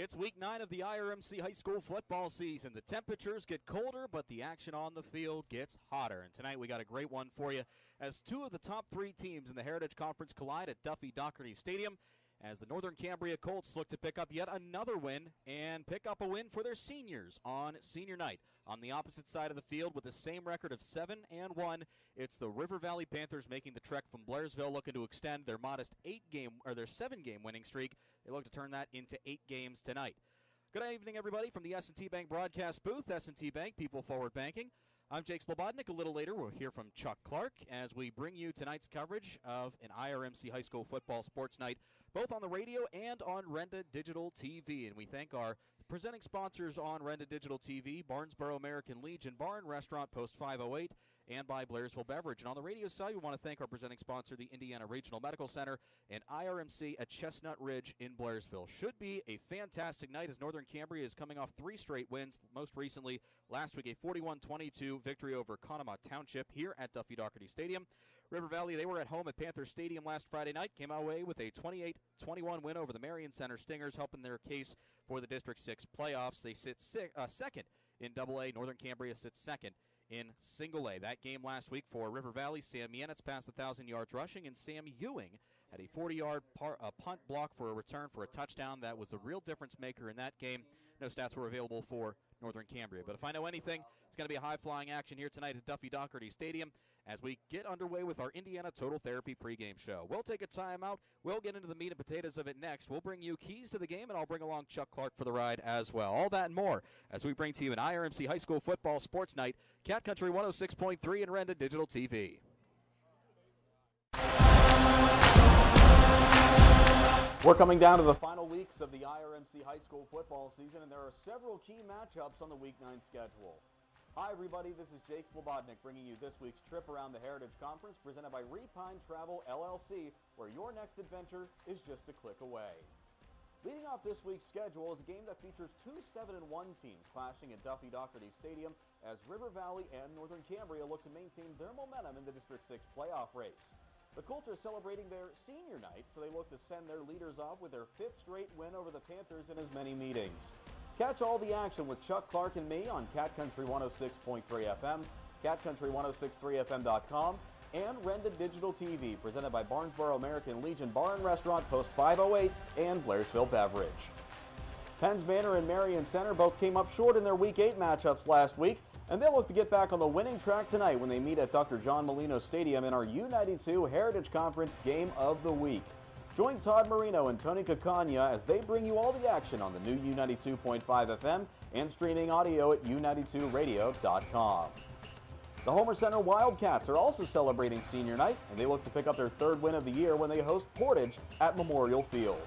It's week 9 of the IRMC high school football season. The temperatures get colder, but the action on the field gets hotter. And tonight we got a great one for you as two of the top three teams in the Heritage Conference collide at Duffy Doherty Stadium as the Northern Cambria Colts look to pick up yet another win and pick up a win for their seniors on senior night. On the opposite side of the field with the same record of 7-1, it's the River Valley Panthers making the trek from Blairsville, looking to extend their modest 7-game winning streak. They look to turn that into 8 games tonight. Good evening, everybody, from the S&T Bank broadcast booth. S&T Bank, People Forward Banking. I'm Jake Slobodnik. A little later, we'll hear from Chuck Clark as we bring you tonight's coverage of an IRMC high school football sports night, both on the radio and on Renda Digital TV. And we thank our presenting sponsors on Renda Digital TV, Barnesboro American Legion Bar and Restaurant, Post 508, and by Blairsville Beverage. And on the radio side, we want to thank our presenting sponsor, the Indiana Regional Medical Center, and IRMC at Chestnut Ridge in Blairsville. Should be a fantastic night as Northern Cambria is coming off 3 straight wins, most recently last week a 41-22 victory over Conemaugh Township here at Duffy Doherty Stadium. River Valley, they were at home at Panther Stadium last Friday night, came away with a 28-21 win over the Marion Center Stingers, helping their case for the District 6 playoffs. They sit second in AA. Northern Cambria sits second in Single A. That game last week for River Valley, Sam Yenitz passed 1,000 yards rushing, and Sam Ewing had a 40-yard punt block for a return for a touchdown. That was the real difference maker in that game. No stats were available for Northern Cambria. But if I know anything, it's going to be a high-flying action here tonight at Duffy Doherty Stadium as we get underway with our Indiana Total Therapy pregame show. We'll take a timeout. We'll get into the meat and potatoes of it next. We'll bring you keys to the game, and I'll bring along Chuck Clark for the ride as well. All that and more as we bring to you an IRMC High School Football Sports Night, Cat Country 106.3 and Renda Digital TV. We're coming down to the final weeks of the IRMC high school football season, and there are several key matchups on the Week 9 schedule. Hi, everybody. This is Jake Slobodnik bringing you this week's trip around the Heritage Conference presented by Repine Travel, LLC, where your next adventure is just a click away. Leading off this week's schedule is a game that features two 7-1 teams clashing at Duffy Doherty Stadium as River Valley and Northern Cambria look to maintain their momentum in the District 6 playoff race. The Colts are celebrating their senior night, so they look to send their leaders off with their 5th straight win over the Panthers in as many meetings. Catch all the action with Chuck Clark and me on Cat Country 106.3 FM, catcountry1063fm.com, and Renda Digital TV, presented by Barnesboro American Legion Bar and Restaurant, Post 508, and Blairsville Beverage. Penns Manor and Marion Center both came up short in their Week 8 matchups last week, and they'll look to get back on the winning track tonight when they meet at Dr. John Molino Stadium in our U92 Heritage Conference Game of the Week. Join Todd Marino and Tony Cacagna as they bring you all the action on the new U92.5 FM and streaming audio at u92radio.com. The Homer Center Wildcats are also celebrating senior night, and they look to pick up their 3rd win of the year when they host Portage at Memorial Field.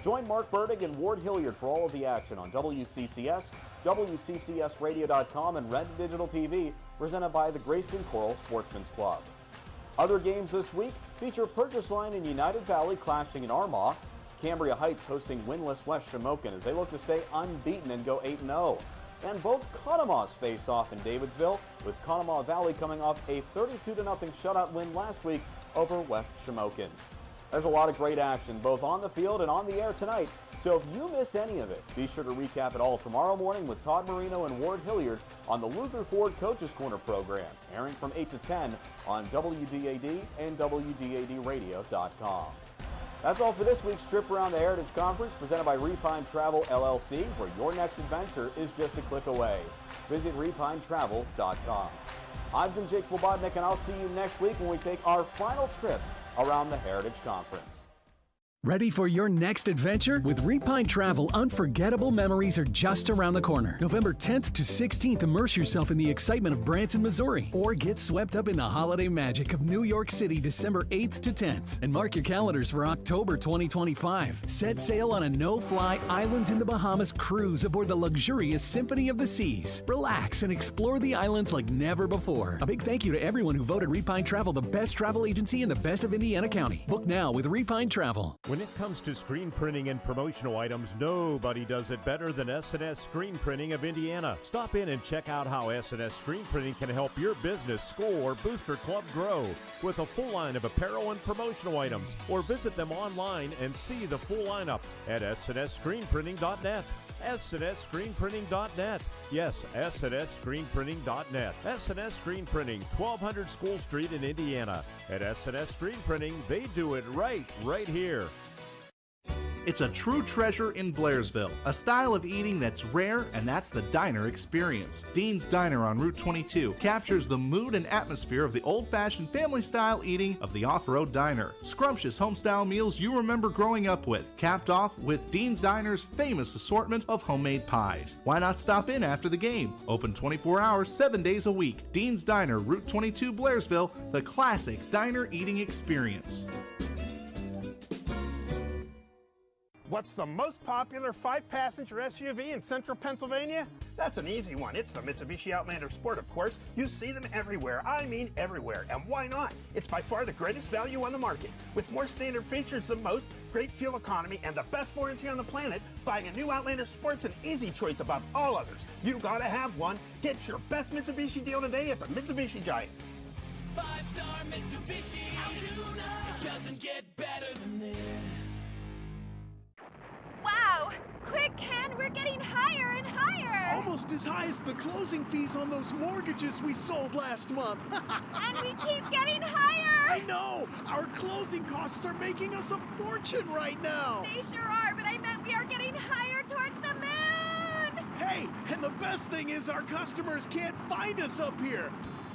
Join Mark Burdick and Ward Hilliard for all of the action on WCCS, WCCSradio.com, and Renda Digital TV, presented by the Grayston Coral Sportsman's Club. Other games this week feature Purchase Line and United Valley clashing in Armagh, Cambria Heights hosting winless West Shamokin as they look to stay unbeaten and go 8-0. And both Conemaghs face off in Davidsville, with Conemaugh Valley coming off a 32-0 shutout win last week over West Shamokin. There's a lot of great action both on the field and on the air tonight, so if you miss any of it, be sure to recap it all tomorrow morning with Todd Marino and Ward Hilliard on the Luther Ford Coaches Corner program, airing from 8 to 10 on WDAD and WDADradio.com. That's all for this week's trip around the Heritage Conference, presented by Repine Travel, LLC, where your next adventure is just a click away. Visit repinetravel.com. I've been Jake Slobodnik, and I'll see you next week when we take our final trip around the Heritage Conference. Ready for your next adventure? With Repine Travel, unforgettable memories are just around the corner. November 10th to 16th, immerse yourself in the excitement of Branson, Missouri. Or get swept up in the holiday magic of New York City, December 8th to 10th. And mark your calendars for October 2025. Set sail on a no-fly Islands in the Bahamas cruise aboard the luxurious Symphony of the Seas. Relax and explore the islands like never before. A big thank you to everyone who voted Repine Travel the best travel agency in the best of Indiana County. Book now with Repine Travel. When it comes to screen printing and promotional items, nobody does it better than S&S Screen Printing of Indiana. Stop in and check out how S&S Screen Printing can help your business, school, or booster club grow with a full line of apparel and promotional items. Or visit them online and see the full lineup at snscreenprinting.net. SNSScreenPrinting.net. Yes, SNSScreenPrinting.net. SNS Screen Printing, 1200 School Street in Indiana. At SNS Screen Printing, they do it right here. It's a true treasure in Blairsville, a style of eating that's rare, and that's the diner experience. Dean's Diner on Route 22 captures the mood and atmosphere of the old-fashioned family-style eating of the off-road diner. Scrumptious home-style meals you remember growing up with, capped off with Dean's Diner's famous assortment of homemade pies. Why not stop in after the game? Open 24 hours, 7 days a week. Dean's Diner, Route 22, Blairsville, the classic diner eating experience. What's the most popular 5-passenger SUV in central Pennsylvania? That's an easy one. It's the Mitsubishi Outlander Sport, of course. You see them everywhere. I mean everywhere. And why not? It's by far the greatest value on the market. With more standard features than most, great fuel economy, and the best warranty on the planet, buying a new Outlander Sport's an easy choice above all others. You gotta have one. Get your best Mitsubishi deal today at the Mitsubishi Giant. 5-star Mitsubishi. It doesn't get better than this. Wow! Quick, Ken, we're getting higher and higher! Almost as high as the closing fees on those mortgages we sold last month. And we keep getting higher! I know! Our closing costs are making us a fortune right now! They sure are, but I meant we are getting higher towards the moon! Hey, and the best thing is our customers can't find us up here!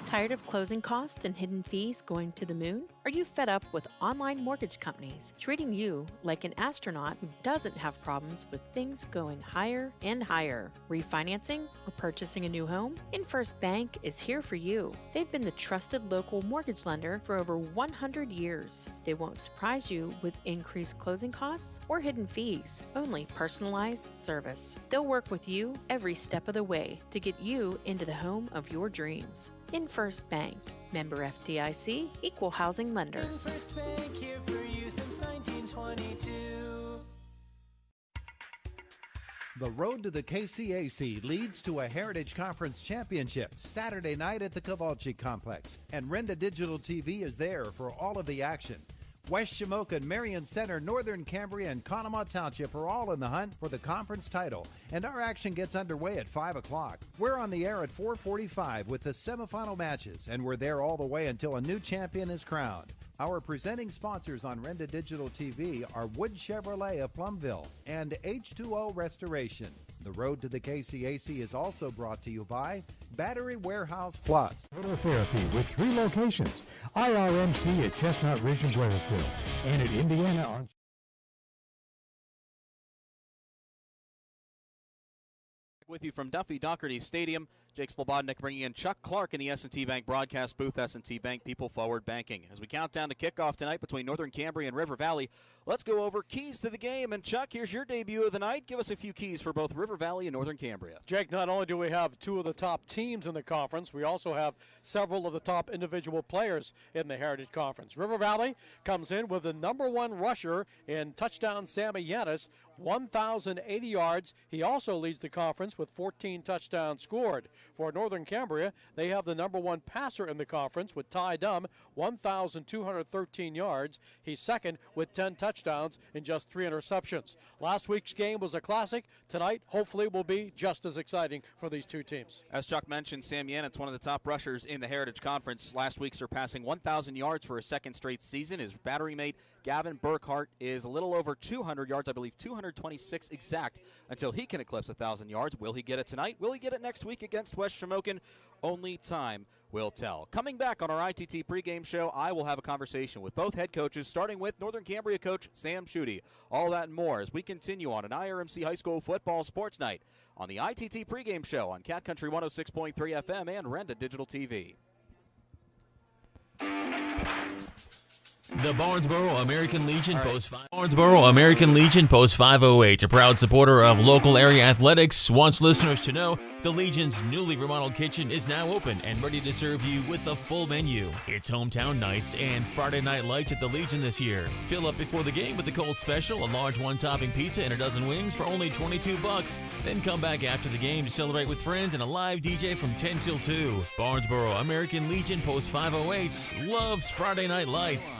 Tired of closing costs and hidden fees going to the moon? Are you fed up with online mortgage companies treating you like an astronaut who doesn't have problems with things going higher and higher? Refinancing or purchasing a new home? InFirst Bank is here for you. They've been the trusted local mortgage lender for over 100 years. They won't surprise you with increased closing costs or hidden fees, only personalized service. They'll work with you every step of the way to get you into the home of your dreams. InFirst Bank, member FDIC, equal housing lender. InFirst Bank, here for you since 1922. The road to the KCAC leads to a Heritage Conference Championship Saturday night at the Kowalczyk Complex, and Renda Digital TV is there for all of the action. West Shamokin, Marion Center, Northern Cambria, and Conemaugh Township are all in the hunt for the conference title, and our action gets underway at 5 o'clock. We're on the air at 4:45 with the semifinal matches, and we're there all the way until a new champion is crowned. Our presenting sponsors on Renda Digital TV are Wood Chevrolet of Plumville and H2O Restoration. The road to the KCAC is also brought to you by Battery Warehouse Plus. Phototherapy with 3 locations. IRMC at Chestnut Ridge in Blairsville and at Indiana on... With you from Duffy Doherty Stadium, Jake Slobodnik bringing in Chuck Clark in the S&T Bank broadcast booth. S&T Bank, people forward banking. As we count down to kickoff tonight between Northern Cambria and River Valley, let's go over keys to the game. And Chuck, here's your debut of the night. Give us a few keys for both River Valley and Northern Cambria. Jake, not only do we have 2 of the top teams in the conference, we also have several of the top individual players in the Heritage Conference. River Valley comes in with the #1 rusher in touchdown Sammy Yanis, 1,080 yards. He also leads the conference with 14 touchdowns scored. For Northern Cambria, they have the #1 passer in the conference with Ty Dumm, 1,213 yards. He's second with 10 touchdowns and just 3 interceptions. Last week's game was a classic. Tonight, hopefully, will be just as exciting for these 2 teams. As Chuck mentioned, Sam Yannett's one of the top rushers in the Heritage Conference. Last week surpassing 1,000 yards for a second straight season. His battery mate, Gavin Burkhart, is a little over 200 yards, I believe 226 exact, until he can eclipse 1,000 yards. Will he get it tonight? Will he get it next week against West Shamokin? Only time will tell. Coming back on our ITT pregame show, I will have a conversation with both head coaches, starting with Northern Cambria coach Sam Schutte. All that and more as we continue on an IRMC High School football sports night on the ITT pregame show on Cat Country 106.3 FM and Renda Digital TV. The Barnesboro American Legion Post 508, a proud supporter of local area athletics, wants listeners to know the Legion's newly remodeled kitchen is now open and ready to serve you with a full menu. It's hometown nights and Friday night lights at the Legion this year. Fill up before the game with the Colts special, a large 1-topping pizza and a dozen wings for only $22. Then come back after the game to celebrate with friends and a live DJ from 10 till 2. Barnesboro American Legion Post 508 loves Friday night lights.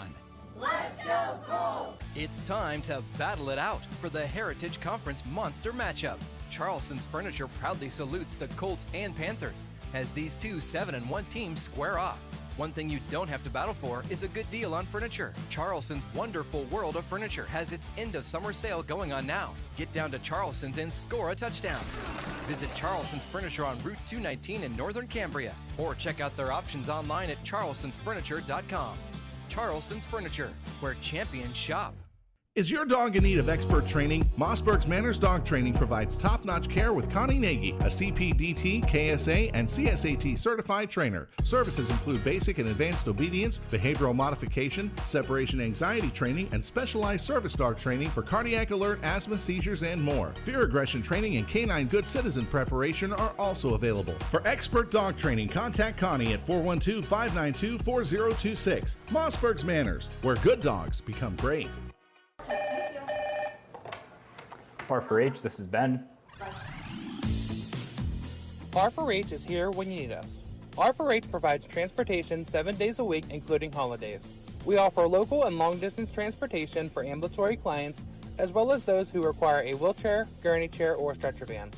Let's go Colts! It's time to battle it out for the Heritage Conference Monster matchup. Charleston's Furniture proudly salutes the Colts and Panthers as these two 7-1 teams square off. One thing you don't have to battle for is a good deal on furniture. Charleston's wonderful world of furniture has its end of summer sale going on now. Get down to Charleston's and score a touchdown. Visit Charleston's Furniture on Route 219 in Northern Cambria, or check out their options online at charlestonsfurniture.com. Charleston's Furniture, where champions shop. Is your dog in need of expert training? Mossberg's Manners Dog Training provides top-notch care with Connie Nagy, a CPDT, KSA, and CSAT certified trainer. Services include basic and advanced obedience, behavioral modification, separation anxiety training, and specialized service dog training for cardiac alert, asthma, seizures, and more. Fear aggression training and canine good citizen preparation are also available. For expert dog training, contact Connie at 412-592-4026. Mossberg's Manners, where good dogs become great. R4H, this is Ben. R4H is here when you need us. R4H provides transportation 7 days a week, including holidays. We offer local and long-distance transportation for ambulatory clients, as well as those who require a wheelchair, gurney chair, or stretcher van.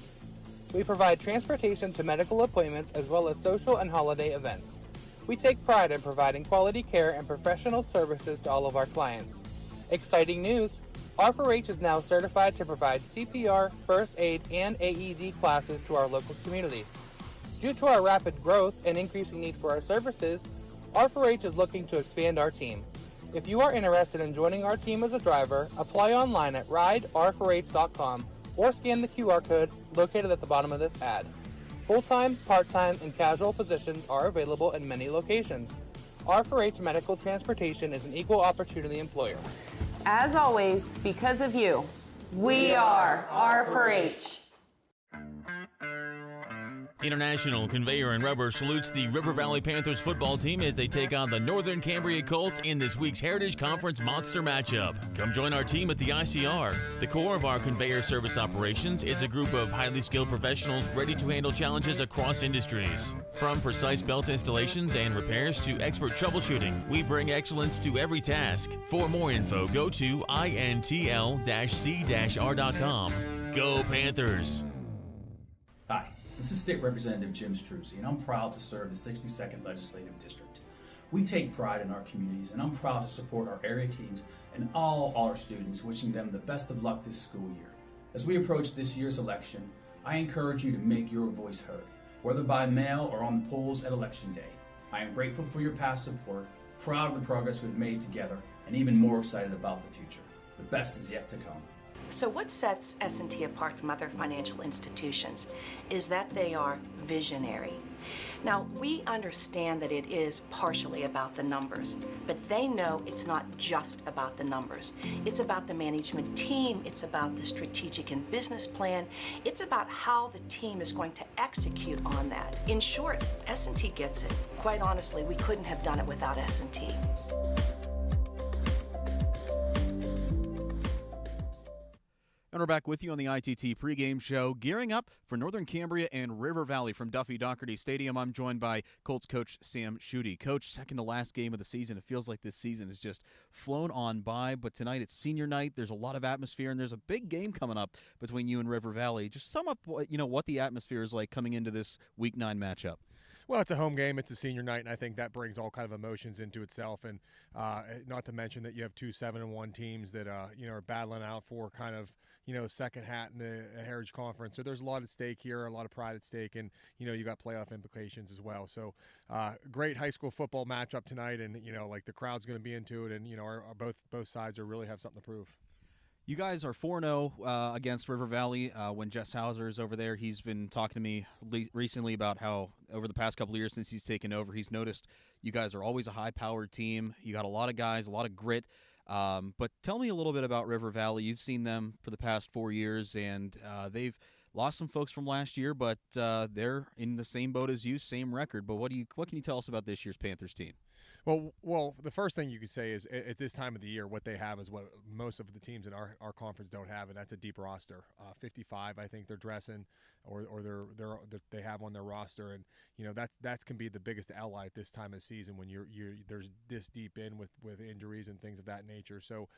We provide transportation to medical appointments as well as social and holiday events. We take pride in providing quality care and professional services to all of our clients. Exciting news! R4H is now certified to provide CPR, first aid, and AED classes to our local community. Due to our rapid growth and increasing need for our services, R4H is looking to expand our team. If you are interested in joining our team as a driver, apply online at rider4h.com or scan the QR code located at the bottom of this ad. Full-time, part-time, and casual positions are available in many locations. R4H Medical Transportation is an equal opportunity employer. As always, because of you, we are R4H. International Conveyor and Rubber salutes the River Valley Panthers football team as they take on the Northern Cambria Colts in this week's Heritage Conference Monster matchup. Come join our team at the ICR. The core of our conveyor service operations is a group of highly skilled professionals ready to handle challenges across industries. From precise belt installations and repairs to expert troubleshooting, we bring excellence to every task. For more info, go to intl-c-r.com. Go Panthers! Hi. This is State Representative Jim Struzzi, and I'm proud to serve the 62nd Legislative District. We take pride in our communities, and I'm proud to support our area teams and all our students, wishing them the best of luck this school year. As we approach this year's election, I encourage you to make your voice heard, whether by mail or on the polls at Election Day. I am grateful for your past support, proud of the progress we've made together, and even more excited about the future. The best is yet to come. So what sets S&T apart from other financial institutions is that they are visionary. Now, we understand that it is partially about the numbers, but they know it's not just about the numbers. It's about the management team, it's about the strategic and business plan, it's about how the team is going to execute on that. In short, S&T gets it. Quite honestly, we couldn't have done it without S&T. And we're back with you on the ITT pregame show, gearing up for Northern Cambria and River Valley from Duffy Doherty Stadium. I'm joined by Colts coach Sam Schutte. Coach, second to last game of the season. It feels like this season has just flown on by, but tonight it's senior night. There's a lot of atmosphere, and there's a big game coming up between you and River Valley. Just sum up what the atmosphere is like coming into this Week 9 matchup. Well, it's a home game. It's a senior night, and I think that brings all kind of emotions into itself. And not to mention that you have two 7-1 teams that are battling out for kind of second hat in the Heritage Conference. So there's a lot at stake here, a lot of pride at stake, and you got playoff implications as well. So great high school football matchup tonight, and the crowd's going to be into it, and both sides are really have something to prove. You guys are 4-0 against River Valley. When Jess Hauser is over there, he's been talking to me recently about how over the past couple of years since he's taken over, he's noticed you guys are always a high-powered team. You got a lot of guys, a lot of grit. But tell me a little bit about River Valley. You've seen them for the past 4 years, and they've lost some folks from last year, but they're in the same boat as you, same record. But what can you tell us about this year's Panthers team? Well, the first thing you could say is at this time of the year, what they have is what most of the teams in our conference don't have, and that's a deep roster. 55, I think they're dressing, or they have on their roster, and that can be the biggest ally at this time of season when there's this deep in with injuries and things of that nature. So,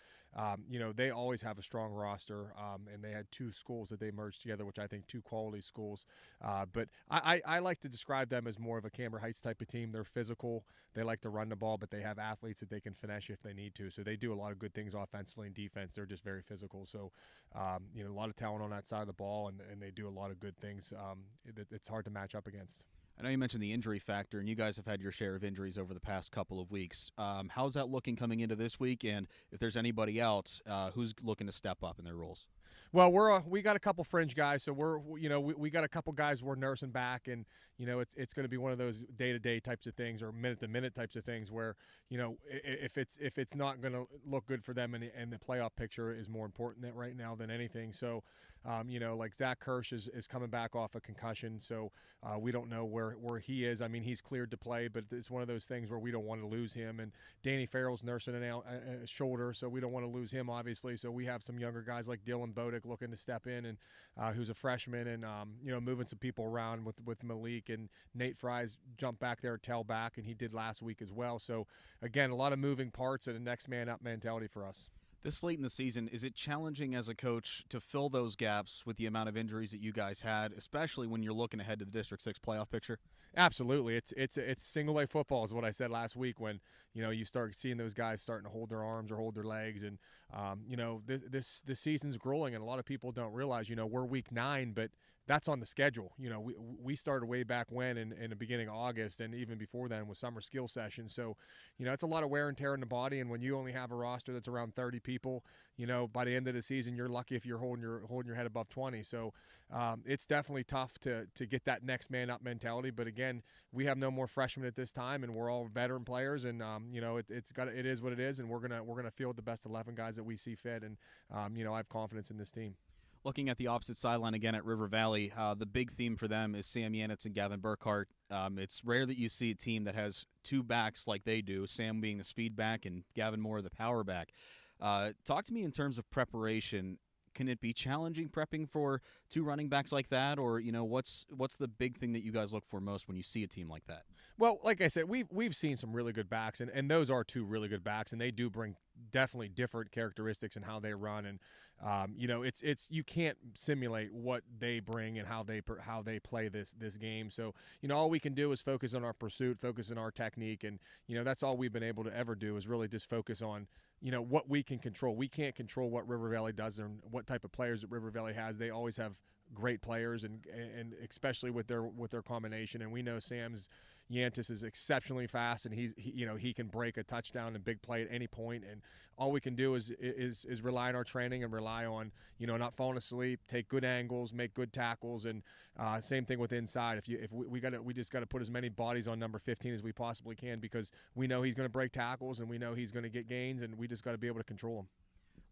they always have a strong roster, and they had 2 schools that they merged together, which I think 2 quality schools. But I like to describe them as more of a Cambria Heights type of team. They're physical. They like to run the ball, but they have athletes that they can finesse if they need to. So they do a lot of good things offensively and defense. They're just very physical. So, a lot of talent on that side of the ball, and they do a lot of good things it's hard to match up against. I know you mentioned the injury factor, and you guys have had your share of injuries over the past couple of weeks. How's that looking coming into this week? And if there's anybody else who's looking to step up in their roles? Well, we got a couple fringe guys, so we got a couple guys we're nursing back, and it's going to be one of those day-to-day types of things or minute-to-minute types of things where if it's not going to look good for them and the playoff picture is more important right now than anything. So, like Zach Kirsch is coming back off a concussion, so we don't know where he is. I mean, he's cleared to play, but it's one of those things where we don't want to lose him. And Danny Farrell's nursing a shoulder, so we don't want to lose him, obviously. So we have some younger guys like Dylan Bodick looking to step in, and who's a freshman, and moving some people around with Malik, and Nate Fry's jumped back there, tailback, and he did last week as well. So again, a lot of moving parts and a next man up mentality for us. This late in the season, is it challenging as a coach to fill those gaps with the amount of injuries that you guys had, especially when you're looking ahead to the District 6 playoff picture? Absolutely. It's single A football is what I said last week when, you start seeing those guys starting to hold their arms or hold their legs. And, this season's grueling, and a lot of people don't realize, we're week 9, but that's on the schedule. We started way back when in the beginning of August, and even before then with summer skill sessions. So, it's a lot of wear and tear in the body. And when you only have a roster that's around 30 people, by the end of the season, you're lucky if you're holding your head above 20. So it's definitely tough to get that next man up mentality. But again, we have no more freshmen at this time, and we're all veteran players. And it is what it is, and we're gonna field the best 11 guys that we see fit. And I have confidence in this team. Looking at the opposite sideline again at River Valley, the big theme for them is Sam Yanitz and Gavin Burkhart. It's rare that you see a team that has 2 backs like they do, Sam being the speed back and Gavin Moore the power back. Talk to me in terms of preparation. Can it be challenging prepping for 2 running backs like that, or what's the big thing that you guys look for most when you see a team like that? Well, like I said, we've seen some really good backs, and those are 2 really good backs, and they do bring definitely different characteristics in how they run, and it's you can't simulate what they bring and how they play this game. So all we can do is focus on our pursuit, focus on our technique, and that's all we've been able to ever do is really just focus on what we can control. We can't control what River Valley does and what type of players that River Valley has. They always have great players, and especially with their combination. And we know Sam's Yantis is exceptionally fast, and he can break a touchdown and big play at any point. And all we can do is rely on our training and rely on not falling asleep, take good angles, make good tackles, and same thing with inside. We just got to put as many bodies on number 15 as we possibly can, because we know he's going to break tackles, and we know he's going to get gains, and we just got to be able to control him.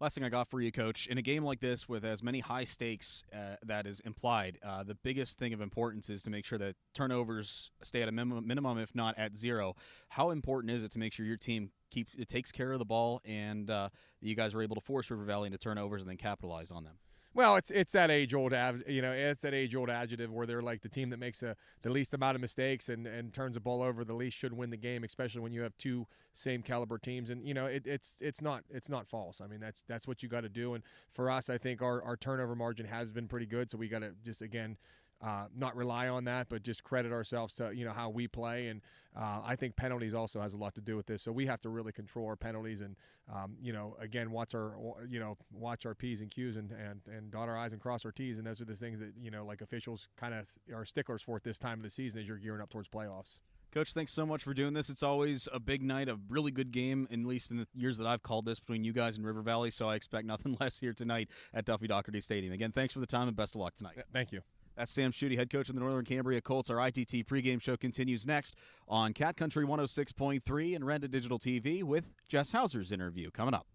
Last thing I got for you, Coach, in a game like this with as many high stakes that is implied, the biggest thing of importance is to make sure that turnovers stay at a minimum, if not at 0. How important is it to make sure your team takes care of the ball and you guys are able to force River Valley into turnovers and then capitalize on them? Well, it's that age-old adjective where they're like the team that makes the least amount of mistakes and turns the ball over the least should win the game, especially when you have 2 same caliber teams. And it's not false. I mean, that's what you got to do. And for us, I think our turnover margin has been pretty good. So we got to just again not rely on that, but just credit ourselves to how we play. And I think penalties also has a lot to do with this. So we have to really control our penalties and again watch our P's and Q's and dot our I's and cross our T's. And those are the things that like officials kind of are sticklers for at this time of the season as you're gearing up towards playoffs. Coach, thanks so much for doing this. It's always a big night, a really good game, at least in the years that I've called this, between you guys and River Valley. So I expect nothing less here tonight at Duffy Doherty Stadium. Again, thanks for the time and best of luck tonight. Thank you. That's Sam Schutte, head coach of the Northern Cambria Colts. Our ITT pregame show continues next on Cat Country 106.3 and Renda Digital TV with Jess Hauser's interview coming up.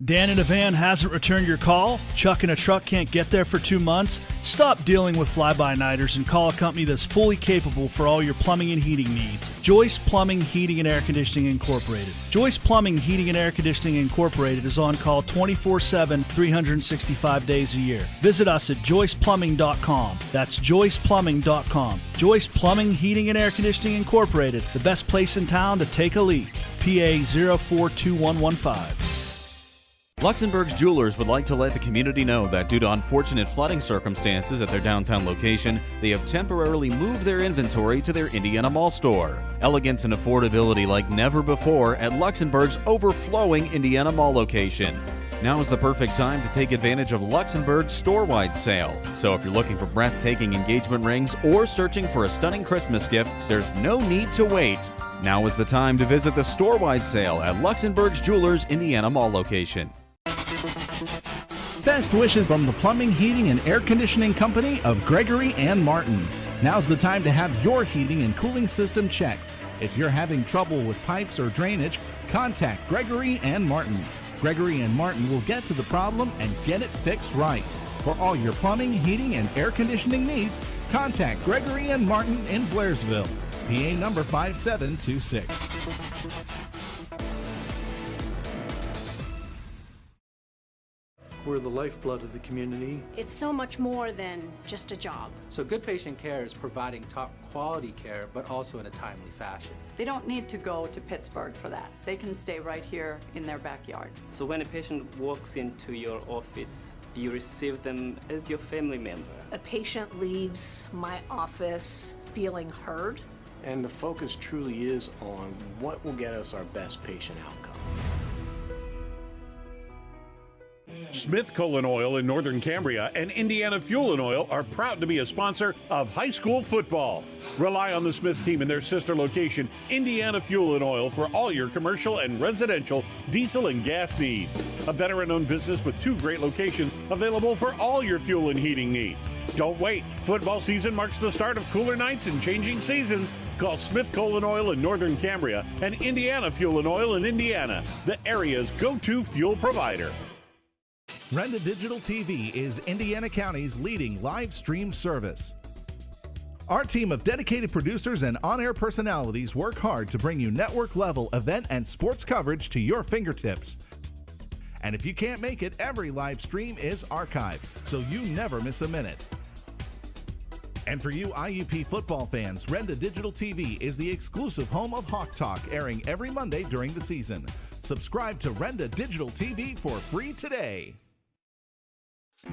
Dan in a van hasn't returned your call? Chuck in a truck can't get there for 2 months? Stop dealing with fly-by-nighters and call a company that's fully capable for all your plumbing and heating needs. Joyce Plumbing, Heating, and Air Conditioning Incorporated. Joyce Plumbing, Heating, and Air Conditioning Incorporated is on call 24/7, 365 days a year. Visit us at joyceplumbing.com. That's joyceplumbing.com. Joyce Plumbing, Heating, and Air Conditioning Incorporated, the best place in town to take a leak. PA 042115. Luxembourg's Jewelers would like to let the community know that due to unfortunate flooding circumstances at their downtown location, they have temporarily moved their inventory to their Indiana Mall store. Elegance and affordability like never before at Luxembourg's overflowing Indiana Mall location. Now is the perfect time to take advantage of Luxembourg's store-wide sale. So if you're looking for breathtaking engagement rings or searching for a stunning Christmas gift, there's no need to wait. Now is the time to visit the store-wide sale at Luxembourg's Jewelers Indiana Mall location. Best wishes from the Plumbing, Heating, and Air Conditioning Company of Gregory and Martin. Now's the time to have your heating and cooling system checked. If you're having trouble with pipes or drainage, contact Gregory and Martin. Gregory and Martin will get to the problem and get it fixed right. For all your plumbing, heating, and air conditioning needs, contact Gregory and Martin in Blairsville. PA number 5726. We're the lifeblood of the community. It's so much more than just a job. So good patient care is providing top quality care, but also in a timely fashion. They don't need to go to Pittsburgh for that. They can stay right here in their backyard. So when a patient walks into your office, you receive them as your family member. A patient leaves my office feeling heard. And the focus truly is on what will get us our best patient outcome. Smith Colon Oil in Northern Cambria and Indiana Fuel and Oil are proud to be a sponsor of high school football. Rely on the Smith team in their sister location, Indiana Fuel and Oil, for all your commercial and residential diesel and gas needs. A veteran-owned business with 2 great locations available for all your fuel and heating needs. Don't wait. Football season marks the start of cooler nights and changing seasons. Call Smith Colon Oil in Northern Cambria and Indiana Fuel and Oil in Indiana, the area's go-to fuel provider. Renda Digital TV is Indiana County's leading live stream service. Our team of dedicated producers and on-air personalities work hard to bring you network-level event and sports coverage to your fingertips. And if you can't make it, every live stream is archived, so you never miss a minute. And for you IUP football fans, Renda Digital TV is the exclusive home of Hawk Talk, airing every Monday during the season. Subscribe to Renda Digital TV for free today.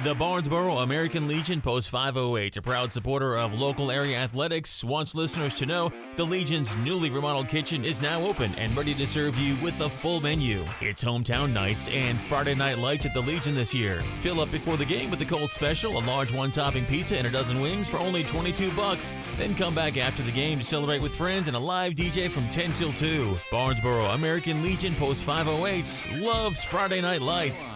The Barnesboro American Legion Post 508, a proud supporter of local area athletics, wants listeners to know the Legion's newly remodeled kitchen is now open and ready to serve you with a full menu. It's hometown nights and Friday night lights at the Legion this year. Fill up before the game with the Colts special, a large one-topping pizza and a dozen wings for only $22. Then come back after the game to celebrate with friends and a live DJ from 10 till 2. Barnesboro American Legion Post 508 loves Friday night lights.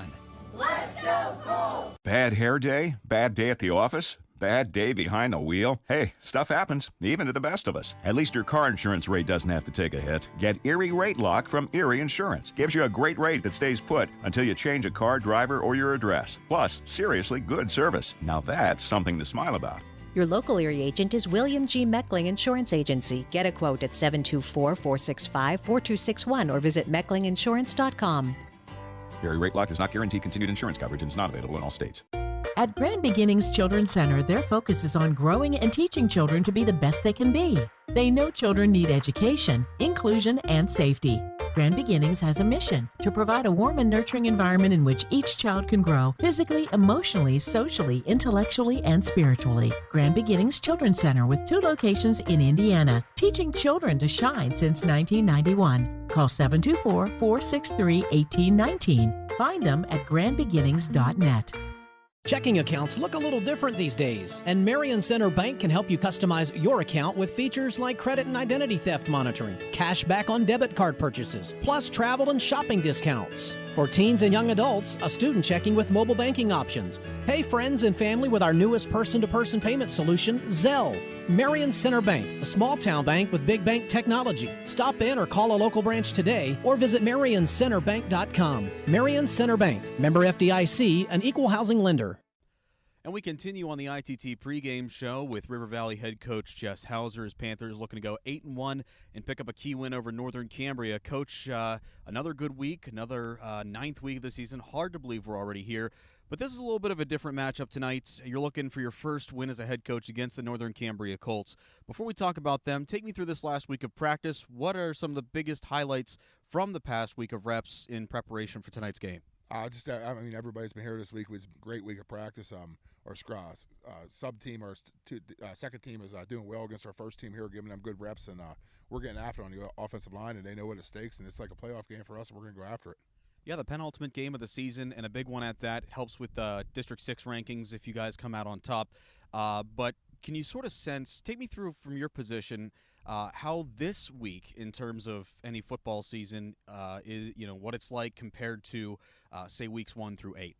Let's go Colts! Bad hair day? Bad day at the office? Bad day behind the wheel? Hey, stuff happens, even to the best of us. At least your car insurance rate doesn't have to take a hit. Get Erie Rate Lock from Erie Insurance. Gives you a great rate that stays put until you change a car, driver, or your address. Plus, seriously good service. Now that's something to smile about. Your local Erie agent is William G. Meckling Insurance Agency. Get a quote at 724-465-4261 or visit mecklinginsurance.com. Erie Rate Lock does not guarantee continued insurance coverage and is not available in all states. At Grand Beginnings Children's Center, their focus is on growing and teaching children to be the best they can be. They know children need education, inclusion, and safety. Grand Beginnings has a mission to provide a warm and nurturing environment in which each child can grow physically, emotionally, socially, intellectually, and spiritually. Grand Beginnings Children's Center with 2 locations in Indiana, teaching children to shine since 1991. Call 724-463-1819. Find them at grandbeginnings.net. Checking accounts look a little different these days, and Marion Center Bank can help you customize your account with features like credit and identity theft monitoring, cash back on debit card purchases, plus travel and shopping discounts. For teens and young adults, a student checking with mobile banking options. Pay friends and family with our newest person-to-person payment solution, Zelle. Marion Center Bank, a small-town bank with big bank technology. Stop in or call a local branch today or visit marioncenterbank.com. Marion Center Bank, member FDIC, an equal housing lender. And we continue on the ITT pregame show with River Valley head coach Jess Hauser. His Panthers looking to go 8-1 and pick up a key win over Northern Cambria. Coach, another good week, another ninth week of the season. Hard to believe we're already here. But this is a little bit of a different matchup tonight. You're looking for your first win as a head coach against the Northern Cambria Colts. Before we talk about them, take me through this last week of practice. What are some of the biggest highlights from the past week of reps in preparation for tonight's game? Everybody's been here this week. It was a great week of practice. Our sub team, our second team is doing well against our first team here, giving them good reps, and we're getting after it on the offensive line, and they know what it stakes, and it's like a playoff game for us, and we're going to go after it. Yeah, the penultimate game of the season, and a big one at that. It helps with District 6 rankings if you guys come out on top. But can you sort of sense, take me through from your position, how this week, in terms of any football season, is, what it's like compared to, say, weeks 1 through 8?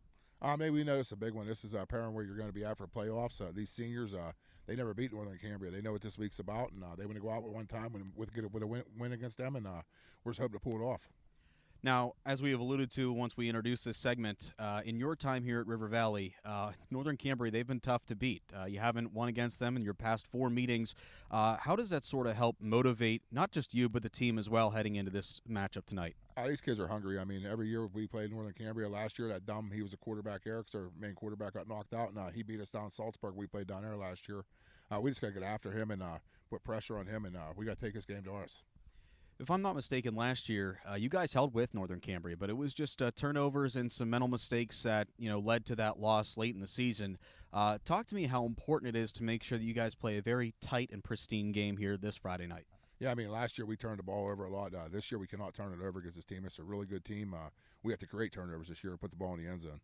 Maybe we notice a big one. This is apparent where you're going to be after playoffs. These seniors, they never beat Northern Cambria. They know what this week's about, and they want to go out with one time with a win against them, and we're just hoping to pull it off. Now, as we have alluded to once we introduced this segment, in your time here at River Valley, Northern Cambria, they've been tough to beat. You haven't won against them in your past 4 meetings. How does that sort of help motivate not just you but the team as well heading into this matchup tonight? These kids are hungry. Every year we played Northern Cambria. Last year, he was a quarterback, Eric's our main quarterback, got knocked out, and he beat us down in Salzburg. We played down there last year. We just got to get after him and put pressure on him, and we got to take this game to us. If I'm not mistaken, last year you guys held with Northern Cambria, but it was just turnovers and some mental mistakes that led to that loss late in the season. Talk to me how important it is to make sure that you guys play a very tight and pristine game here this Friday night. Yeah, last year we turned the ball over a lot. This year we cannot turn it over because this team is a really good team. We have to create turnovers this year and put the ball in the end zone.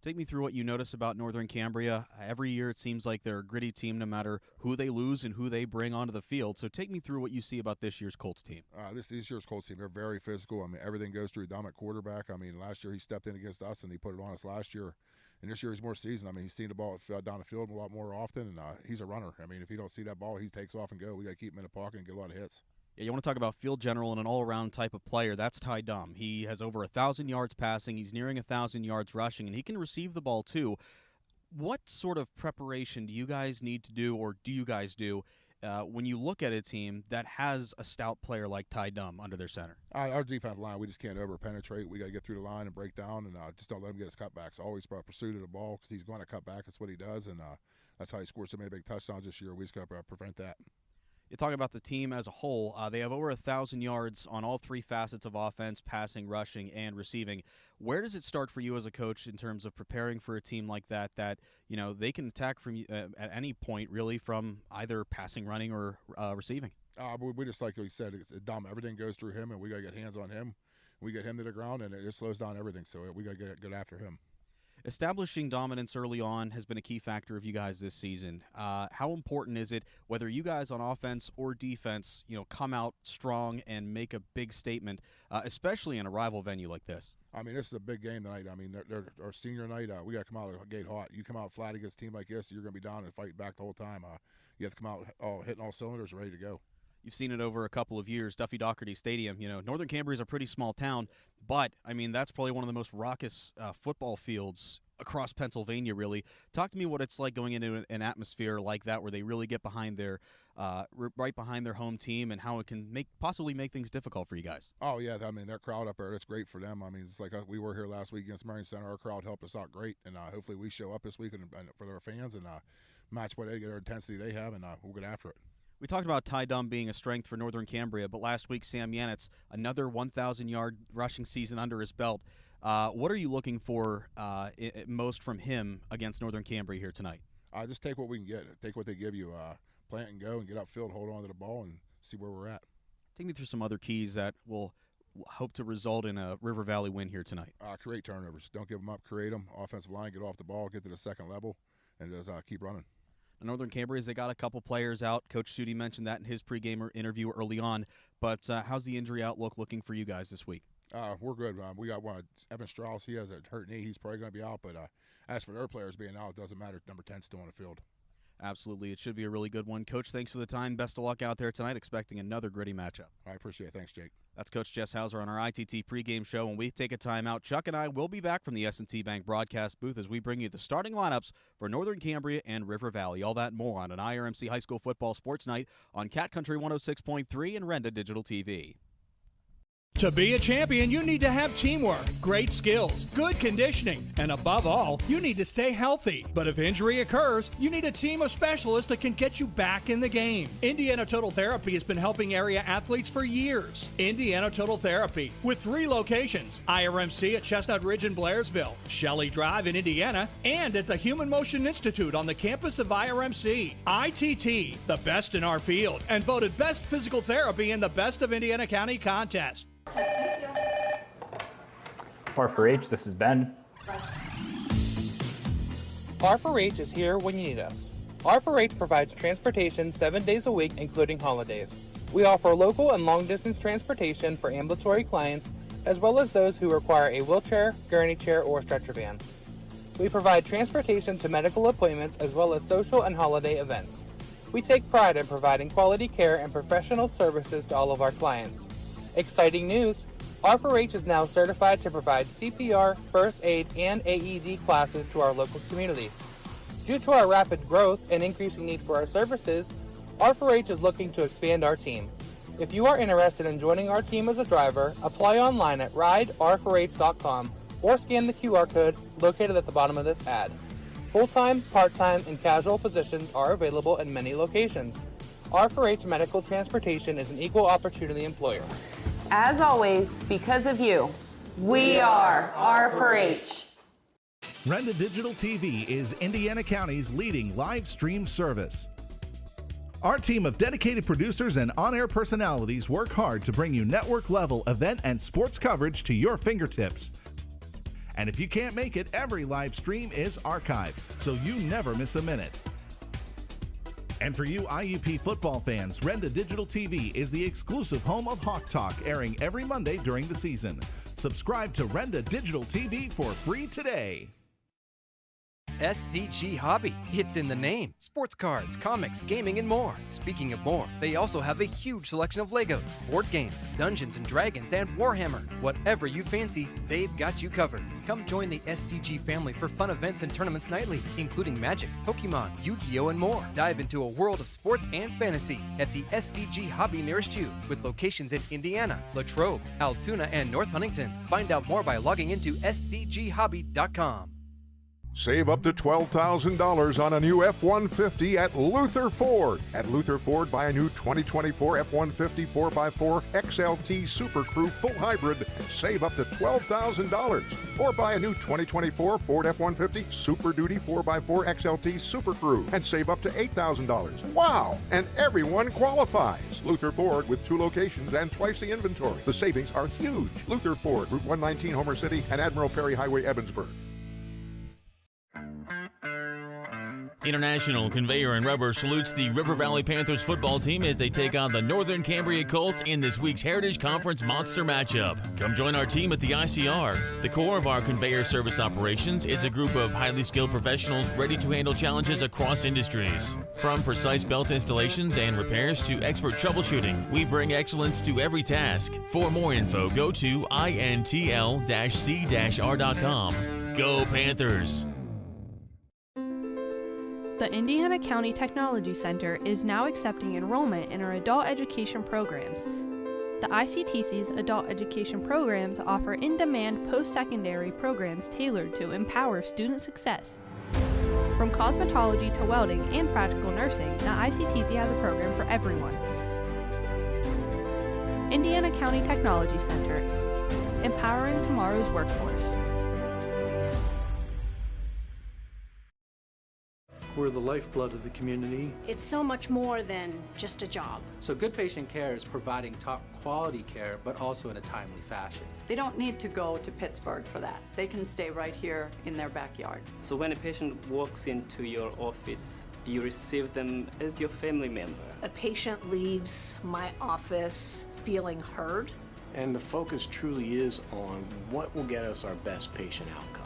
Take me through what you notice about Northern Cambria. Every year it seems like they're a gritty team no matter who they lose and who they bring onto the field. So take me through what you see about this year's Colts team. This year's Colts team, they're very physical. Everything goes through Dom at quarterback. Last year he stepped in against us and he put it on us last year. And this year he's more seasoned. He's seen the ball down the field a lot more often, and he's a runner. If he don't see that ball, he takes off and go. We got to keep him in the pocket and get a lot of hits. Yeah, you want to talk about field general and an all-around type of player. That's Ty Dum. He has over 1,000 yards passing. He's nearing 1,000 yards rushing, and he can receive the ball too. What sort of preparation do you guys need to do, or do you guys do, when you look at a team that has a stout player like Ty Dum under their center? Our defensive line, we just can't over-penetrate. We got to get through the line and break down, and just don't let him get his cutbacks. Always pursuit of the ball because he's going to cut back. That's what he does, and that's how he scored so many big touchdowns this year. We just got to prevent that. You talk about the team as a whole. They have over 1,000 yards on all 3 facets of offense, passing, rushing, and receiving. Where does it start for you as a coach in terms of preparing for a team like that they can attack from you at any point, really, from either passing, running, or receiving? We just, like we said, it's dumb. Everything goes through him, and we got to get hands on him. We get him to the ground, and it slows down everything. So we got to get after him. Establishing dominance early on has been a key factor of you guys this season. How important is it, whether you guys on offense or defense, come out strong and make a big statement, especially in a rival venue like this? This is a big game tonight. They're our senior night. We got to come out of the gate hot. You come out flat against a team like this, you're going to be down and fight back the whole time. You have to come out hitting all cylinders, ready to go. You've seen it over a couple of years, Duffy Doherty Stadium. Northern Cambria is a pretty small town, but, that's probably one of the most raucous football fields across Pennsylvania, really. Talk to me what it's like going into an atmosphere like that where they really get behind their right behind their home team, and how it can possibly make things difficult for you guys. Oh, yeah. Their crowd up there, that's great for them. It's like we were here last week against Marion Center. Our crowd helped us out great, and hopefully we show up this week and for their fans and match what their intensity they have, and we'll get after it. We talked about Ty Dum being a strength for Northern Cambria, but last week Sam Yanitz, another 1,000-yard rushing season under his belt. What are you looking for most from him against Northern Cambria here tonight? Just take what we can get. Take what they give you. Plant and go and get upfield, hold on to the ball, and see where we're at. Take me through some other keys that will hope to result in a River Valley win here tonight. Create turnovers. Don't give them up. Create them. Offensive line, get off the ball, get to the second level, and just keep running. Northern Cambria, they got a couple players out. Coach Schutte mentioned that in his pregame interview early on. But how's the injury outlook looking for you guys this week? We're good. We got one, Evan Strauss. He has a hurt knee. He's probably going to be out. But as for their players being out, it doesn't matter. Number 10's still on the field. Absolutely. It should be a really good one. Coach, thanks for the time. Best of luck out there tonight. Expecting another gritty matchup. I appreciate it. Thanks, Jake. That's Coach Jess Hauser on our ITT pregame show. When we take a timeout, Chuck and I will be back from the S&T Bank broadcast booth as we bring you the starting lineups for Northern Cambria and River Valley. All that and more on an IRMC High School Football Sports Night on Cat Country 106.3 and Renda Digital TV. To be a champion, you need to have teamwork, great skills, good conditioning, and above all, you need to stay healthy. But if injury occurs, you need a team of specialists that can get you back in the game. Indiana Total Therapy has been helping area athletes for years. Indiana Total Therapy, with 3 locations, IRMC at Chestnut Ridge in Blairsville, Shelley Drive in Indiana, and at the Human Motion Institute on the campus of IRMC. ITT, the best in our field, and voted Best Physical Therapy in the Best of Indiana County contest. R4H, this is Ben. R4H is here when you need us. R4H provides transportation 7 days a week, including holidays. We offer local and long-distance transportation for ambulatory clients, as well as those who require a wheelchair, gurney chair, or stretcher van. We provide transportation to medical appointments, as well as social and holiday events. We take pride in providing quality care and professional services to all of our clients. Exciting news! R4H is now certified to provide CPR, first aid, and AED classes to our local community. Due to our rapid growth and increasing need for our services, R4H is looking to expand our team. If you are interested in joining our team as a driver, apply online at rider4h.com or scan the QR code located at the bottom of this ad. Full-time, part-time, and casual positions are available in many locations. R4H Medical Transportation is an equal opportunity employer. As always, because of you, we are R4H. Renda Digital TV is Indiana County's leading live stream service. Our team of dedicated producers and on-air personalities work hard to bring you network-level event and sports coverage to your fingertips. And if you can't make it, every live stream is archived, so you never miss a minute. And for you IUP football fans, Renda Digital TV is the exclusive home of Hawk Talk, airing every Monday during the season. Subscribe to Renda Digital TV for free today. SCG Hobby. It's in the name. Sports cards, comics, gaming, and more. Speaking of more, they also have a huge selection of Legos, board games, Dungeons & Dragons, and Warhammer. Whatever you fancy, they've got you covered. Come join the SCG family for fun events and tournaments nightly, including Magic, Pokemon, Yu-Gi-Oh, and more. Dive into a world of sports and fantasy at the SCG Hobby nearest you, with locations in Indiana, Latrobe, Altoona, and North Huntington. Find out more by logging into scghobby.com. Save up to $12,000 on a new F-150 at Luther Ford. At Luther Ford, buy a new 2024 F-150 4x4 XLT Super Crew full hybrid and save up to $12,000. Or buy a new 2024 Ford F-150 Super Duty 4x4 XLT Super Crew and save up to $8,000. Wow! And everyone qualifies. Luther Ford, with 2 locations and twice the inventory. The savings are huge. Luther Ford, Route 119, Homer City, and Admiral Perry Highway, Evansburg. International Conveyor and Rubber salutes the River Valley Panthers football team as they take on the Northern Cambria Colts in this week's Heritage Conference monster matchup. Come join our team at the ICR. The core of our conveyor service operations is a group of highly skilled professionals ready to handle challenges across industries. From precise belt installations and repairs to expert troubleshooting, we bring excellence to every task. For more info, go to intl-c-r.com. Go Panthers! The Indiana County Technology Center is now accepting enrollment in our adult education programs. The ICTC's adult education programs offer in-demand post-secondary programs tailored to empower student success. From cosmetology to welding and practical nursing, the ICTC has a program for everyone. Indiana County Technology Center, empowering tomorrow's workforce. We're the lifeblood of the community. It's so much more than just a job. So good patient care is providing top quality care, but also in a timely fashion. They don't need to go to Pittsburgh for that. They can stay right here in their backyard. So when a patient walks into your office, you receive them as your family member. A patient leaves my office feeling heard. And the focus truly is on what will get us our best patient outcome.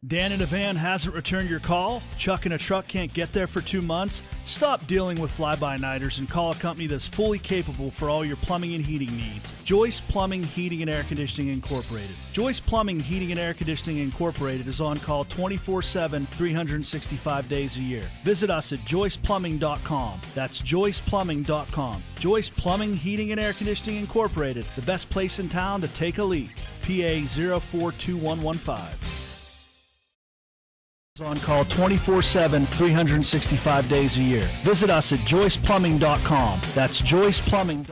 Dan in a van hasn't returned your call? Chuck in a truck can't get there for 2 months? Stop dealing with fly-by-nighters and call a company that's fully capable for all your plumbing and heating needs. Joyce Plumbing, Heating, and Air Conditioning Incorporated. Joyce Plumbing, Heating, and Air Conditioning Incorporated is on call 24/7, 365 days a year. Visit us at joyceplumbing.com. That's joyceplumbing.com. Joyce Plumbing, Heating, and Air Conditioning Incorporated, the best place in town to take a leak. PA 042115. On call 24/7, 365 days a year. Visit us at joyceplumbing.com. That's joyceplumbing.com.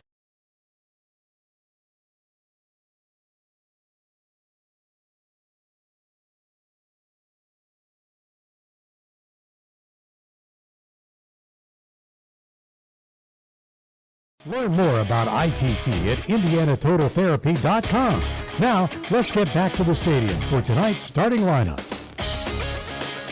Learn more about ITT at IndianaTotalTherapy.com. Now, let's get back to the stadium for tonight's starting lineups.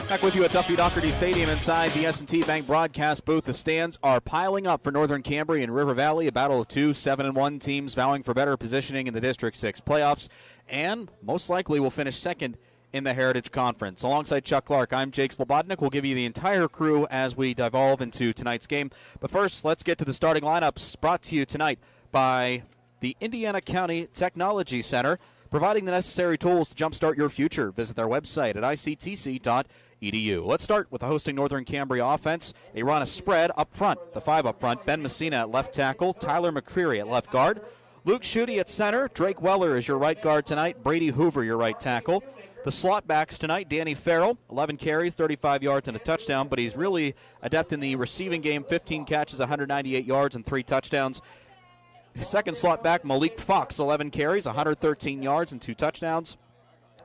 Back with you at Duffy Doherty Stadium inside the S&T Bank broadcast booth. The stands are piling up for Northern Cambria and River Valley, a battle of two 7-1 teams vowing for better positioning in the District 6 playoffs, and most likely will finish second in the Heritage Conference. Alongside Chuck Clark, I'm Jake Slobodnik. We'll give you the entire crew as we devolve into tonight's game. But first, let's get to the starting lineups brought to you tonight by the Indiana County Technology Center, providing the necessary tools to jumpstart your future. Visit their website at ictc.edu. Let's start with the hosting Northern Cambria offense. They run a spread up front, the 5 up front. Ben Messina at left tackle, Tyler McCreary at left guard, Luke Schutte at center, Drake Weller is your right guard tonight, Brady Hoover your right tackle. The slot backs tonight, Danny Farrell, 11 carries, 35 yards and a touchdown, but he's really adept in the receiving game, 15 catches, 198 yards and 3 touchdowns. Second slot back, Malik Fox, 11 carries, 113 yards and 2 touchdowns.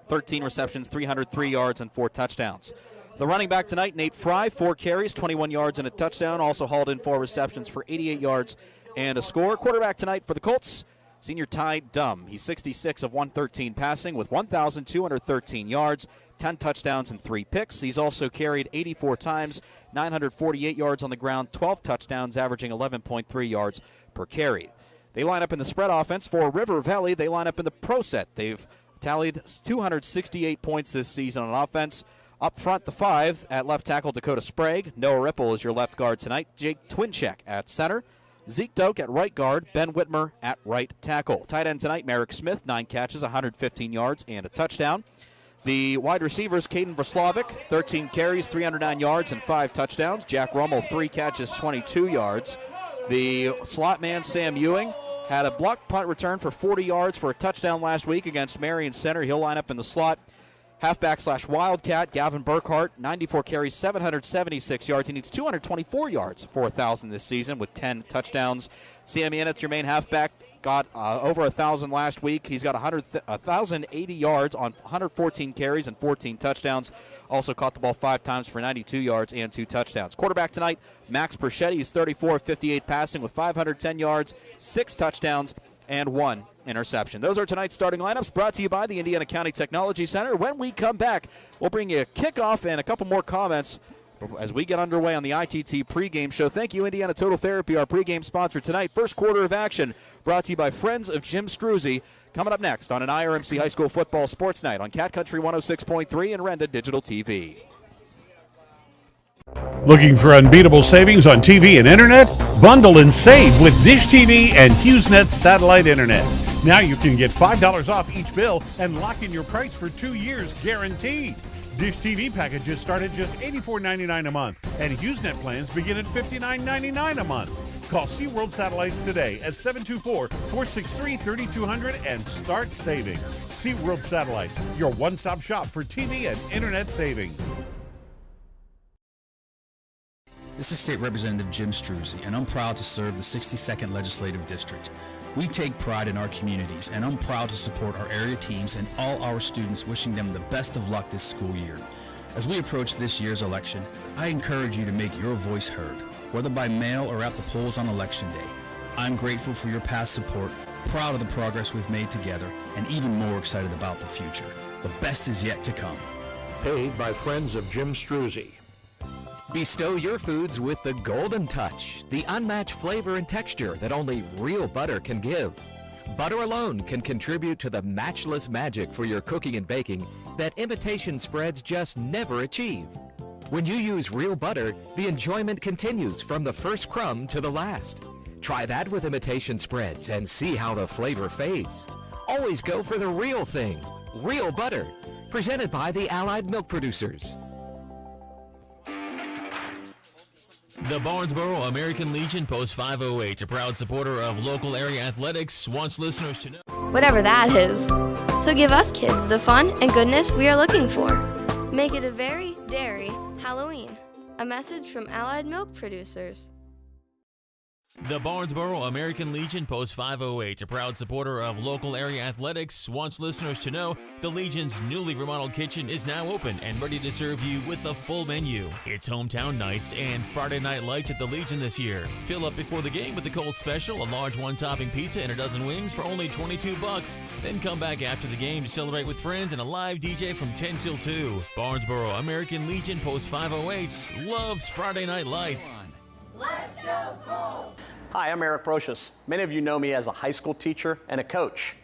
13 receptions, 303 yards, and 4 touchdowns. The running back tonight, Nate Fry, 4 carries, 21 yards, and a touchdown. Also hauled in 4 receptions for 88 yards and a score. Quarterback tonight for the Colts, senior Ty Dumm. He's 66 of 113 passing with 1,213 yards, 10 touchdowns, and 3 picks. He's also carried 84 times, 948 yards on the ground, 12 touchdowns, averaging 11.3 yards per carry. They line up in the spread offense for River Valley. They line up in the pro set. They've tallied 268 points this season on offense. Up front, the 5 at left tackle, Dakota Sprague. Noah Ripple is your left guard tonight. Jake Twincheck at center. Zeke Doak at right guard. Ben Whitmer at right tackle. Tight end tonight, Merrick Smith, 9 catches, 115 yards, and a touchdown. The wide receivers, Caden Verslovic, 13 carries, 309 yards, and 5 touchdowns. Jack Rummel, 3 catches, 22 yards. The slot man, Sam Ewing, had a blocked punt return for 40 yards for a touchdown last week against Marion Center. He'll line up in the slot. Halfback/Wildcat, Gavin Burkhart, 94 carries, 776 yards. He needs 224 yards for 1,000 this season with 10 touchdowns. Sam Yannett, your main halfback, got over 1,000 last week. He's got 1,080 yards on 114 carries and 14 touchdowns. Also caught the ball 5 times for 92 yards and 2 touchdowns. Quarterback tonight, Max Perchetti. He's 34 of 58 passing with 510 yards, 6 touchdowns, and 1 interception. Those are tonight's starting lineups brought to you by the Indiana County Technology Center. When we come back, we'll bring you a kickoff and a couple more comments as we get underway on the ITT pregame show. Thank you, Indiana Total Therapy, our pregame sponsor tonight. First quarter of action brought to you by Friends of Jim Struzzi. Coming up next on an IRMC High School Football Sports Night on Cat Country 106.3 and Renda Digital TV. Looking for unbeatable savings on TV and internet? Bundle and save with Dish TV and HughesNet satellite internet. Now you can get $5 off each bill and lock in your price for 2 years guaranteed. Dish TV packages start at just $84.99 a month, and HughesNet plans begin at $59.99 a month. Call SeaWorld Satellites today at 724-463-3200 and start saving. SeaWorld Satellites, your one-stop shop for TV and internet savings. This is State Representative Jim Struzzi, and I'm proud to serve the 62nd Legislative District. We take pride in our communities, and I'm proud to support our area teams and all our students, wishing them the best of luck this school year. As we approach this year's election, I encourage you to make your voice heard, whether by mail or at the polls on Election Day. I'm grateful for your past support, proud of the progress we've made together, and even more excited about the future. The best is yet to come. Paid by Friends of Jim Struzzi. Bestow your foods with the golden touch, the unmatched flavor and texture that only real butter can give. Butter alone can contribute to the matchless magic for your cooking and baking that imitation spreads just never achieve. When you use real butter, the enjoyment continues from the first crumb to the last. Try that with imitation spreads and see how the flavor fades. Always go for the real thing, real butter. Presented by the Allied Milk Producers. The Barnesboro American Legion Post 508, a proud supporter of local area athletics, wants listeners to know whatever that is. So give us kids the fun and goodness we are looking for. Make it a very dairy Halloween. A message from Allied Milk Producers. the Barnesboro American Legion Post 508, a proud supporter of local area athletics, wants listeners to know the Legion's newly remodeled kitchen is now open and ready to serve you with a full menu. It's hometown nights and Friday night lights at the Legion this year. Fill up before the game with the Colts special, a large one-topping pizza and a dozen wings for only $22. Then come back after the game to celebrate with friends and a live DJ from 10 till 2. Barnesboro American Legion Post 508 loves Friday night lights. Let's go Colts! Hi, I'm Eric Brocious. Many of you know me as a high school teacher and a coach.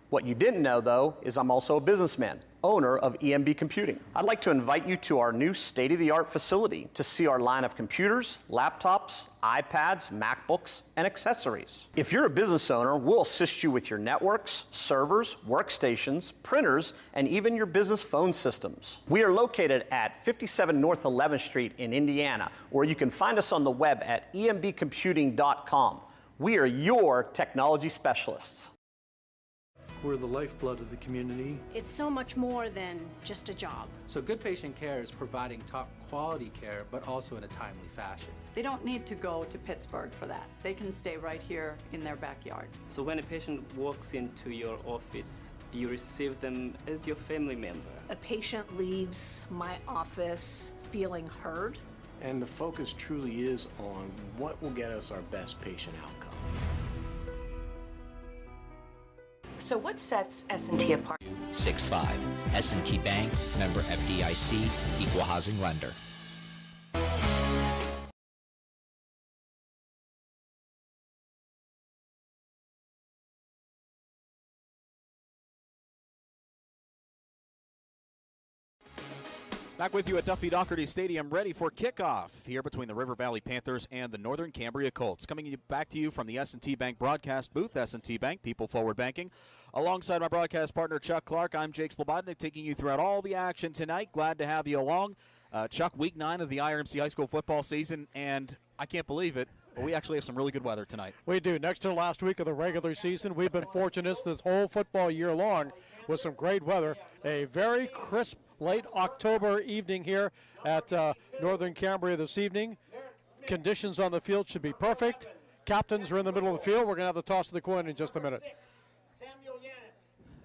What you didn't know, though, is I'm also a businessman, owner of EMB Computing. I'd like to invite you to our new state-of-the-art facility to see our line of computers, laptops, iPads, MacBooks, and accessories. If you're a business owner, we'll assist you with your networks, servers, workstations, printers, and even your business phone systems. We are located at 57 North 11th Street in Indiana, or you can find us on the web at embcomputing.com. We are your technology specialists. We're the lifeblood of the community. It's so much more than just a job. So good patient care is providing top quality care, but also in a timely fashion. They don't need to go to Pittsburgh for that. They can stay right here in their backyard. So when a patient walks into your office, you receive them as your family member. A patient leaves my office feeling heard. And the focus truly is on what will get us our best patient outcome. So what sets S&T apart? 6'5", S&T Bank, member FDIC, equal housing lender. Back with you at Duffy Doherty Stadium, ready for kickoff here between the River Valley Panthers and the Northern Cambria Colts. Coming back to you from the S&T Bank broadcast booth, S&T Bank, People Forward Banking. Alongside my broadcast partner, Chuck Clark, I'm Jake Slobodnik, taking you throughout all the action tonight. Glad to have you along. Chuck, week 9 of the IRMC high school football season, and I can't believe it, but we actually have some really good weather tonight. We do. Next to the last week of the regular season, we've been fortunate this whole football year long with some great weather. A very crisp late October evening here at Northern Cambria this evening. Conditions on the field should be perfect. Captains are in the middle of the field. We're going to have the toss of the coin in just a minute.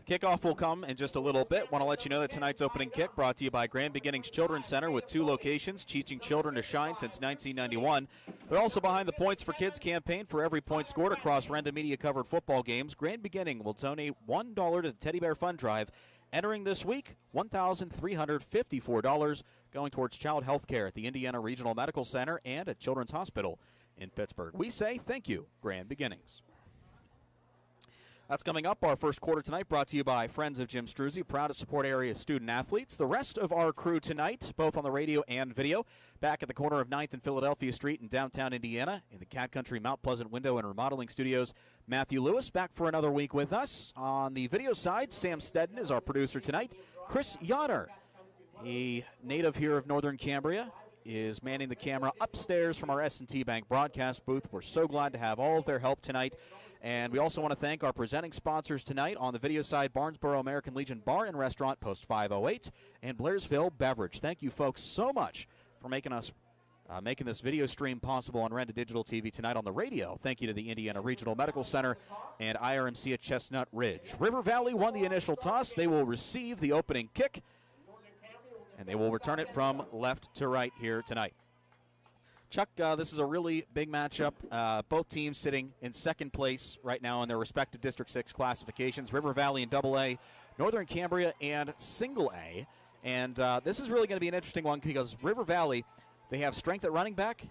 Kickoff will come in just a little bit. Want to let you know that tonight's opening kick brought to you by Grand Beginnings Children's Center with 2 locations, teaching children to shine since 1991. They're also behind the Points for Kids campaign. For every point scored across Renda Media-covered football games, Grand Beginning will donate $1 to the Teddy Bear Fund Drive. Entering this week, $1,354 going towards child health care at the Indiana Regional Medical Center and at Children's Hospital in Pittsburgh. We say thank you, Grand Beginnings. That's coming up. Our first quarter tonight brought to you by Friends of Jim Struzzi, proud to support area student athletes. The rest of our crew tonight, both on the radio and video, back at the corner of 9th and Philadelphia Street in downtown Indiana in the Cat Country Mount Pleasant Window and Remodeling Studios. Matthew Lewis back for another week with us. On the video side, Sam Stedden is our producer tonight. Chris Yoder, a native here of Northern Cambria, is manning the camera upstairs from our S&T Bank broadcast booth. We're so glad to have all of their help tonight. And we also want to thank our presenting sponsors tonight on the video side, Barnesboro American Legion Bar and Restaurant, Post 508, and Blairsville Beverage. Thank you, folks, so much for making this video stream possible on Renda Digital TV tonight on the radio. Thank you to the Indiana Regional Medical Center and IRMC at Chestnut Ridge. River Valley won the initial toss. They will receive the opening kick, and they will return it from left to right here tonight. Chuck, this is a really big matchup. Both teams sitting in second place right now in their respective District 6 classifications. River Valley in AA, Northern Cambria and Single A. And this is really going to be an interesting one because River Valley They have strength at running back.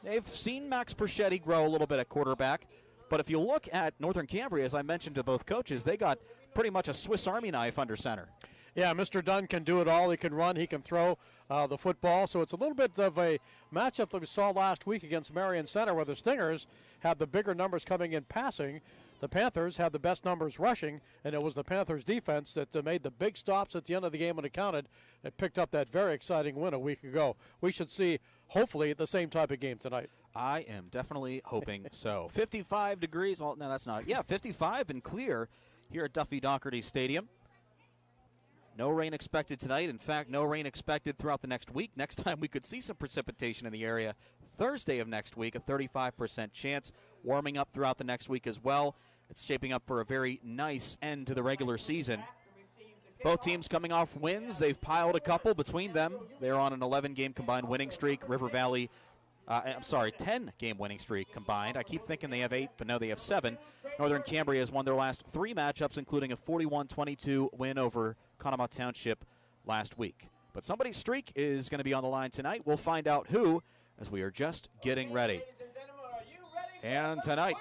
They've seen Max Perchetti grow a little bit at quarterback. But if you look at Northern Cambria, as I mentioned to both coaches, they got pretty much a Swiss Army knife under center. Yeah, Mr. Dunn can do it all. He can run, he can throw the football. So it's a little bit of a matchup that we saw last week against Marion Center, where the Stingers had the bigger numbers coming in passing. The Panthers had the best numbers rushing, and it was the Panthers' defense that made the big stops at the end of the game when it counted and picked up that very exciting win a week ago. We should see, hopefully, the same type of game tonight. I am definitely hoping so. 55 degrees. Well, no, that's not. Yeah, 55 and clear here at Duffy Doherty Stadium. No rain expected tonight. In fact, no rain expected throughout the next week. Next time we could see some precipitation in the area, Thursday of next week, a 35% chance. Warming up throughout the next week as well. It's shaping up for a very nice end to the regular season. Both teams coming off wins. They've piled a couple between them. They're on an 11-game combined winning streak. River Valley, 10-game winning streak combined. I keep thinking they have 8, but no, they have 7. Northern Cambria has won their last 3 matchups, including a 41-22 win over Conemaugh Township last week. But somebody's streak is going to be on the line tonight. We'll find out who as we are just getting ready. And tonight,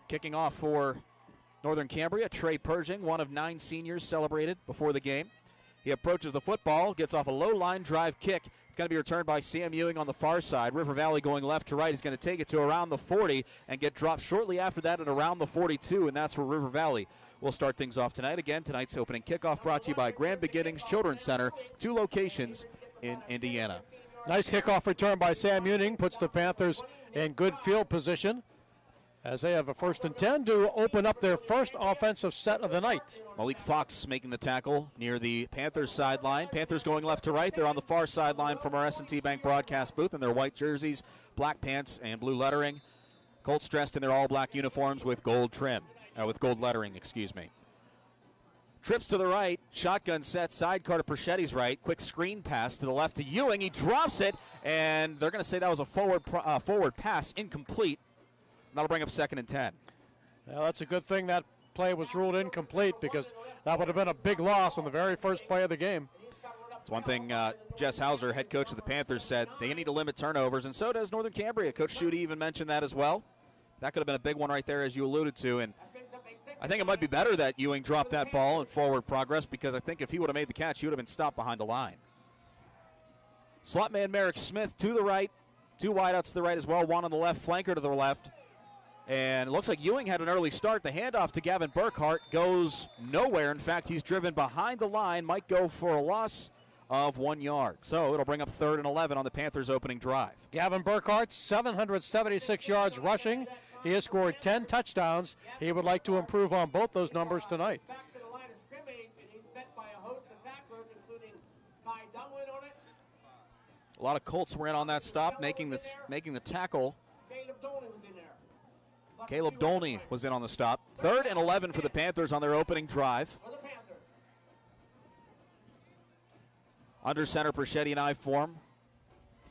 kicking off for Northern Cambria, Trey Pershing, one of 9 seniors celebrated before the game. He approaches the football, gets off a low line drive kick. It's going to be returned by Sam Ewing on the far side. River Valley going left to right. He's going to take it to around the 40 and get dropped shortly after that at around the 42, and that's where River Valley will start things off tonight. Again, tonight's opening kickoff brought to you by Grand Beginnings Children's Center, 2 locations in Indiana. Nice kickoff return by Sam Ewing, puts the Panthers in good field position as they have a 1st and 10 to open up their first offensive set of the night. Malik Fox making the tackle near the Panthers sideline. Panthers going left to right. They're on the far sideline from our S&T Bank broadcast booth in their white jerseys, black pants, and blue lettering. Colts dressed in their all-black uniforms with gold lettering, excuse me. Trips to the right, shotgun set, sidecar to Perchetti's right, quick screen pass to the left to Ewing. He drops it, and they're going to say that was a forward pass, incomplete. That'll bring up 2nd and 10. Well, that's a good thing that play was ruled incomplete, because that would have been a big loss on the very first play of the game. It's one thing Jess Hauser, head coach of the Panthers, said they need to limit turnovers, and so does Northern Cambria. Coach Schutte even mentioned that as well. That could have been a big one right there, as you alluded to, and I think it might be better that Ewing dropped that ball in forward progress, because I think if he would have made the catch, he would have been stopped behind the line. Slot man Merrick Smith to the right, 2 wideouts to the right as well, 1 on the left, flanker to the left. And it looks like Ewing had an early start. The handoff to Gavin Burkhart goes nowhere. In fact, he's driven behind the line, might go for a loss of 1 yard. So it'll bring up 3rd and 11 on the Panthers' opening drive. Gavin Burkhart, 776 yards rushing. He has scored 10 touchdowns. He would like to improve on both those numbers tonight. A lot of Colts were in on that stop, making the tackle. Caleb Dolney was in on the stop. 3rd and 11 for the Panthers on their opening drive. Under center, Perchetti and I form.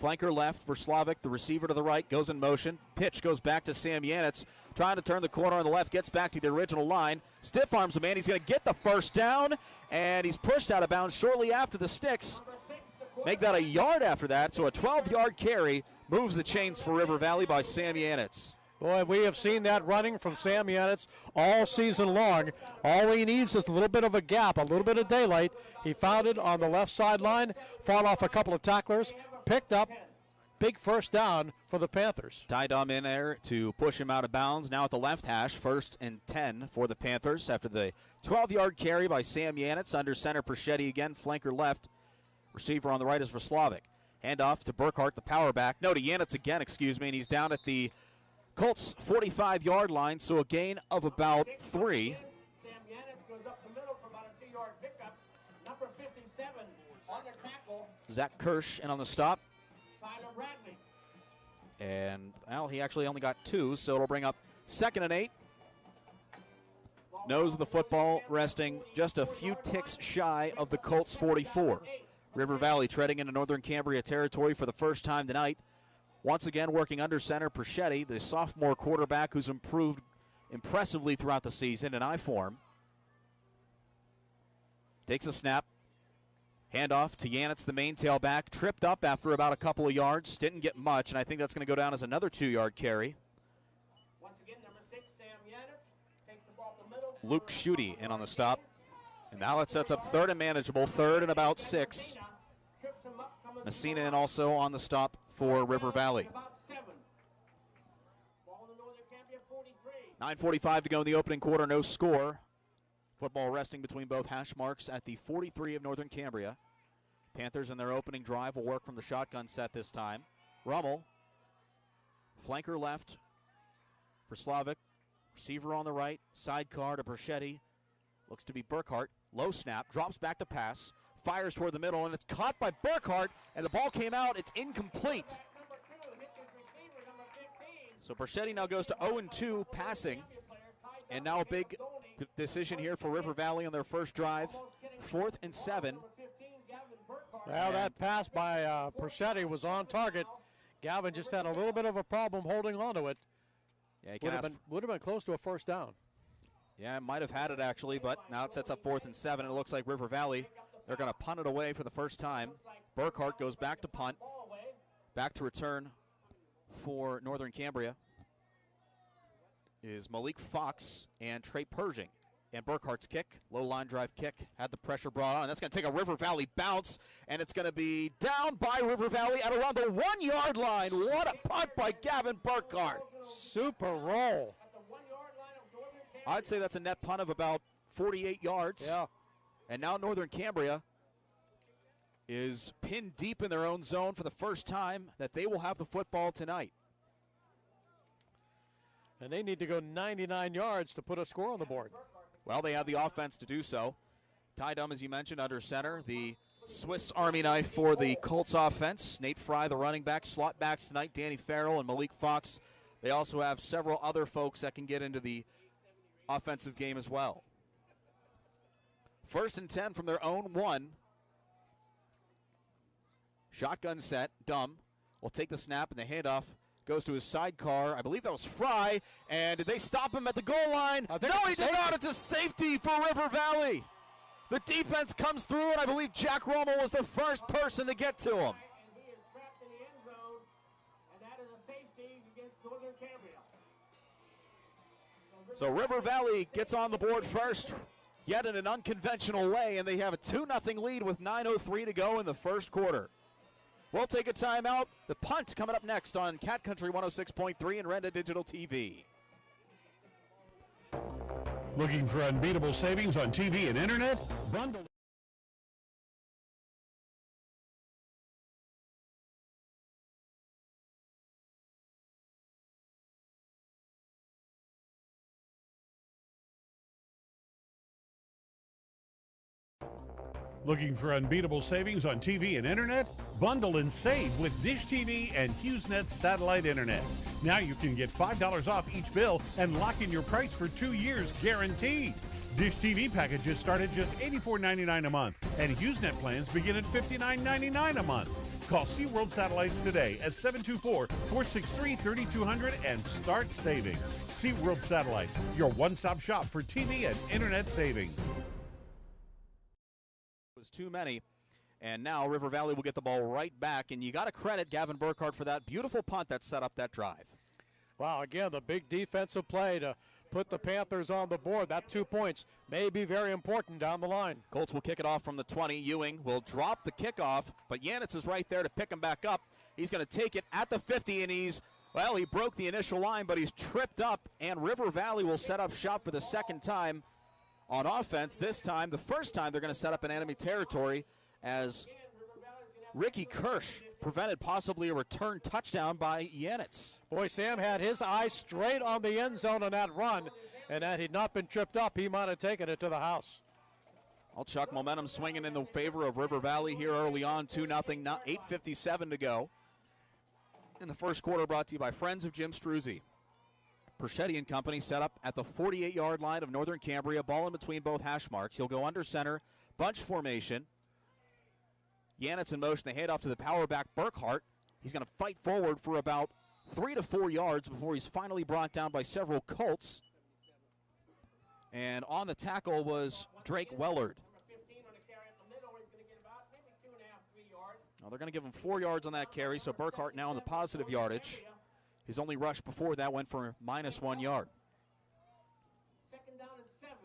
Flanker left for Slavic. The receiver to the right goes in motion. Pitch goes back to Sam Yanitz. Trying to turn the corner on the left. Gets back to the original line. Stiff arms a man. He's going to get the first down. And he's pushed out of bounds shortly after the sticks. Make that a yard after that. So a 12-yard carry moves the chains for River Valley by Sam Yanitz. Boy, we have seen that running from Sam Yanitz all season long. All he needs is a little bit of a gap, a little bit of daylight. He found it on the left sideline, fought off a couple of tacklers, picked up big first down for the Panthers. Tydom in there to push him out of bounds. Now at the left hash, 1st and 10 for the Panthers after the 12-yard carry by Sam Yanitz. Under center, Perchetti again, flanker left. Receiver on the right is for Slavic. Handoff to Burkhart, the power back. No, to Yanitz again, and he's down at the Colts 45-yard line, so a gain of about 3. Sam Yanitz goes up the middle for about a 2-yard pickup. Number 57 on the tackle. Zach Kirsch in on the stop. Tyler Bradley. And, well, he actually only got 2, so it'll bring up 2nd and 8. Nose of the football resting just a few ticks shy of the Colts 44. River Valley treading into Northern Cambria territory for the first time tonight. Once again, working under center, Perchetti, the sophomore quarterback who's improved impressively throughout the season in I form. Takes a snap. Handoff to Yanitz, the main tailback, tripped up after about a couple of yards, didn't get much, and I think that's going to go down as another 2-yard carry. Once again, number 6, Sam Yanitz, takes the ball up the middle. Luke Schutte in on the stop. And now it sets up 3rd and manageable, 3rd and about 6. Messina in also on the stop for River Valley. 9:45 to go in the opening quarter, no score. Football resting between both hash marks at the 43 of Northern Cambria. Panthers in their opening drive will work from the shotgun set this time. Rummel, flanker left for Slavic. Receiver on the right, sidecar to Perchetti. Looks to be Burkhart. Low snap, drops back to pass, fires toward the middle, and it's caught by Burkhart, and the ball came out. It's incomplete. So Perchetti now goes to 0-2 passing, and now a big decision here for River Valley on their first drive. 4th and 7. Well, that pass by Perchetti was on target. Gavin just had a little bit of a problem holding on to it. Yeah, would have been close to a first down. Yeah, might have had it actually, but now it sets up 4th and 7. It looks like River Valley, they're going to punt it away for the first time. Burkhart goes back to punt, back to return for Northern Cambria is Malik Fox and Trey Pershing. And Burkhart's kick, low line drive kick, had the pressure brought on. That's going to take a River Valley bounce, and it's going to be down by River Valley at around the 1-yard line. What a punt by Gavin Burkhart. Super roll. I'd say that's a net punt of about 48 yards. Yeah. And now Northern Cambria is pinned deep in their own zone for the first time that they will have the football tonight. And they need to go 99 yards to put a score on the board. Well, they have the offense to do so. Ty Dum, as you mentioned, under center. The Swiss Army knife for the Colts offense. Nate Fry, the running back. Slot backs tonight, Danny Farrell and Malik Fox. They also have several other folks that can get into the offensive game as well. 1st and 10 from their own 1. Shotgun set. Dum will take the snap, and the handoff goes to his sidecar. I believe that was Fry. And did they stop him at the goal line? No, he did not. It's a safety for River Valley. The defense comes through, and I believe Jack Rommel was the first person to get to him. So River Valley gets on the board first, yet in an unconventional way, and they have a 2-0 lead with 9:03 to go in the first quarter. We'll take a timeout. The punt coming up next on Cat Country 106.3 and Renda Digital TV. Looking for unbeatable savings on TV and internet? Bundle. Looking for unbeatable savings on TV and internet? Bundle and save with Dish TV and HughesNet satellite internet. Now you can get $5 off each bill and lock in your price for 2 years guaranteed. Dish TV packages start at just $84.99 a month, and HughesNet plans begin at $59.99 a month. Call SeaWorld Satellites today at 724-463-3200 and start saving. SeaWorld Satellites, your one-stop shop for TV and internet savings. Was too many, and now River Valley will get the ball right back, and you got to credit Gavin Burkhart for that beautiful punt that set up that drive. Wow, again, the big defensive play to put the Panthers on the board. That 2 points may be very important down the line. Colts will kick it off from the 20. Ewing will drop the kickoff, but Yanitz is right there to pick him back up. He's going to take it at the 50, and he broke the initial line, but he's tripped up, and River Valley will set up shop for the second time on offense. This time, the first time they're going to set up in enemy territory as Ricky Kirsch prevented possibly a return touchdown by Yanitz. Boy, Sam had his eye straight on the end zone on that run, and had he not been tripped up, he might have taken it to the house. Well, Chuck, momentum swinging in the favor of River Valley here early on, 2-0, now 8:57 to go. In the first quarter, brought to you by Friends of Jim Struzzi. Perchetti and company set up at the 48-yard line of Northern Cambria, ball in between both hash marks. He'll go under center, bunch formation. Yanitz in motion, they hand off to the power back Burkhart. He's going to fight forward for about 3 to 4 yards before he's finally brought down by several Colts. And on the tackle was Drake Wellard. Well, they're going to give him 4 yards on that carry, so Burkhart now in the positive yardage. His only rush before that went for -1 yard. Second down and 7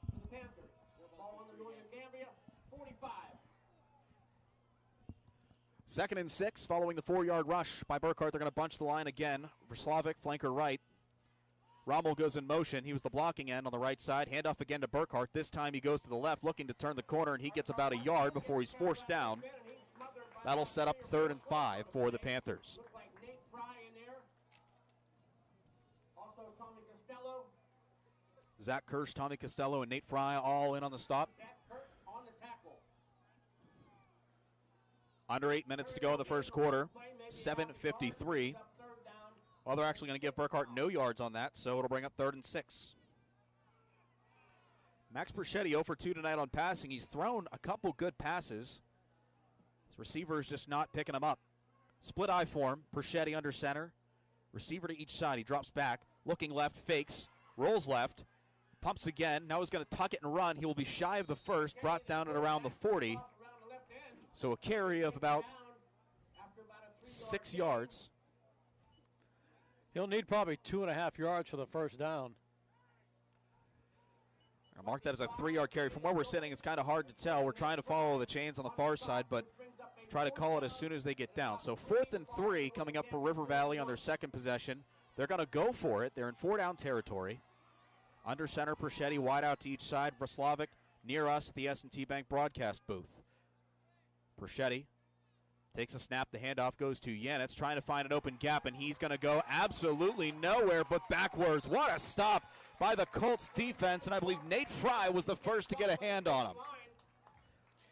for the Panthers. Ball on the Northern Cambria, 45. 2nd and 6 following the 4-yard rush by Burkhart. They're going to bunch the line again. Verslavik, flanker right. Rommel goes in motion. He was the blocking end on the right side. Handoff again to Burkhart. This time he goes to the left, looking to turn the corner, and he gets about a yard before he's forced down. That'll set up 3rd and 5 for the Panthers. Looks like Nate Fry in there. Also Tommy Costello. Zach Kirsch, Tommy Costello, and Nate Fry all in on the stop. Zach Kirsch on the tackle. Under 8 minutes to go in the first quarter. 7:53. Well, they're actually going to give Burkhart no yards on that, so it'll bring up 3rd and 6. Max Perschetti 0 for 2 tonight on passing. He's thrown a couple good passes. His receiver is just not picking them up. Split eye form. Perschetti under center. Receiver to each side. He drops back. Looking left, fakes. Rolls left. Pumps again. Now he's going to tuck it and run. He will be shy of the first. Brought down at around the 40. So a carry of about 6 yards. He'll need probably 2.5 yards for the first down. I'll mark that as a 3-yard carry. From where we're sitting, it's kind of hard to tell. We're trying to follow the chains on the far side, but try to call it as soon as they get down. So 4th and 3 coming up for River Valley on their second possession. They're going to go for it. They're in 4-down territory. Under center, Perschetti, wide out to each side. Verslavik near us at the S&T Bank broadcast booth. Perschetti takes a snap. The handoff goes to Yanitz, trying to find an open gap, and he's going to go absolutely nowhere but backwards. What a stop by the Colts defense, and I believe Nate Fry was the first to get a hand on him.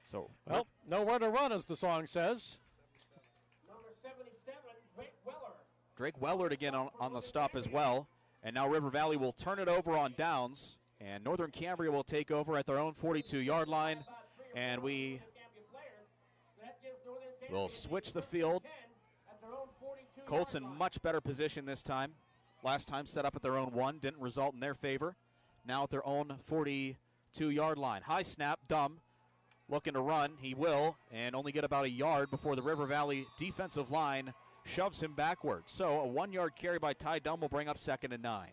So, well, nowhere to run, as the song says. Number 77, Drake Weller. Drake Wellard again on the stop as well. And now River Valley will turn it over on downs, and Northern Cambria will take over at their own 42-yard line, and we will switch the field. Colts in much better position this time. Last time set up at their own 1, didn't result in their favor. Now at their own 42-yard line. High snap, Dumb looking to run. He will, and only get about a yard before the River Valley defensive line shoves him backwards. So a 1-yard carry by Ty Dumb will bring up 2nd and 9.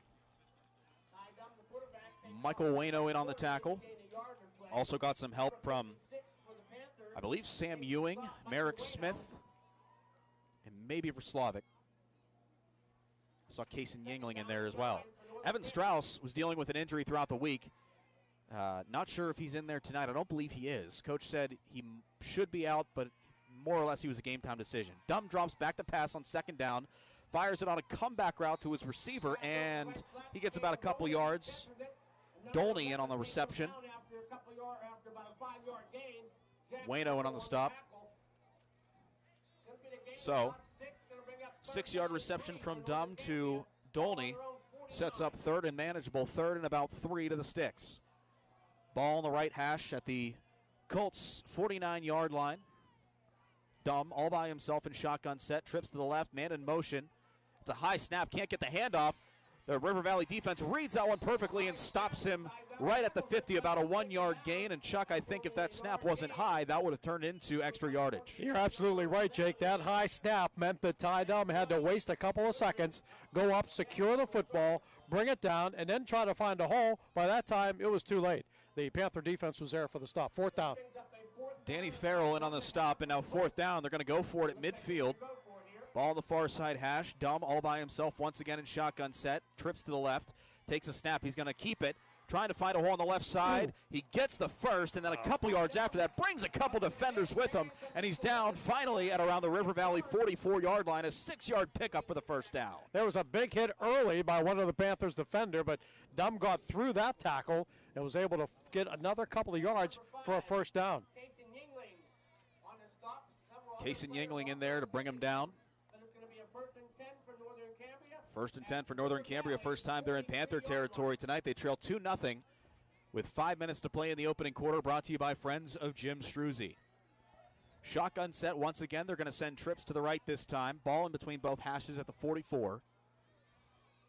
Michael Wayno in on the tackle. Also got some help from, I believe, Sam Ewing, Merrick Smith, and maybe Verslavik. Saw Kason Yingling in there as well. Evan Strauss was dealing with an injury throughout the week. Not sure if he's in there tonight. I don't believe he is. Coach said he should be out, but more or less he was a game-time decision. Dumb drops back to pass on 2nd down, fires it on a comeback route to his receiver, and he gets about a couple yards. Dolney in on the reception. Wayno in on the stop. So, 6-yard reception from Dumb to Dolney sets up 3rd and manageable, 3rd and about 3 to the sticks. Ball on the right hash at the Colts 49-yard line. Dumb all by himself in shotgun set, trips to the left, man in motion. It's a high snap, can't get the handoff. The River Valley defense reads that one perfectly and stops him right at the 50, about a 1-yard gain. And Chuck, I think if that snap wasn't high, that would have turned into extra yardage. You're absolutely right, Jake. That high snap meant that Ty Dumb had to waste a couple of seconds, go up, secure the football, bring it down, and then try to find a hole. By that time, it was too late. The Panther defense was there for the stop. 4th down. Danny Farrell in on the stop, and now 4th down. They're going to go for it at midfield. Ball on the far side hash. Dumb all by himself once again in shotgun set. Trips to the left. Takes a snap. He's going to keep it. Trying to find a hole on the left side. He gets the first, and then a couple yards after that brings a couple defenders with him, and he's down finally at around the River Valley 44-yard line. A 6-yard pickup for the first down. There was a big hit early by one of the Panthers' defender, but Dumb got through that tackle and was able to get another couple of yards for a first down. Kason Yingling in there to bring him down. First and 10 for Northern Cambria. First time they're in Panther territory tonight. They trail 2-0 with 5 minutes to play in the opening quarter, brought to you by friends of Jim Struzzi. Shotgun set once again. They're going to send trips to the right this time. Ball in between both hashes at the 44.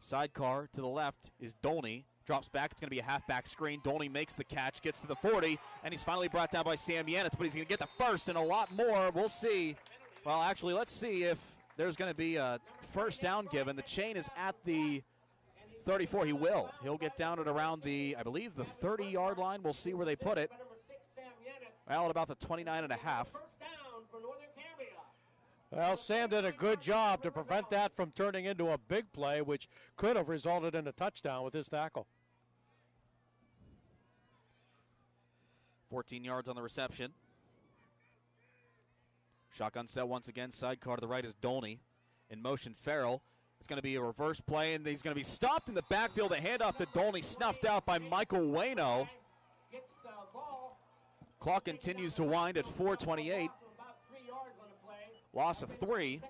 Sidecar to the left is Dolney. Drops back. It's going to be a halfback screen. Dolney makes the catch, gets to the 40, and he's finally brought down by Sam Yanitz, but he's going to get the first and a lot more. We'll see. Well, actually, let's see if there's going to be a first down given. The chain is at the 34. He will. He'll get down at around the, I believe, the 30-yard line. We'll see where they put it. Well, at about the 29 and a half. Well, Sam did a good job to prevent that from turning into a big play, which could have resulted in a touchdown with his tackle. 14 yards on the reception. Shotgun set once again. Sidecar to the right is Dolney. In motion, Farrell. It's going to be a reverse play, and he's going to be stopped in the backfield. A handoff to Dolney, snuffed out by Michael Waino. Clock continues to wind at 4:28. Loss of 3.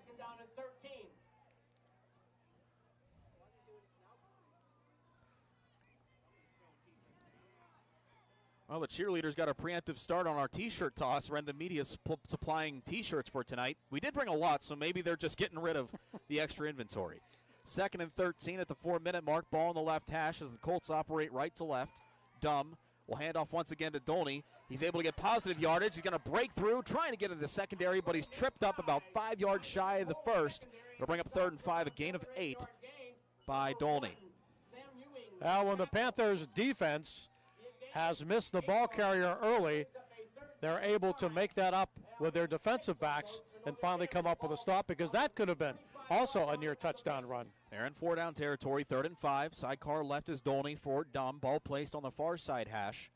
Well, the cheerleaders got a preemptive start on our T-shirt toss. Renda Media supplying T-shirts for tonight. We did bring a lot, so maybe they're just getting rid of the extra inventory. 2nd and 13 at the 4-minute mark. Ball on the left hash as the Colts operate right to left. Dumb will hand off once again to Dolney. He's able to get positive yardage. He's going to break through, trying to get into the secondary, but he's tripped up about 5 yards shy of the first. It'll bring up 3rd and 5, a gain of 8 by Dolney. Now, when the Panthers' defense has missed the ball carrier early, they're able to make that up with their defensive backs and finally come up with a stop, because that could have been also a near touchdown run. They're in 4-down territory, 3rd and 5. Sidecar left is Dolney for Dumb. Ball placed on the far side hash.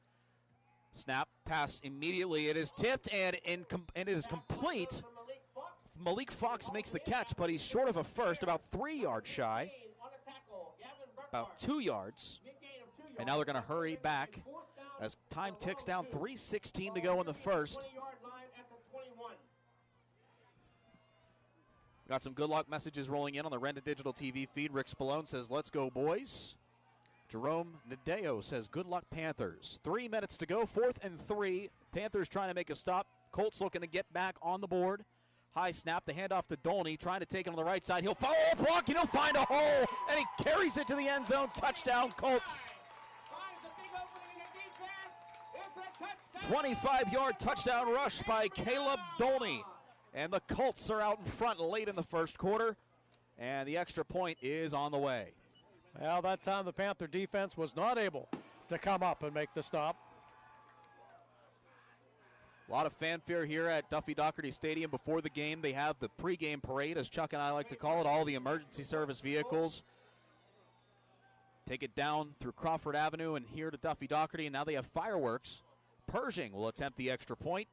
Snap, pass immediately. It is tipped and it is complete. Malik Fox makes the catch, but he's short of a first, about 3 yards shy. About 2 yards. And now they're going to hurry back as time ticks down. 3:16 to go in the first. Got some good luck messages rolling in on the Renda Digital TV feed. Rick Spallone says, "Let's go, boys." Jerome Nadeo says, "Good luck, Panthers." 3 minutes to go, 4th and 3. Panthers trying to make a stop. Colts looking to get back on the board. High snap, the handoff to Dolney, trying to take it on the right side. He'll follow a block, and he'll find a hole, and he carries it to the end zone. Touchdown, Colts. 25-yard touchdown rush by Caleb Dolney. And the Colts are out in front late in the first quarter, and the extra point is on the way. Well, that time the Panther defense was not able to come up and make the stop. A lot of fanfare here at Duffy Doherty Stadium before the game. They have the pregame parade, as Chuck and I like to call it. All the emergency service vehicles take it down through Crawford Avenue and here to Duffy Doherty, and now they have fireworks. Pershing will attempt the extra point.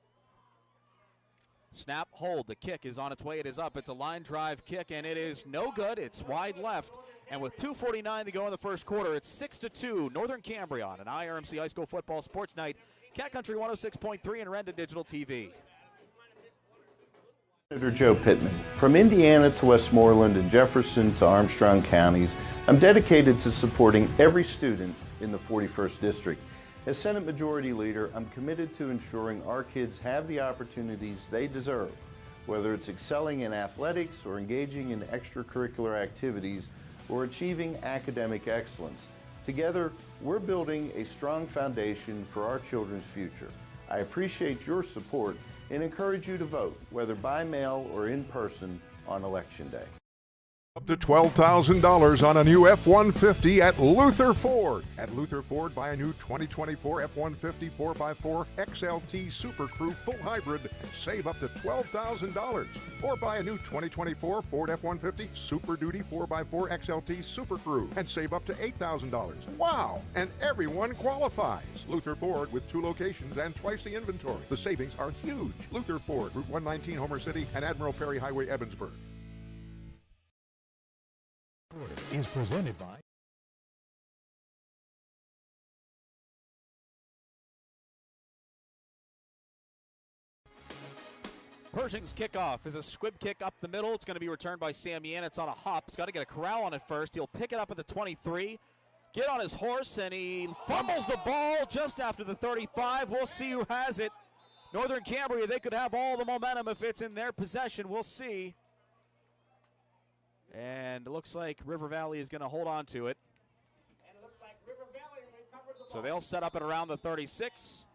Snap, hold, the kick is on its way, it is up. It's a line drive kick, and it is no good. It's wide left, and with 2:49 to go in the first quarter, it's 6-2, Northern Cambria on an IRMC High School Football Sports Night. Cat Country 106.3 and Renda Digital TV. Senator Joe Pittman. From Indiana to Westmoreland and Jefferson to Armstrong counties, I'm dedicated to supporting every student in the 41st District. As Senate Majority Leader, I'm committed to ensuring our kids have the opportunities they deserve, whether it's excelling in athletics or engaging in extracurricular activities or achieving academic excellence. Together, we're building a strong foundation for our children's future. I appreciate your support and encourage you to vote, whether by mail or in person, on Election Day. Up to $12,000 on a new F-150 at Luther Ford. At Luther Ford, buy a new 2024 F-150 4x4 XLT Super Crew full hybrid and save up to $12,000. Or buy a new 2024 Ford F-150 Super Duty 4x4 XLT Super Crew and save up to $8,000. Wow! And everyone qualifies. Luther Ford with 2 locations and twice the inventory. The savings are huge. Luther Ford, Route 119, Homer City, and Admiral Perry Highway, Evansburg. Is presented by Pershing's kickoff is a squib kick up the middle. It's going to be returned by Sam Yanitz on a hop. He's got to get a corral on it first. He'll pick it up at the 23, get on his horse, and he fumbles the ball just after the 35. We'll see who has it. Northern Cambria, they could have all the momentum if it's in their possession. We'll see. And it looks like River Valley is going to hold on to it. And it looks like River Valley So they'll set up at around the 36.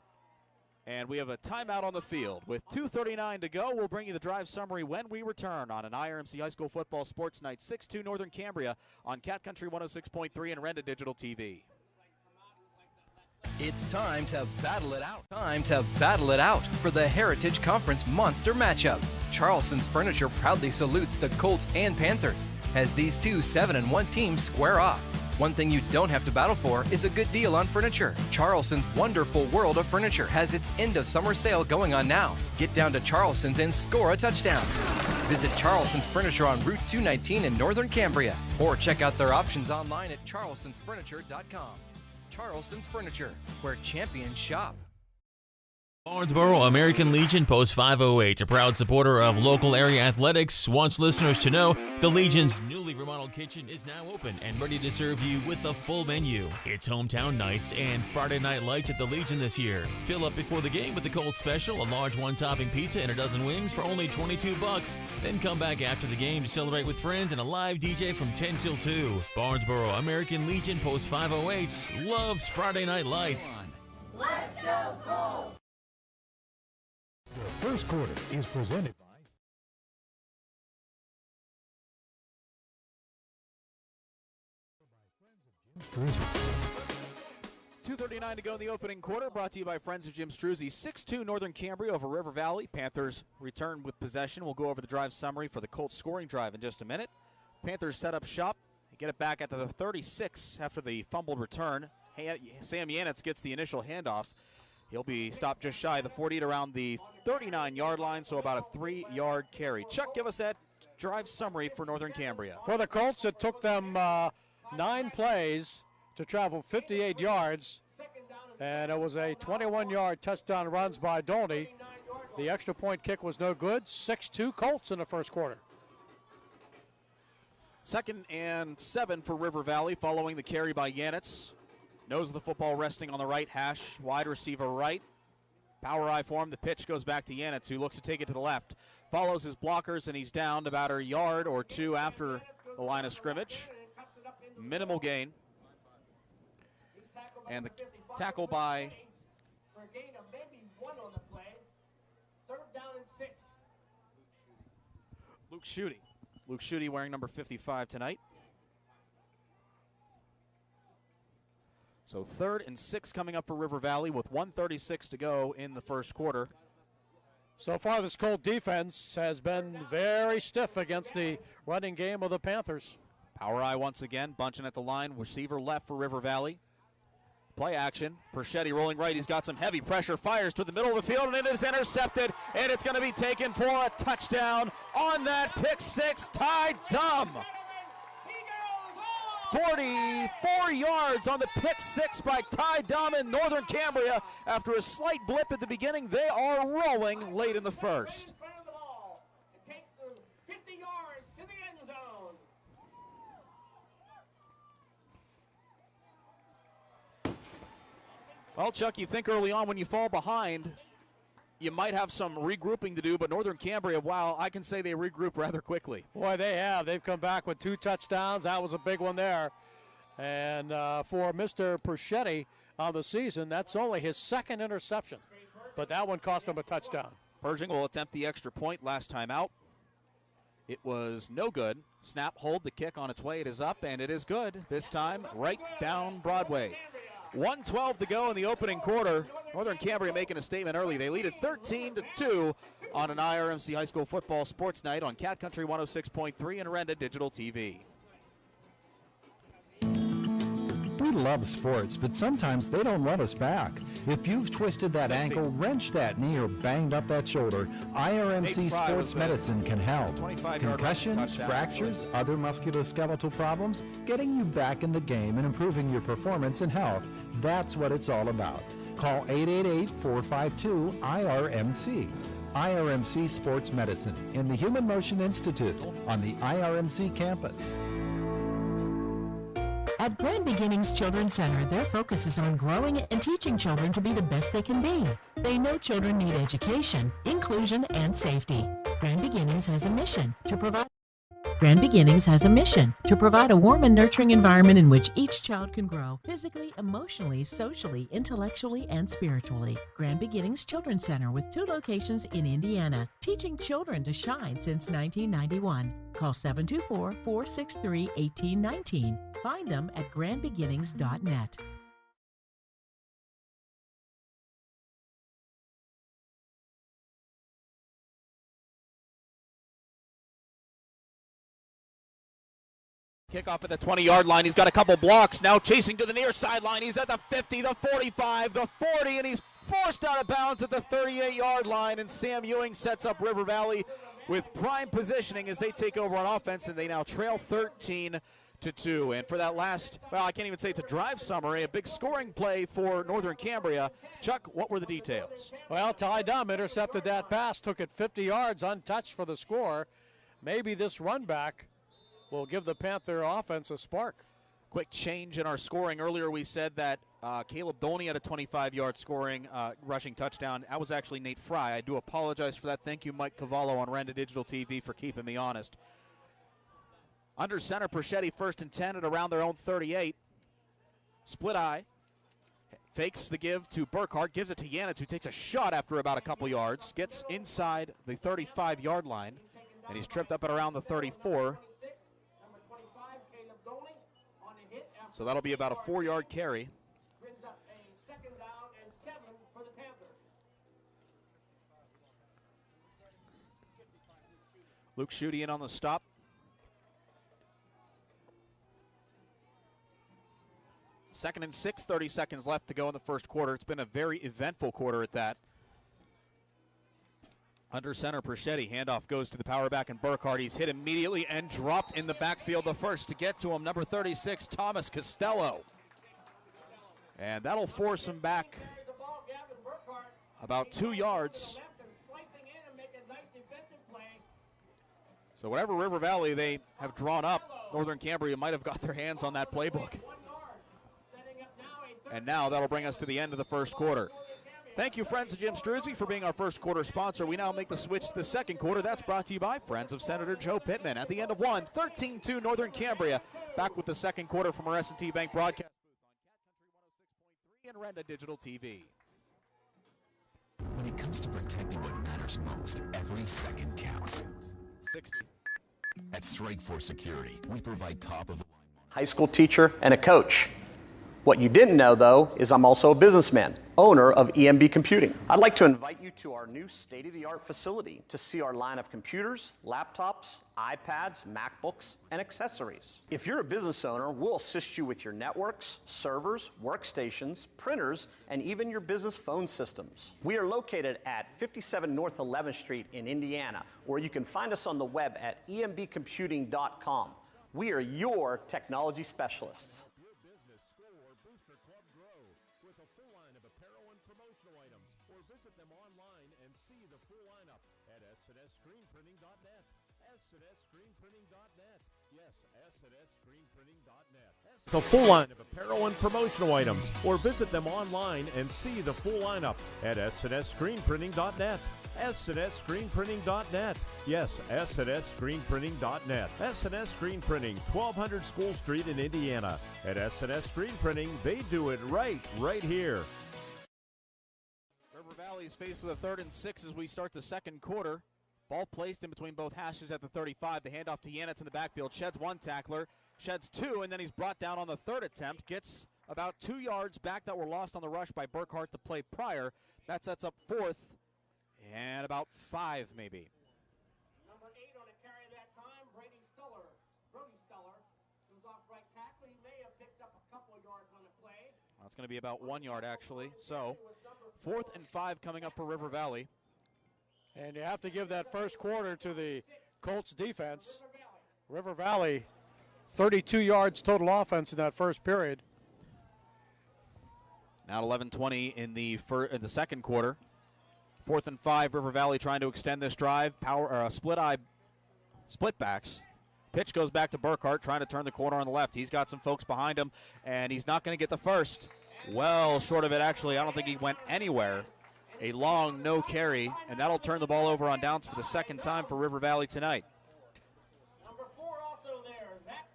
And we have a timeout on the field. With 2:39 to go, we'll bring you the drive summary when we return on an IRMC High School Football Sports Night. 6-2 Northern Cambria on Cat Country 106.3 and Renda Digital TV. It's time to battle it out. Time to battle it out for the Heritage Conference Monster Matchup. Charleston's Furniture proudly salutes the Colts and Panthers as these two 7-1 teams square off. One thing you don't have to battle for is a good deal on furniture. Charleston's Wonderful World of Furniture has its end of summer sale going on now. Get down to Charleston's and score a touchdown. Visit Charleston's Furniture on Route 219 in Northern Cambria or check out their options online at charlestonsfurniture.com. Charleston's Furniture, where champions shop. Barnesboro American Legion Post 508, a proud supporter of local area athletics, wants listeners to know the Legion's newly remodeled kitchen is now open and ready to serve you with a full menu. It's hometown nights and Friday night lights at the Legion this year. Fill up before the game with the Colts special, a large one-topping pizza and a dozen wings for only $22. Then come back after the game to celebrate with friends and a live DJ from 10 till 2. Barnesboro American Legion Post 508 loves Friday night lights. Let's go Colts! The first quarter is presented by 2:39 to go in the opening quarter, brought to you by Friends of Jim Struzzi. 6-2 Northern Cambria over River Valley. Panthers return with possession. We'll go over the drive summary for the Colts scoring drive in just a minute. Panthers set up shop. They get it back at the 36 after the fumbled return. Sam Yanitz gets the initial handoff. He'll be stopped just shy of the 40 at around the 39-yard line, so about a 3-yard carry. Chuck, give us that drive summary for Northern Cambria. For the Colts, it took them 9 plays to travel 58 yards, and it was a 21-yard touchdown runs by Dolney. The extra point kick was no good. 6-2 Colts in the first quarter. 2nd and 7 for River Valley following the carry by Yanitz. Nose of the football resting on the right hash, wide receiver right. Power I form, the pitch goes back to Yanitz, who looks to take it to the left. Follows his blockers, and he's down about a yard or two after the line of scrimmage. Minimal gain. And the tackle by for a gain of maybe 1 on the play. 3rd down and 6. Luke Schutte. Luke Schutte wearing number 55 tonight. So 3rd and 6 coming up for River Valley with 1:36 to go in the first quarter. So far, this Colt defense has been very stiff against the running game of the Panthers. Power I once again, bunching at the line. Receiver left for River Valley. Play action. Perchetti rolling right. He's got some heavy pressure. Fires to the middle of the field, and it is intercepted. And it's going to be taken for a touchdown on that pick 6. Ty Dumb. 44 yards on the pick 6 by Ty Dumb in Northern Cambria. After a slight blip at the beginning, they are rolling late in the first. It takes them 50 yards to the end zone. Well, Chuck, you think early on when you fall behind, you might have some regrouping to do, but Northern Cambria, wow, I can say they regroup rather quickly. Boy, they have. They've come back with 2 touchdowns. That was a big one there. And for Mr. Perchetti on the season, that's only his 2nd interception. But that one cost him a touchdown. Pershing will attempt the extra point last time out. It was no good. Snap, hold, the kick on its way. It is up, and it is good. This time right down Broadway. 1:12 to go in the opening quarter. Northern Cambria making a statement early. They lead it 13-2 on an IRMC High School Football Sports Night on Cat Country 106.3 and Renda Digital TV. We love sports, but sometimes they don't love us back. If you've twisted that 60. ankle, wrenched that knee, or banged up that shoulder, IRMC Sports Medicine can help. Concussions, fractures, other musculoskeletal problems, getting you back in the game and improving your performance and health. That's what it's all about. Call 888-452-IRMC. IRMC Sports Medicine in the Human Motion Institute on the IRMC campus. At Grand Beginnings Children's Center, their focus is on growing and teaching children to be the best they can be. They know children need education, inclusion, and safety. Grand Beginnings has a mission to provide Grand Beginnings has a mission to provide a warm and nurturing environment in which each child can grow physically, emotionally, socially, intellectually, and spiritually. Grand Beginnings Children's Center with 2 locations in Indiana, teaching children to shine since 1991. Call 724-463-1819. Find them at grandbeginnings.net. Kickoff at the 20-yard line. He's got a couple blocks. Now chasing to the near sideline. He's at the 50, the 45, the 40, and he's forced out of bounds at the 38-yard line. And Sam Ewing sets up River Valley with prime positioning as they take over on offense, and they now trail 13-2. And for that last, well, I can't even say it's a drive summary, a big scoring play for Northern Cambria. Chuck, what were the details? Well, Ty Dumb intercepted that pass, took it 50 yards untouched for the score. Maybe this run back will give the Panther offense a spark. Quick change in our scoring. Earlier we said that Caleb Dolney had a 25-yard scoring rushing touchdown. That was actually Nate Fry. I do apologize for that. Thank you, Mike Cavallo on Renda Digital TV, for keeping me honest. Under center, Perchetti 1st and 10 at around their own 38. Split eye. Fakes the give to Burkhart. Gives it to Yanitz, who takes a shot after about a couple yards. Gets inside the 35-yard line, and he's tripped up at around the 34. So that'll be about a 4-yard carry. Brings up a 2nd down and 7 for the Panthers. Luke Schutte in on the stop. Second and 6, 30 seconds left to go in the first quarter. It's been a very eventful quarter at that. Under center, Perchetti. Handoff goes to the power back, and Burkhart. He's hit immediately and dropped in the backfield. The first to get to him, number 36, Thomas Costello. And that'll force him back about 2 yards. So whatever River Valley they have drawn up, Northern Cambria might have got their hands on that playbook. And now that'll bring us to the end of the first quarter. Thank you, Friends of Jim Struzzi, for being our first quarter sponsor. We now make the switch to the second quarter. That's brought to you by Friends of Senator Joe Pittman. At the end of one, 13-2 Northern Cambria. Back with the second quarter from our S&T Bank broadcast booth on Cat Country 106.3 and Renda Digital TV. When it comes to protecting what matters most, every second counts. 60. At Strike Force Security, we provide top-of-the-line high school teacher and a coach. What you didn't know, though, is I'm also a businessman, owner of EMB Computing. I'd like to invite you to our new state-of-the-art facility to see our line of computers, laptops, iPads, MacBooks, and accessories. If you're a business owner, we'll assist you with your networks, servers, workstations, printers, and even your business phone systems. We are located at 57 North 11th Street in Indiana, or you can find us on the web at embcomputing.com. We are your technology specialists. The full line of apparel and promotional items, or visit them online and see the full lineup at s&screenprinting.net. s&screenprinting.net. Yes, s&screenprinting.net. S&S Screen Printing, 1200 School Street in Indiana. At S&S Screen Printing, they do it right here. River Valley is faced with a 3rd and 6 as we start the second quarter. Ball placed in between both hashes at the 35. The handoff to Yanitz in the backfield. Sheds one tackler, sheds two, and then he's brought down on the 3rd attempt. Gets about 2 yards back that were lost on the rush by Burkhart the play prior. That sets up 4th and about 5 maybe. Number 8 on the carry that time, Brody Stuller goes off right tackle. He may have picked up a couple of yards on the play. That's going to be about 1 yard actually. So 4th and 5 coming up for River Valley. And you have to give that first quarter to the Colts defense. River Valley, 32 yards total offense in that first period. Now 11:20 in the second quarter. 4th and 5, River Valley trying to extend this drive. Split backs. Pitch goes back to Burkhart, trying to turn the corner on the left. He's got some folks behind him, and he's not going to get the first. Well short of it, actually. I don't think he went anywhere. A long no carry, and that'll turn the ball over on downs for the second time for River Valley tonight. Number 4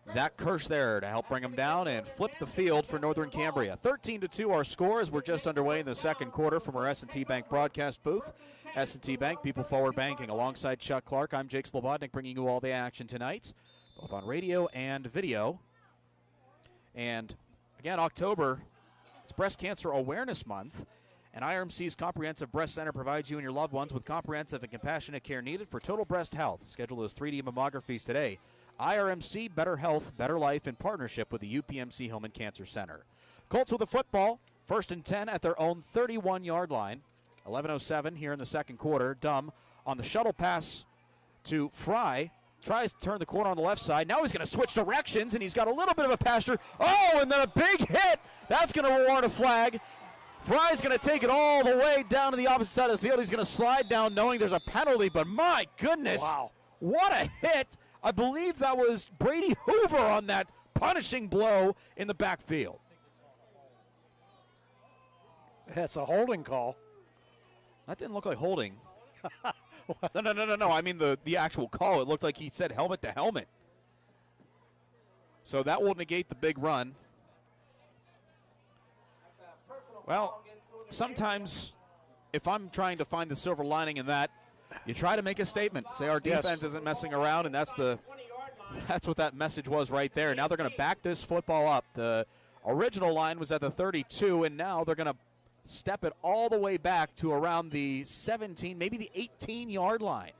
Zach Kirsch there to help bring him down and flip the field for Northern Cambria. 13-2 our score as we're just underway in the second quarter from our S&T Bank broadcast booth. S&T Bank, People Forward Banking. Alongside Chuck Clark, I'm Jake Slobodnik bringing you all the action tonight, both on radio and video. And again, October, it's Breast Cancer Awareness Month, and IRMC's Comprehensive Breast Center provides you and your loved ones with comprehensive and compassionate care needed for total breast health. Schedule those 3D mammographies today. IRMC, better health, better life in partnership with the UPMC Hillman Cancer Center. Colts with the football, 1st and 10 at their own 31-yard line. 11:07 here in the second quarter. Dumb on the shuttle pass to Fry. Tries to turn the corner on the left side. Now he's going to switch directions, and he's got a little bit of a pasture. Oh, and then a big hit. That's going to warrant a flag. Fry's going to take it all the way down to the opposite side of the field. He's going to slide down knowing there's a penalty, but my goodness. Wow. What a hit. I believe that was Brady Hoover on that punishing blow in the backfield. That's a holding call. That didn't look like holding. No. I mean the actual call. It looked like he said helmet to helmet. So that will negate the big run. Well, sometimes if I'm trying to find the silver lining in that, you try to make a statement. Say our defense isn't messing around, and that's what that message was right there. Now they're going to back this football up. The original line was at the 32, and now they're going to step it all the way back to around the 17, maybe the 18-yard line.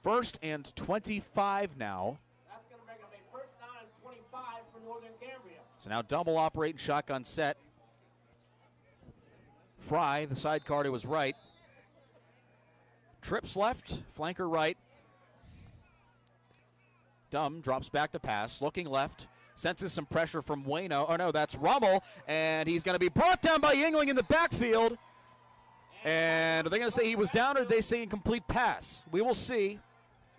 1st and 25 now. That's going to bring up a 1st down and 25 for Northern Cambria. So now double operating shotgun set. Fry, the sidecar to his right. Trips left, flanker right. Dumb drops back to pass, looking left. Senses some pressure from Wayno. Oh, no, that's Rummel. And he's going to be brought down by Yingling in the backfield. And are they going to say he was down, or are they saying complete pass? We will see.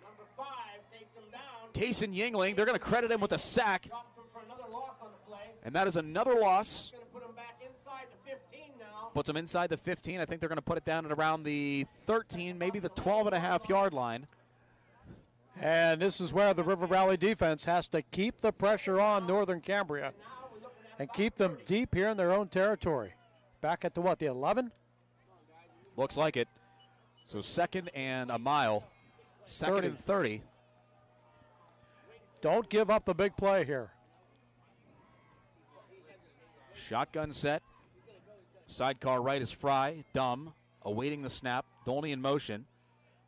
Number 5 takes him down. Kaysen Yingling, they're going to credit him with a sack. Drops him for another loss on the play. And that is another loss. Going to put him back inside the 15 now. Puts him inside the 15. I think they're going to put it down at around the 13, maybe the 12.5-yard line. And this is where the River Valley defense has to keep the pressure on Northern Cambria and keep them deep here in their own territory. Back at the 11? Looks like it. So 2nd and a mile. 2nd and 30. Don't give up the big play here. Shotgun set. Sidecar right is Fry. Dumb awaiting the snap. Dolney in motion.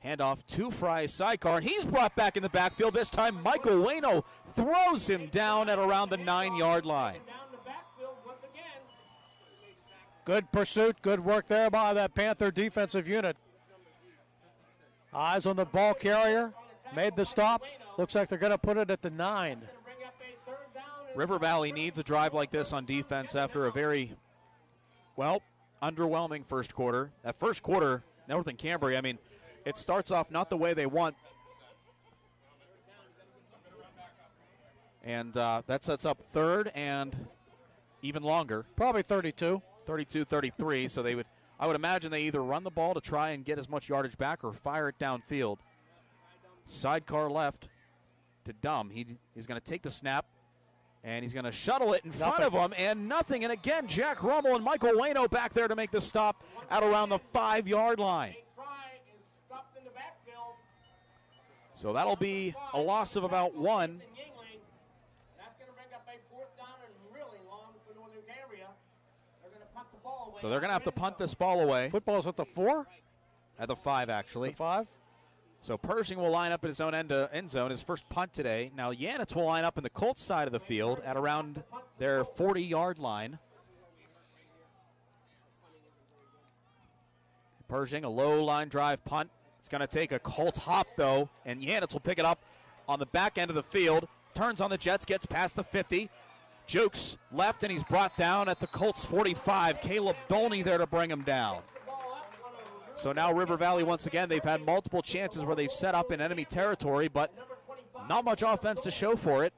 Handoff to Fry's sidecar, and he's brought back in the backfield. This time, Michael Wayno throws him down at around the 9-yard line. Good pursuit, good work there by that Panther defensive unit. Eyes on the ball carrier, made the stop. Looks like they're going to put it at the 9. River Valley needs a drive like this on defense after a very, underwhelming first quarter. That first quarter, Northern Cambria, it starts off not the way they want. And that sets up 3rd and even longer. Probably 32. 33. So I would imagine they either run the ball to try and get as much yardage back or fire it downfield. Sidecar left to Dumb. He's going to take the snap, and he's going to shuttle it in front of him, and nothing. And again, Jack Rummel and Michael Wayno back there to make the stop at around the 5-yard line. So that'll be a loss of about 1. That's going to bring up a 4th down and really long for Northern Cambria. They're going to punt the ball away. So they're going to have to punt this ball away. Football's at the 4? At the 5, actually. The 5? So Pershing will line up in his own end zone, his first punt today. Now Yanitz will line up in the Colts side of the field at around their 40-yard line. Pershing, a low line drive punt. It's going to take a Colts hop, though, and Yanitz will pick it up on the back end of the field. Turns on the Jets, gets past the 50. Jukes left, and he's brought down at the Colts 45. Caleb Dolney there to bring him down. So now River Valley, once again, they've had multiple chances where they've set up in enemy territory, but not much offense to show for it.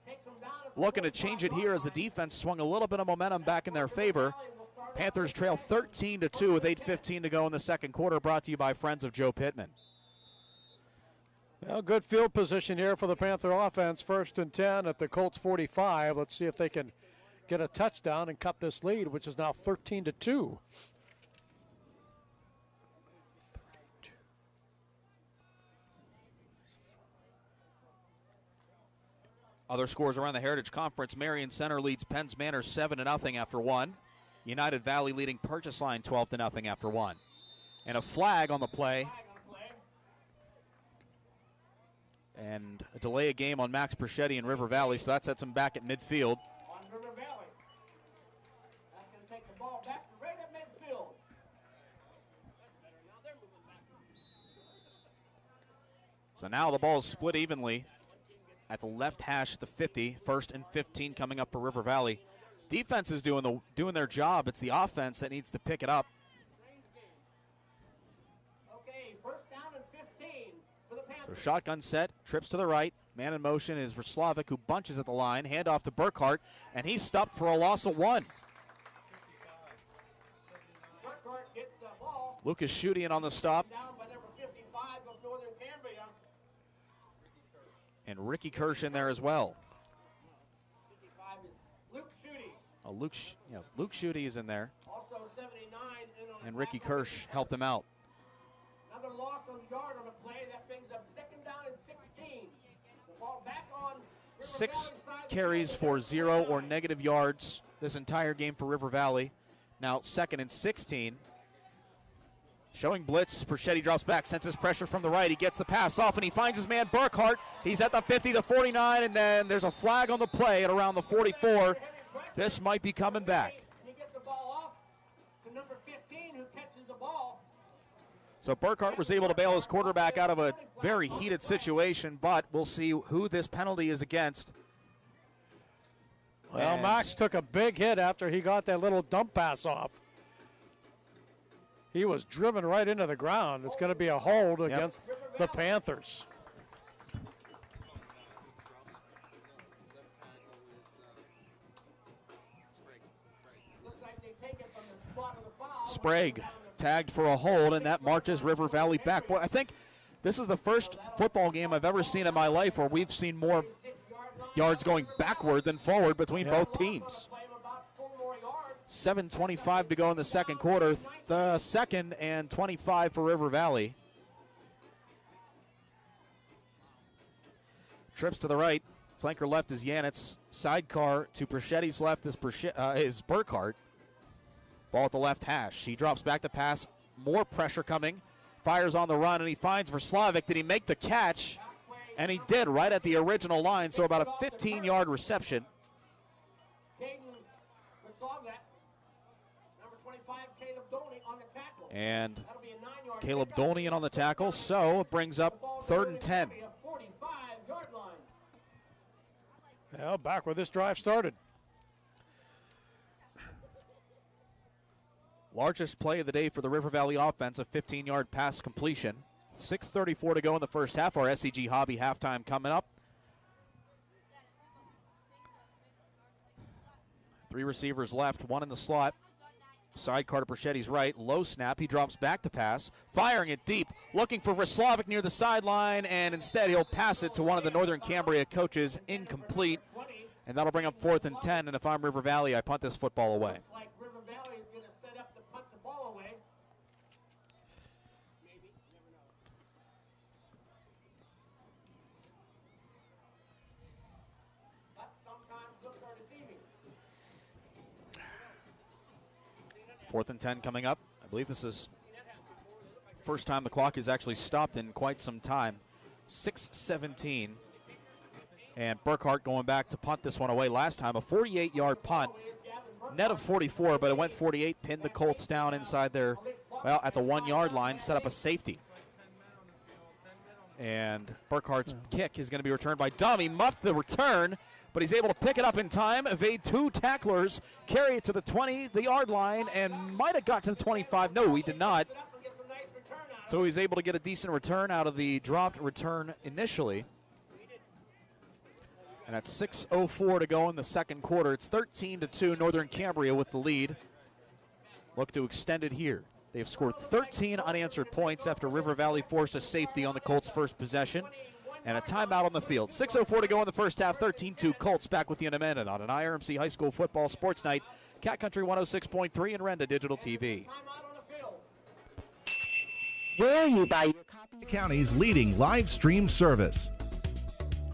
Looking to change it here as the defense swung a little bit of momentum back in their favor. Panthers trail 13-2 with 8:15 to go in the second quarter, brought to you by Friends of Joe Pittman. Well, good field position here for the Panther offense. 1st and 10 at the Colts 45. Let's see if they can get a touchdown and cut this lead, which is now 13-2. Other scores around the Heritage Conference. Marion Center leads Penns Manor 7-0 after 1. United Valley leading Purchase Line 12-0 after 1. And a flag on the play. And a delay of game on Max Perchetti in River Valley, so that sets him back at midfield. On River Valley. That's going to take the ball back right at midfield. So now the ball is split evenly at the left hash at the 50. 1st and 15 coming up for River Valley. Defense is doing their job. It's the offense that needs to pick it up. Okay, 1st down and 15 for the Panthers. So shotgun set, trips to the right. Man in motion is Verslavik, who bunches at the line. Handoff to Burkhart, and he's stopped for a loss of 1. Burkhart gets the ball. Lucas Schudian on the stop. Down by number 55 of Northern Cambria. And Ricky Kirsch in there as well. 55 is Luke Schutte. Luke Schutte is in there. Also 79 in on And Ricky Kirsch helped him out. Another loss on the yard on the play. That brings up 2nd down and 16. The ball back on River 6 Valley side. carries for 0 or negative yards this entire game for River Valley. Now 2nd and 16. Showing blitz, Perchetti drops back, senses pressure from the right. He gets the pass off, and he finds his man Burkhart. He's at the 50, the 49, and then there's a flag on the play at around the 44. This might be coming back. He gets the ball off to number 15, who catches the ball. So Burkhart was able to bail his quarterback out of a very heated situation, but we'll see who this penalty is against. Well, And Max took a big hit after he got that little dump pass off. He was driven right into the ground. It's going to be a hold against the Panthers. Looks like they take it from the spot of the foul. Sprague tagged for a hold, and that marches River Valley back. Boy, I think this is the first football game I've ever seen in my life where we've seen more yards going backward than forward between both teams. 7:25 to go in the second quarter. The 2nd and 25 for River Valley. Trips to the right. Flanker left is Yanitz. Sidecar to Perchetti's left is Burkhart. Ball at the left hash. He drops back to pass. More pressure coming. Fires on the run, and he finds Verslavik. Did he make the catch? And he did, right at the original line, so about a 15-yard reception. And Caleb Dolnian on the tackle, so it brings up 3rd and 10. Well, back where this drive started. Largest play of the day for the River Valley offense, a 15-yard pass completion. 6:34 to go in the first half. Our SCG Hobby halftime coming up. 3 receivers left, 1 in the slot. Sidecar to Perchetti's right, low snap, he drops back to pass, firing it deep, looking for Verslavik near the sideline, and instead he'll pass it to one of the Northern Cambria coaches, incomplete, and that'll bring up 4th and 10, and if I'm River Valley, I punt this football away. Like River Valley is going to set up to punt the ball away. Maybe, never know. But sometimes looks are deceiving. 4th and 10 coming up. I believe this is first time the clock is actually stopped in quite some time. 6:17. And Burkhart going back to punt this one away last time. A 48-yard punt. Net of 44, but it went 48, pinned the Colts down inside their, well, at the 1-yard line, set up a safety. And Burkhart's kick is going to be returned by Dom. He muffed the return, but he's able to pick it up in time, evade 2 tacklers, carry it to the 20, the yard line, and might have got to the 25. No, he did not. So he's able to get a decent return out of the dropped return initially. And at 6:04 to go in the second quarter, it's 13-2, Northern Cambria with the lead. Look to extend it here. They've scored 13 unanswered points after River Valley forced a safety on the Colts' first possession. And a timeout on the field. 6:04 to go in the first half. 13-2 Colts back with you in a minute on an IRMC High School Football Sports Night. Cat Country 106.3 and Renda Digital TV. Where you buy your copy? County's leading live stream service.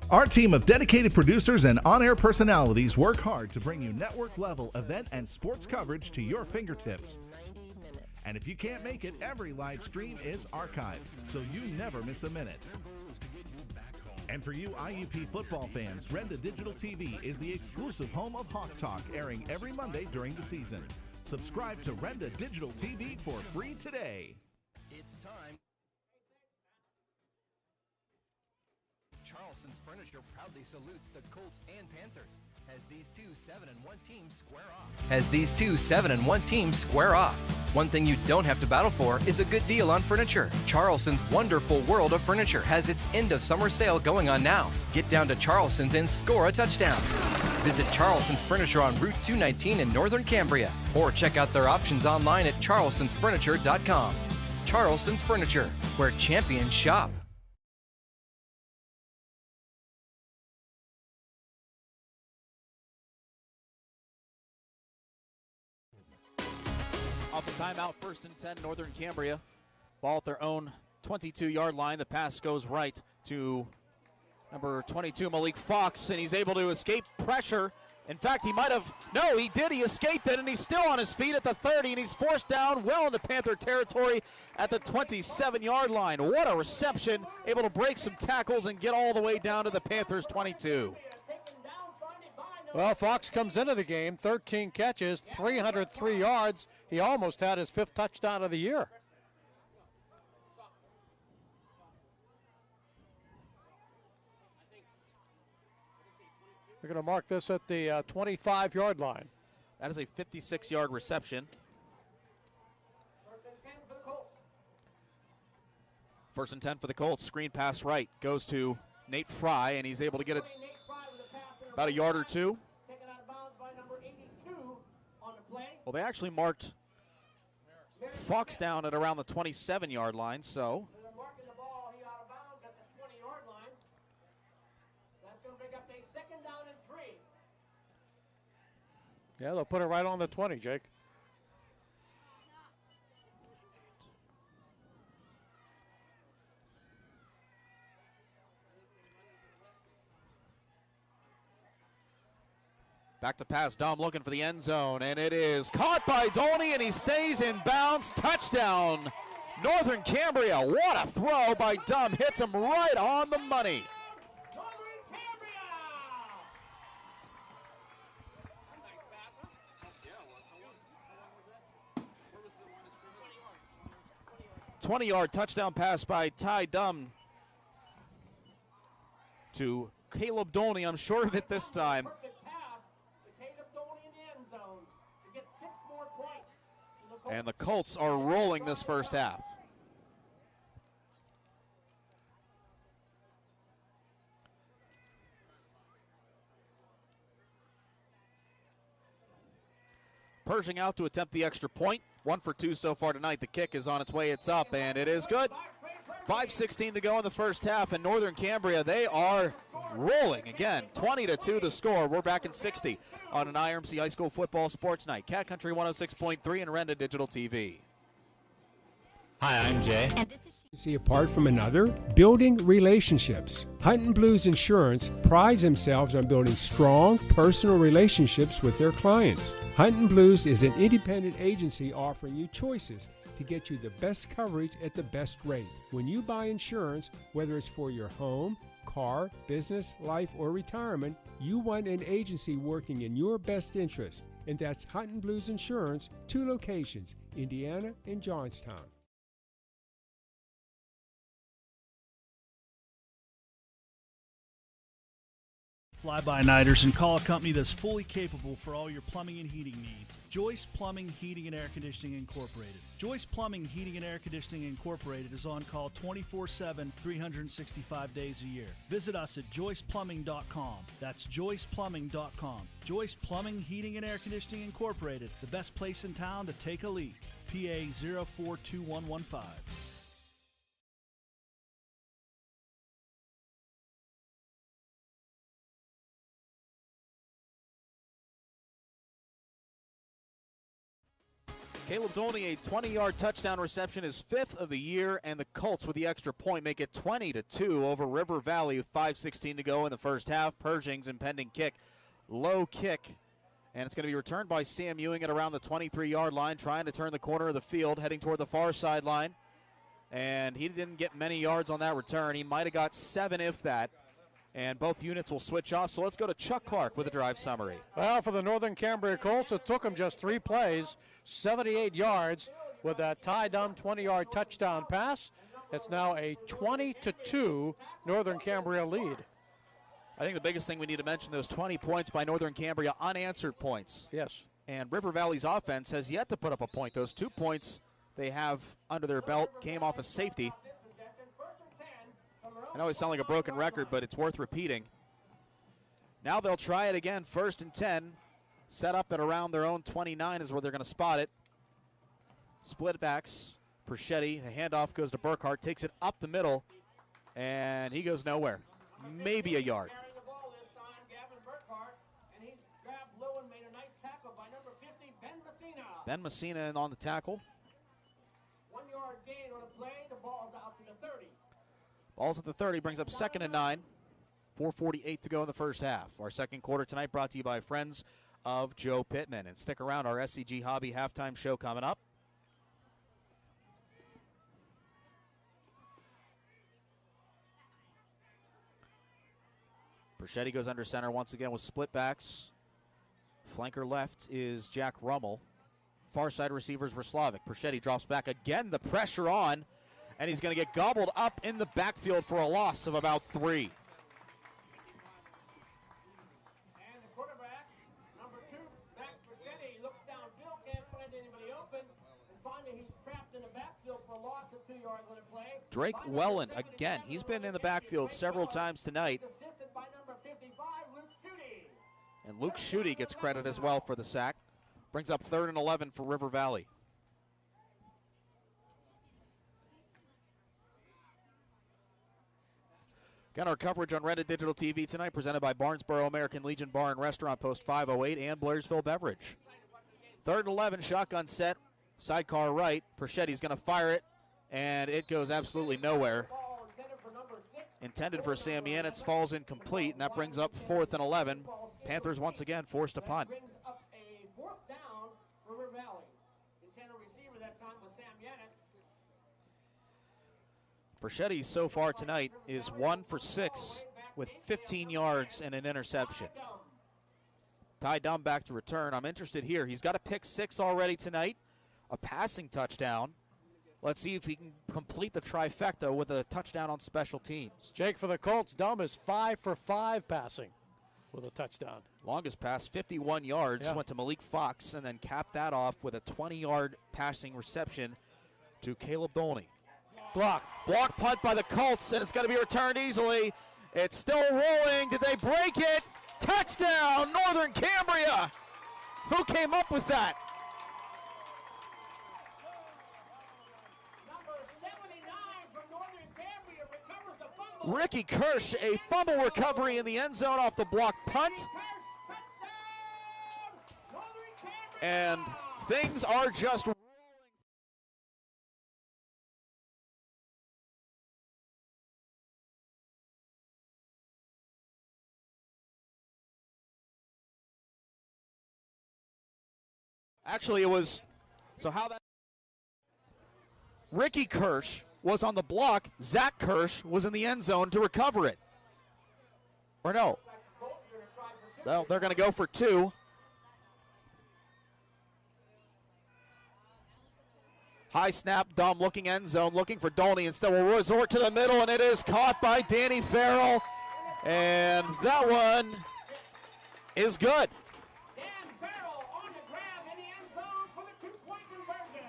Our team of dedicated producers and on-air personalities work hard to bring you network-level event and sports coverage to your fingertips. And if you can't make it, every live stream is archived, so you never miss a minute. And for you IUP football fans, Renda Digital TV is the exclusive home of Hawk Talk, airing every Monday during the season. Subscribe to Renda Digital TV for free today. It's time. Charleston's Furniture proudly salutes the Colts and Panthers as these two 7-1 teams square off. One thing you don't have to battle for is a good deal on furniture. Charleston's wonderful world of furniture has its end of summer sale going on now. Get down to Charleston's and score a touchdown. Visit Charleston's Furniture on Route 219 in Northern Cambria or check out their options online at charlestonsfurniture.com. Charleston's Furniture, where champions shop. Off the timeout, 1st and 10, Northern Cambria. Ball at their own 22-yard line. The pass goes right to number 22, Malik Fox, and he's able to escape pressure. In fact, he might have, no, he did. He escaped it, and he's still on his feet at the 30, and he's forced down well into Panther territory at the 27-yard line. What a reception, able to break some tackles and get all the way down to the Panthers' 22. Well, Fox comes into the game, 13 catches, 303 yards. He almost had his 5th touchdown of the year. We're going to mark this at the 25-yard line. That is a 56-yard reception. 1st and 10 for the Colts. Screen pass right goes to Nate Fry, and he's able to get it about a yard or two. Well, they actually marked Fox down at around the 27-yard line, so. Yeah, they'll put it right on the 20, Jake. Back to pass, Dom looking for the end zone, and it is caught by Dolney, and he stays in bounds. Touchdown, Northern Cambria. What a throw by Dom. Hits him right on the money. "20-yard touchdown pass by Ty Dum to Caleb Dolney. I'm sure of it this time. And the Colts are rolling this first half. Pershing out to attempt the extra point. 1 for 2 so far tonight. The kick is on its way. It's up, and it is good. 5:16 to go in the first half, and Northern Cambria, they are rolling again. 20-2 the score. We're back in 60 on an IRMC High School Football Sports Night. Cat Country 106.3 and Renda Digital TV. Hi, I'm Jay. See apart from another, building relationships. Hunt & Blues Insurance prides themselves on building strong personal relationships with their clients. Hunt & Blues is an independent agency offering you choices to get you the best coverage at the best rate. When you buy insurance, whether it's for your home, car, business, life, or retirement, you want an agency working in your best interest, and that's Hunt & Blues Insurance, 2 locations, Indiana and Johnstown. fly-by-nighters and call a company that's fully capable for all your plumbing and heating needs. Joyce Plumbing, Heating, and Air Conditioning Incorporated. Joyce Plumbing, Heating, and Air Conditioning Incorporated is on call 24/7, 365 days a year. Visit us at joyceplumbing.com. That's joyceplumbing.com. Joyce Plumbing, Heating, and Air Conditioning Incorporated, the best place in town to take a leak. PA 042115. Caleb Dolney, a 20-yard touchdown reception, his 5th of the year, and the Colts with the extra point make it 20-2 over River Valley with 5:16 to go in the first half. Pershing's impending kick, low kick, and it's going to be returned by Sam Ewing at around the 23-yard line, trying to turn the corner of the field, heading toward the far sideline. And he didn't get many yards on that return. He might have got 7, if that. And both units will switch off. So let's go to Chuck Clark with a drive summary. Well, for the Northern Cambria Colts, it took them just 3 plays, 78 yards with that Ty Dunn 20-yard touchdown pass. It's now a 20-2 Northern Cambria lead. I think the biggest thing we need to mention, those 20 points by Northern Cambria, unanswered points. Yes. And River Valley's offense has yet to put up a point. Those 2 points they have under their belt came off a safety. I know I sound like a broken record, but it's worth repeating. Now they'll try it again, 1st and 10. Set up at around their own 29 is where they're going to spot it. Split backs, Perchetti, the handoff goes to Burkhart, takes it up the middle, and he goes nowhere. Maybe a yard. Ben Messina on the tackle. 1 yard gain on a play, the ball's out to the 30. Ball's at the 30, brings up 2nd and 9. 4:48 to go in the first half. Our second quarter tonight brought to you by friends of Joe Pittman. And stick around, our SCG Hobby halftime show coming up. Perchetti goes under center once again with split backs. Flanker left is Jack Rummel. Far side receivers were Slavic. Perchetti drops back again, the pressure on, and he's going to get gobbled up in the backfield for a loss of about 3. And the quarterback, number 2, Max Perchetti, looks downfield, can't find anybody open, and finally he's trapped in the backfield for a loss of 2 yards on a play. Drake Welland, again, he's been in the backfield several times tonight. Assisted by number 55, Luke Schutte. And Luke Schutte gets credit as well for the sack. Brings up 3rd and 11 for River Valley. Got our coverage on Reddit Digital TV tonight, presented by Barnesboro American Legion Bar and Restaurant, Post 508, and Blairsville Beverage. 3rd and 11, shotgun set, sidecar right. Perchetti's going to fire it, and it goes absolutely nowhere. Intended for Sam Yanitz, falls incomplete, and that brings up 4th and 11. Panthers once again forced to punt. Brings up a 4th down for River Valley. Intended receiver that time was Sam Yanitz. Perchetti so far tonight is 1 for 6 with 15 yards and an interception. Ty Dunn back to return. I'm interested here. He's got a pick 6 already tonight, a passing touchdown. Let's see if he can complete the trifecta with a touchdown on special teams. Jake, for the Colts, Dunn is 5 for 5 passing with a touchdown. Longest pass, 51 yards, went to Malik Fox, and then capped that off with a 20-yard passing reception to Caleb Dolney. Block punt by the Colts, and it's going to be returned easily. It's still rolling. Did they break it? Touchdown, Northern Cambria. Who came up with that? Number 79 from Northern Cambria recovers the fumble. Ricky Kirsch, a fumble recovery in the end zone off the block punt. And things are just rolling. Actually, it was, so how that, Ricky Kirsch was on the block, Zach Kirsch was in the end zone to recover it. Or no. Well, they're going to go for 2. High snap, dumb, looking end zone, looking for Dolney, and still will resort to the middle, and it is caught by Danny Farrell. And that one is good.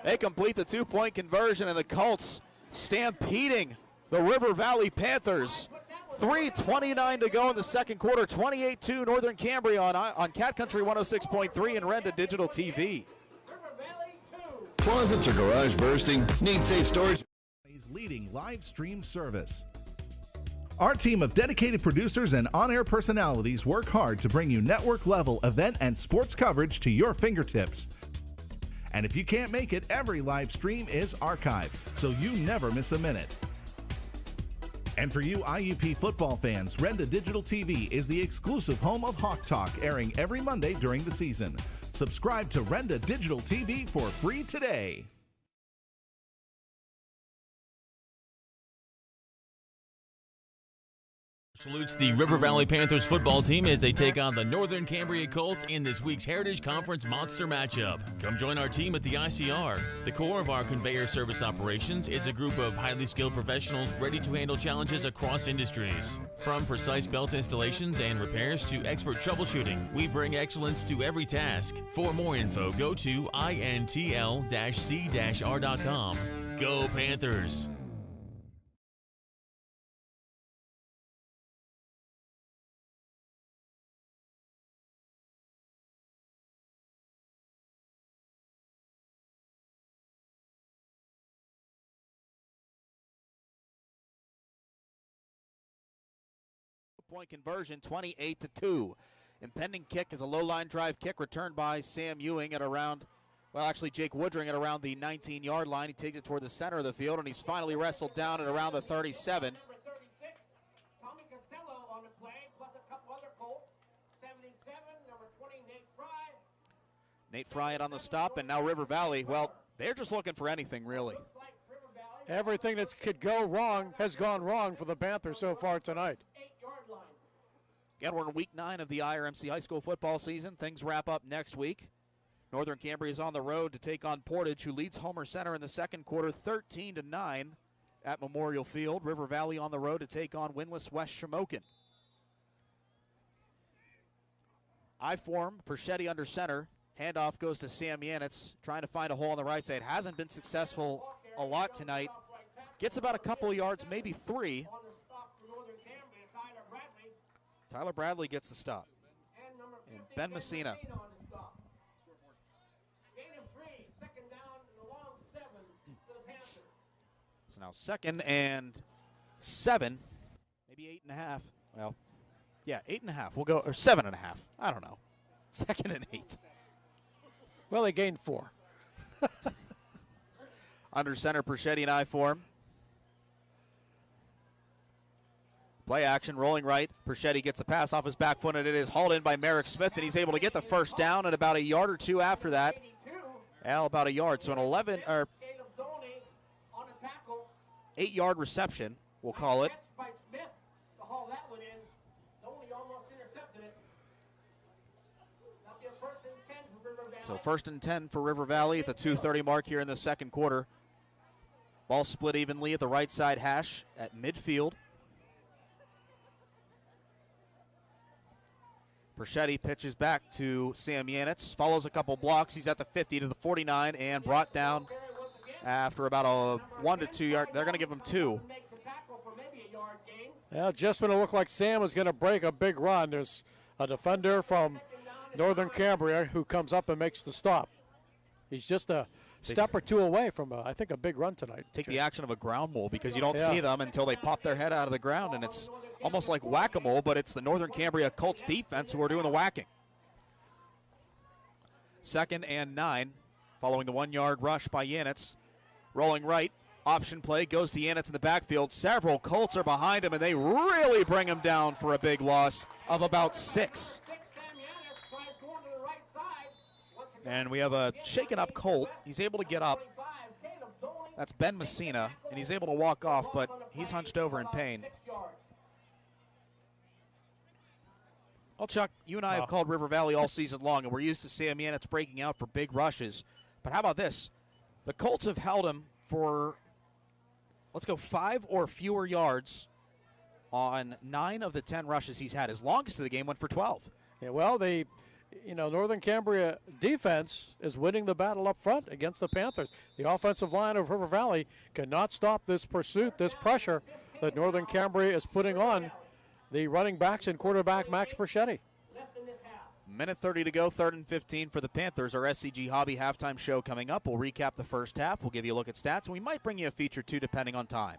They complete the two-point conversion, and the Colts stampeding the River Valley Panthers. 3:29 to go in the second quarter. 28-2 Northern Cambria on Cat Country 106.3 and Renda Digital TV. Closets or garage bursting? Need safe storage? Leading live stream service. Our team of dedicated producers and on-air personalities work hard to bring you network-level event and sports coverage to your fingertips. And if you can't make it, every live stream is archived, so you never miss a minute. And for you IUP football fans, Renda Digital TV is the exclusive home of Hawk Talk, airing every Monday during the season. Subscribe to Renda Digital TV for free today. Salutes the River Valley Panthers football team as they take on the Northern Cambria Colts in this week's Heritage Conference Monster matchup. Come join our team at the ICR. The core of our conveyor service operations is a group of highly skilled professionals ready to handle challenges across industries. From precise belt installations and repairs to expert troubleshooting, we bring excellence to every task. For more info, go to intl-c-r.com. Go Panthers! Point conversion, 28-2. Impending kick is a low line drive kick returned by Sam Ewing at around, well, actually Jake Woodring at around the 19-yard line. He takes it toward the center of the field, and he's finally wrestled down at around the 37. Tommy Costello on the play, plus a couple other Colts. 77, number 20, Nate Fry. Nate Fry on the stop, and now River Valley, well, they're just looking for anything, really. Everything that could go wrong has gone wrong for the Panthers so far tonight. Again, we're in week 9 of the IRMC high school football season. Things wrap up next week. Northern Cambria is on the road to take on Portage, who leads Homer Center in the second quarter 13-9 at Memorial Field. River Valley on the road to take on winless West Shamokin. I-form, Perchetti under center. Handoff goes to Sam Yanitz, trying to find a hole on the right side. Hasn't been successful a lot tonight. Gets about a couple of yards, maybe 3. Tyler Bradley gets the stop. And Ben Messina. So now 2nd and 7, maybe 8.5. Well, yeah, 8.5. We'll go, or 7.5. I don't know. 2nd and 8. Well, they gained 4. Under center, Perchetti and I-form. Play action, rolling right. Perchetti gets the pass off his back foot, and it is hauled in by Merrick Smith, and he's able to get the first down and about a yard or 2 after that. Well, about a yard. So an 8-yard reception, we'll call it. So 1st and 10 for River Valley at the 2:30 mark here in the second quarter. Ball split evenly at the right side hash at midfield. Perchetti pitches back to Sam Yanitz, follows a couple blocks. He's at the 50 to the 49 and brought down after about a 1 to 2 yard. They're going to give him 2. Yeah, just when it looked like Sam was going to break a big run, there's a defender from Northern Cambria who comes up and makes the stop. He's just a step or 2 away from, I think, a big run tonight. Take the action of a ground mole because you don't see them until they pop their head out of the ground, and it's almost like whack-a-mole, but it's the Northern Cambria Colts defense who are doing the whacking. 2nd and 9, following the 1-yard rush by Yanitz. Rolling right, option play, goes to Yanitz in the backfield. Several Colts are behind him, and they really bring him down for a big loss of about 6. And we have a shaken-up Colt. He's able to get up. That's Ben Messina, and he's able to walk off, but he's hunched over in pain. Well, Chuck, you and I have called River Valley all season long, and we're used to Sam Yanitz breaking out for big rushes. But how about this? The Colts have held him for, let's go, 5 or fewer yards on 9 of the 10 rushes he's had. His longest of the game went for 12. Yeah, well, Northern Cambria defense is winning the battle up front against the Panthers. The offensive line of River Valley cannot stop this pursuit, this pressure that Northern Cambria is putting on the running backs and quarterback Max Perchetti. Minute 30 to go, 3rd and 15 for the Panthers. Our SCG Hobby halftime show coming up. We'll recap the first half. We'll give you a look at stats, and we might bring you a feature too, depending on time.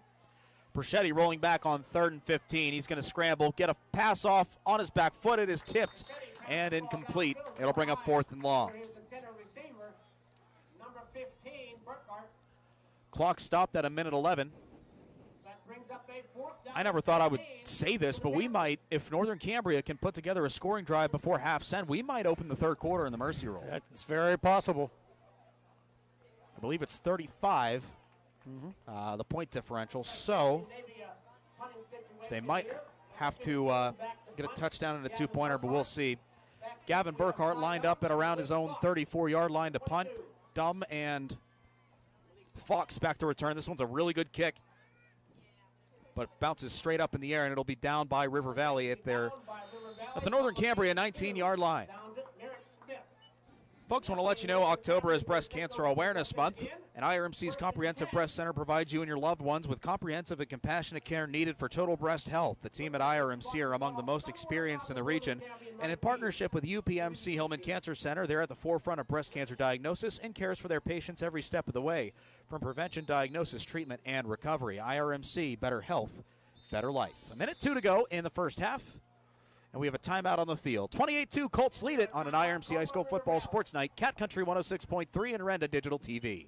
Perchetti rolling back on 3rd and 15. He's going to scramble, get a pass off on his back foot. It is tipped and incomplete. It'll bring up 4th and long. Clock stopped at a minute 11. I never thought I would say this, but we might, if Northern Cambria can put together a scoring drive before half-send, we might open the 3rd quarter in the mercy roll. It's very possible. I believe it's 35, the point differential, so they might have to get a touchdown and a 2-pointer, but we'll see. Gavin Burkhart lined up at around his own 34-yard line to punt. Dumb and Fox back to return. This one's a really good kick, but bounces straight up in the air, and it'll be down by River Valley at the Northern Cambria 19-yard line. Folks, want to let you know October is Breast Cancer Awareness Month, and IRMC's Comprehensive Breast Center provides you and your loved ones with comprehensive and compassionate care needed for total breast health. The team at IRMC are among the most experienced in the region, and in partnership with UPMC Hillman Cancer Center, they're at the forefront of breast cancer diagnosis and cares for their patients every step of the way, from prevention, diagnosis, treatment, and recovery. IRMC, better health, better life. A minute 2 to go in the first half. And we have a timeout on the field. 28-2, Colts lead it on an IRMC High School Football Sports Night. Cat Country 106.3 and Renda Digital TV.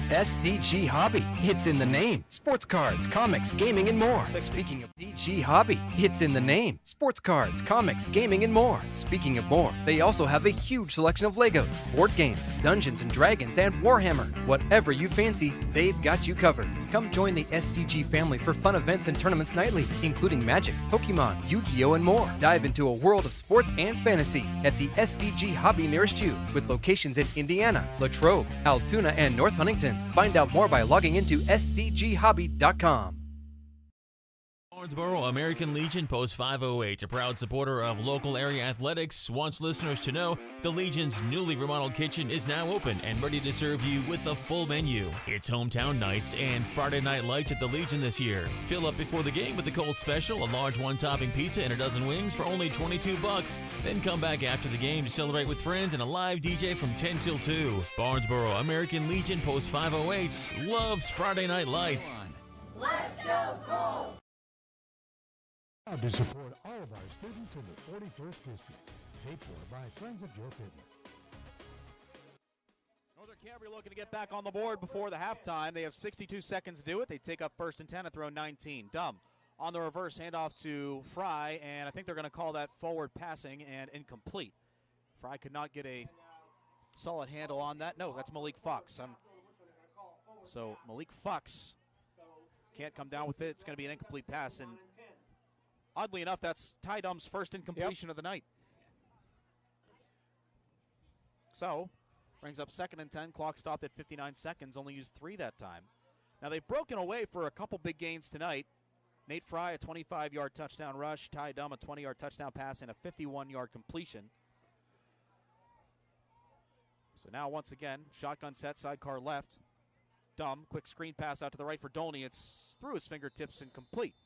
SCG Hobby, it's in the name. Sports cards, comics, gaming, and more. Speaking of SCG Hobby, it's in the name. Sports cards, comics, gaming, and more. Speaking of more, they also have a huge selection of Legos, board games, Dungeons & Dragons, and Warhammer. Whatever you fancy, they've got you covered. Come join the SCG family for fun events and tournaments nightly, including Magic, Pokemon, Yu-Gi-Oh, and more. Dive into a world of sports and fantasy at the SCG Hobby nearest you, with locations in Indiana, Latrobe, Altoona, and North Huntington. Find out more by logging into scghobby.com. Owensboro American Legion Post 508, a proud supporter of local area athletics, wants listeners to know the Legion's newly remodeled kitchen is now open and ready to serve you with a full menu. It's hometown nights and Friday night lights at the Legion this year. Fill up before the game with the Colts special, a large one-topping pizza and a dozen wings for only $22. Then come back after the game to celebrate with friends and a live DJ from 10 till 2. Barnesboro American Legion Post 508 loves Friday night lights. Let's go Colts! To support all of our students in the 41st District. Paid for by Friends of Joe Pittman. Northern Cambria looking to get back on the board before the halftime. They have 62 seconds to do it. They take up 1st and 10 at their own 19. Dumb on the reverse handoff to Fry, and I think they're going to call that forward passing and incomplete. Fry could not get a solid handle on that. No, that's Malik Fox. So Malik Fox can't come down with it. It's going to be an incomplete pass, and oddly enough, that's Ty Dumb's first incompletion of the night. So, brings up 2nd and 10. Clock stopped at 59 seconds. Only used 3 that time. Now, they've broken away for a couple big gains tonight. Nate Fry, a 25-yard touchdown rush. Ty Dumb, a 20-yard touchdown pass and a 51-yard completion. So now, once again, shotgun set, sidecar left. Dumb, quick screen pass out to the right for Dolney. It's through his fingertips and complete.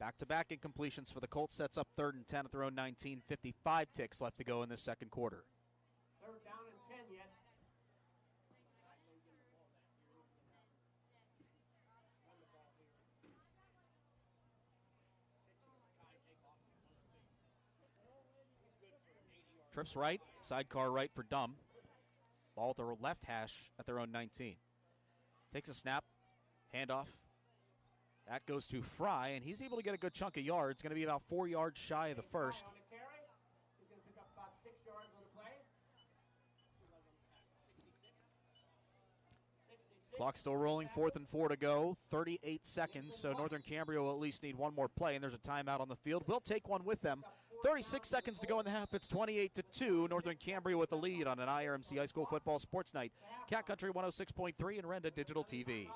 Back-to-back incompletions for the Colts. Sets up 3rd and 10 at their own 19. 55 ticks left to go in this second quarter. 3rd down and 10 yet. Trips right, sidecar right for Dumb. Ball at the left hash at their own 19. Takes a snap, handoff. That goes to Fry, and he's able to get a good chunk of yards. Going to be about 4 yards shy of the first. Clock still rolling, 4th and 4 to go, 38 seconds, so Northern Cambria will at least need one more play, and there's a timeout on the field. We'll take one with them 36 seconds to go in the half. It's 28-2. Northern Cambria with the lead on an IRMC High School Football Sports Night. Cat Country 106.3 and Renda Digital TV.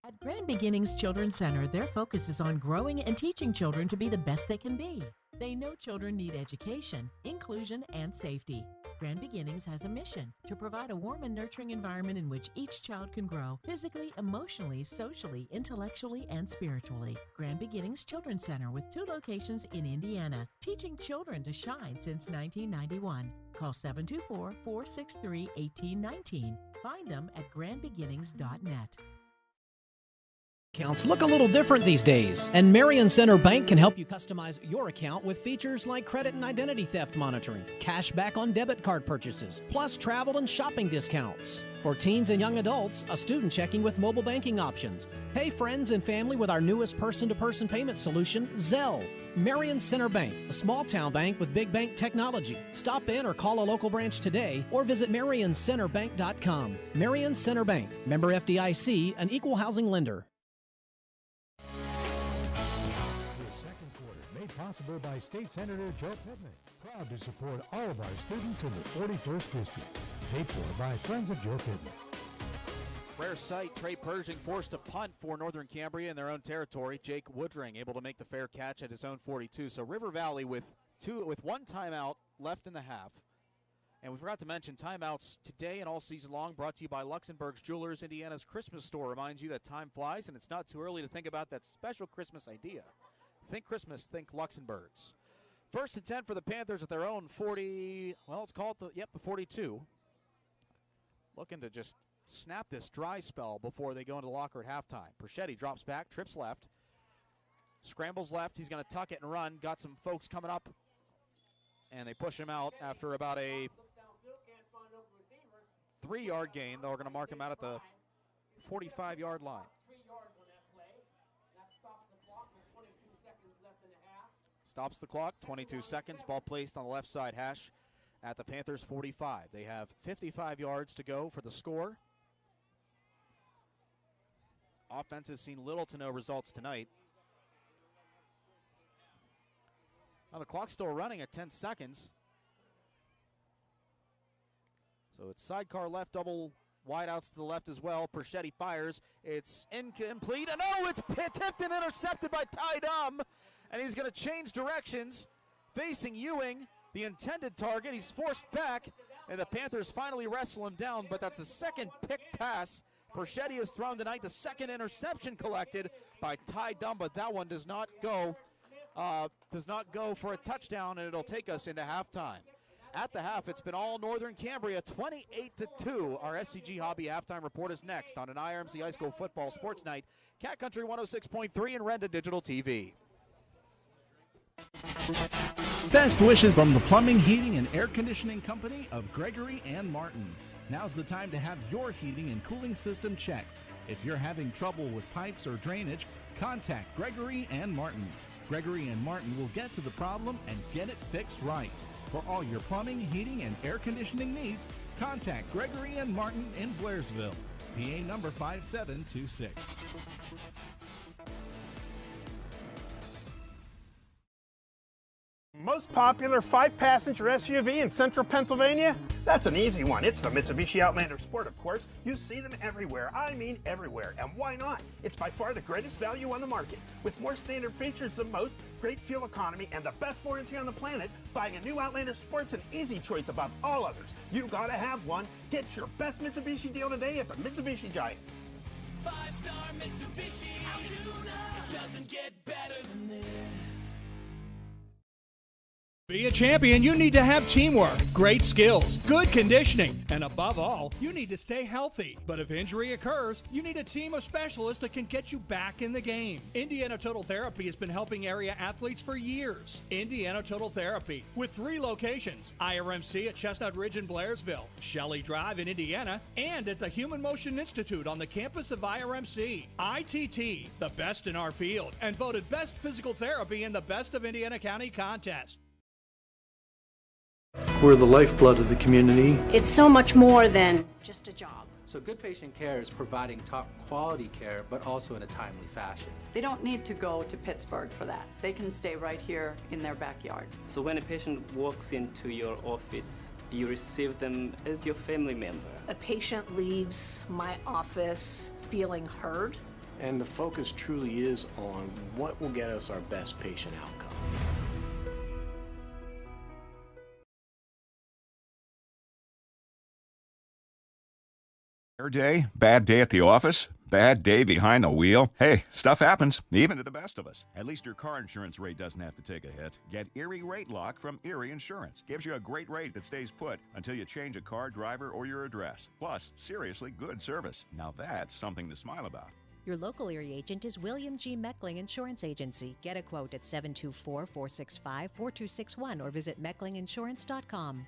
At Grand Beginnings Children's Center, their focus is on growing and teaching children to be the best they can be. They know children need education, inclusion, and safety. Grand Beginnings has a mission to provide a warm and nurturing environment in which each child can grow physically, emotionally, socially, intellectually, and spiritually. Grand Beginnings Children's Center with 2 locations in Indiana, teaching children to shine since 1991. Call 724-463-1819. Find them at grandbeginnings.net. Accounts look a little different these days, and Marion Center Bank can help you customize your account with features like credit and identity theft monitoring, cash back on debit card purchases, plus travel and shopping discounts. For teens and young adults, a student checking with mobile banking options. Pay friends and family with our newest person-to-person payment solution, Zelle. Marion Center Bank, a small-town bank with big bank technology. Stop in or call a local branch today or visit marioncenterbank.com. Marion Center Bank, member FDIC, an equal housing lender. Possible by State Senator Joe Pittman. Proud to support all of our students in the 41st District. Paid for by Friends of Joe Pittman. Rare sight, Trey Pershing forced to punt for Northern Cambria in their own territory. Jake Woodring able to make the fair catch at his own 42. So River Valley with one timeout left in the half. And we forgot to mention timeouts today and all season long brought to you by Luxembourg's Jewelers. Indiana's Christmas store reminds you that time flies and it's not too early to think about that special Christmas idea. Think Christmas, think Luxembourg's. 1st and 10 for the Panthers at their own 40, well, it's called the 42. Looking to just snap this dry spell before they go into the locker at halftime. Perchetti drops back, trips left, scrambles left. He's going to tuck it and run. Got some folks coming up, and they push him out after about a 3-yard gain. They're going to mark him out at the 45-yard line. Stops the clock, 22 seconds. Ball placed on the left side hash at the Panthers' 45. They have 55 yards to go for the score. Offense has seen little to no results tonight. Now the clock's still running at 10 seconds. So it's sidecar left, double wideouts to the left as well. Perchetti fires. It's incomplete. And it's tipped and intercepted by Ty Dumb. And he's going to change directions, facing Ewing, the intended target. He's forced back, and the Panthers finally wrestle him down, but that's the second pick pass Perchetti has thrown tonight. The second interception collected by Ty Dumb, but that one does not go for a touchdown, and it'll take us into halftime. At the half, it's been all Northern Cambria, 28-2. Our SCG Hobby halftime report is next on an IRMC High School Football Sports Night. Cat Country 106.3 and Renda Digital TV. Best wishes from the Plumbing, Heating, and Air Conditioning Company of Gregory and Martin. Now's the time to have your heating and cooling system checked. If you're having trouble with pipes or drainage, contact Gregory and Martin. Gregory and Martin will get to the problem and get it fixed right. For all your plumbing, heating, and air conditioning needs, contact Gregory and Martin in Blairsville. PA number 5726. Most popular 5-passenger SUV in central Pennsylvania? That's an easy one. It's the Mitsubishi Outlander Sport, of course. You see them everywhere. I mean everywhere. And why not? It's by far the greatest value on the market. With more standard features than most, great fuel economy, and the best warranty on the planet, buying a new Outlander Sport's an easy choice above all others. You gotta have one. Get your best Mitsubishi deal today at the Mitsubishi Giant. 5-star Mitsubishi. It doesn't get better than this. Be a champion, you need to have teamwork, great skills, good conditioning, and above all, you need to stay healthy. But if injury occurs, you need a team of specialists that can get you back in the game. Indiana Total Therapy has been helping area athletes for years. Indiana Total Therapy, with 3 locations, IRMC at Chestnut Ridge in Blairsville, Shelley Drive in Indiana, and at the Human Motion Institute on the campus of IRMC. ITT, the best in our field, and voted best physical therapy in the Best of Indiana County contest. We're the lifeblood of the community. It's so much more than just a job. So good patient care is providing top quality care, but also in a timely fashion. They don't need to go to Pittsburgh for that. They can stay right here in their backyard. So when a patient walks into your office, you receive them as your family member. A patient leaves my office feeling heard. And the focus truly is on what will get us our best patient outcome. Day, bad day at the office, bad day behind the wheel. Hey, stuff happens, even to the best of us. At least your car insurance rate doesn't have to take a hit. Get Erie Rate Lock from Erie Insurance. Gives you a great rate that stays put until you change a car, driver, or your address. Plus, seriously good service. Now that's something to smile about. Your local Erie agent is William G. Meckling Insurance Agency. Get a quote at 724-465-4261 or visit mecklinginsurance.com.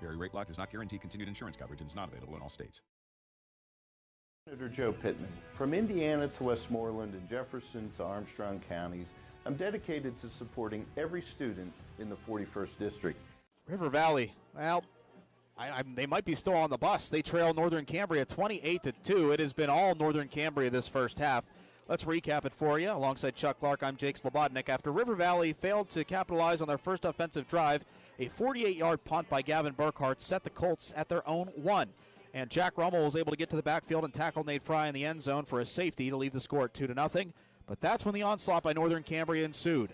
Erie Rate Lock does not guarantee continued insurance coverage and is not available in all states. Senator Joe Pittman. From Indiana to Westmoreland and Jefferson to Armstrong counties, I'm dedicated to supporting every student in the 41st District. River Valley, well, they might be still on the bus. They trail Northern Cambria 28-2. It has been all Northern Cambria this first half. Let's recap it for you. Alongside Chuck Clark, I'm Jake Slobodnik. After River Valley failed to capitalize on their first offensive drive, a 48-yard punt by Gavin Burkhart set the Colts at their own 1. And Jack Rummel was able to get to the backfield and tackle Nate Fry in the end zone for a safety to leave the score at 2-0. But that's when the onslaught by Northern Cambria ensued.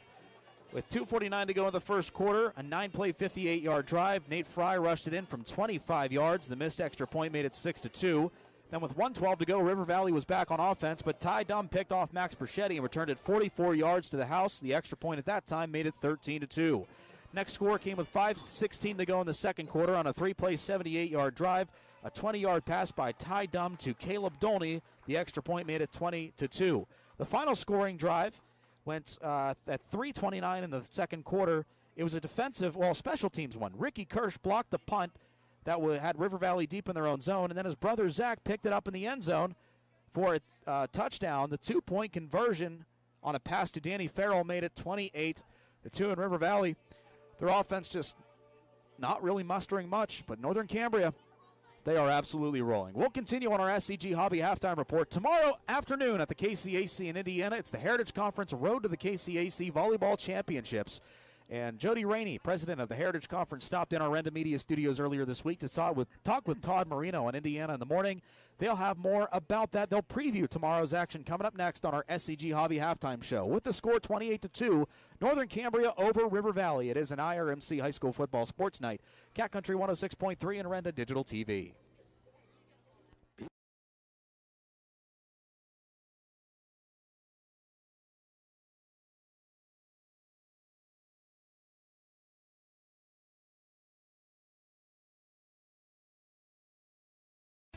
With 2:49 to go in the first quarter, a 9-play, 58-yard drive, Nate Fry rushed it in from 25 yards. The missed extra point made it 6-2. Then with 1:12 to go, River Valley was back on offense, but Ty Dunn picked off Max Perchetti and returned it 44 yards to the house. The extra point at that time made it 13-2. Next score came with 5:16 to go in the second quarter on a 3-play, 78-yard drive. A 20-yard pass by Ty Dunn to Caleb Dolney. The extra point made it 20-2. The final scoring drive went at 3:29 in the second quarter. It was a defensive, special teams one. Ricky Kirsch blocked the punt that had River Valley deep in their own zone, and then his brother Zach picked it up in the end zone for a touchdown. The 2-point conversion on a pass to Danny Farrell made it 28-2 in River Valley. Their offense just not really mustering much, but Northern Cambria, they are absolutely rolling. We'll continue on our SCG Hobby Halftime Report tomorrow afternoon at the KCAC in Indiana. It's the Heritage Conference Road to the KCAC Volleyball Championships. And Jody Rainey, president of the Heritage Conference, stopped in our Renda Media Studios earlier this week to talk with Todd Marino on Indiana in the morning. They'll have more about that. They'll preview tomorrow's action coming up next on our SCG Hobby Halftime Show. With the score 28-2, Northern Cambria over River Valley. It is an IRMC High School Football Sports Night. Cat Country 106.3 and Renda Digital TV.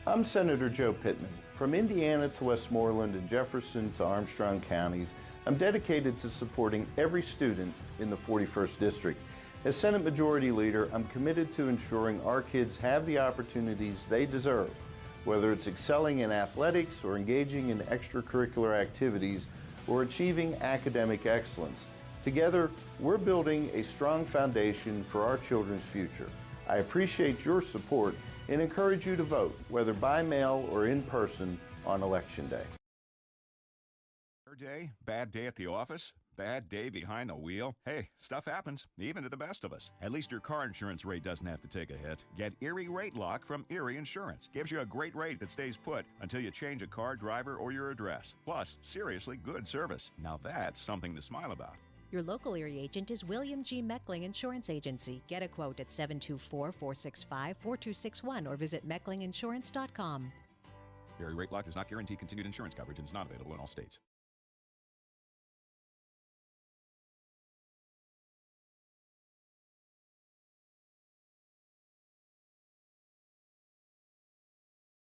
I'm Senator Joe Pittman. From Indiana to Westmoreland and Jefferson to Armstrong counties, I'm dedicated to supporting every student in the 41st District. As Senate Majority Leader, I'm committed to ensuring our kids have the opportunities they deserve, whether it's excelling in athletics or engaging in extracurricular activities or achieving academic excellence. Together, we're building a strong foundation for our children's future. I appreciate your support and encourage you to vote, whether by mail or in person, on Election Day. Day, bad day at the office, bad day behind the wheel. Hey, stuff happens, even to the best of us. At least your car insurance rate doesn't have to take a hit. Get Erie Rate Lock from Erie Insurance. Gives you a great rate that stays put until you change a car, driver, or your address. Plus, seriously good service. Now that's something to smile about. Your local Erie agent is William G. Meckling Insurance Agency. Get a quote at 724-465-4261 or visit mecklinginsurance.com. Erie Rate Lock does not guarantee continued insurance coverage and is not available in all states.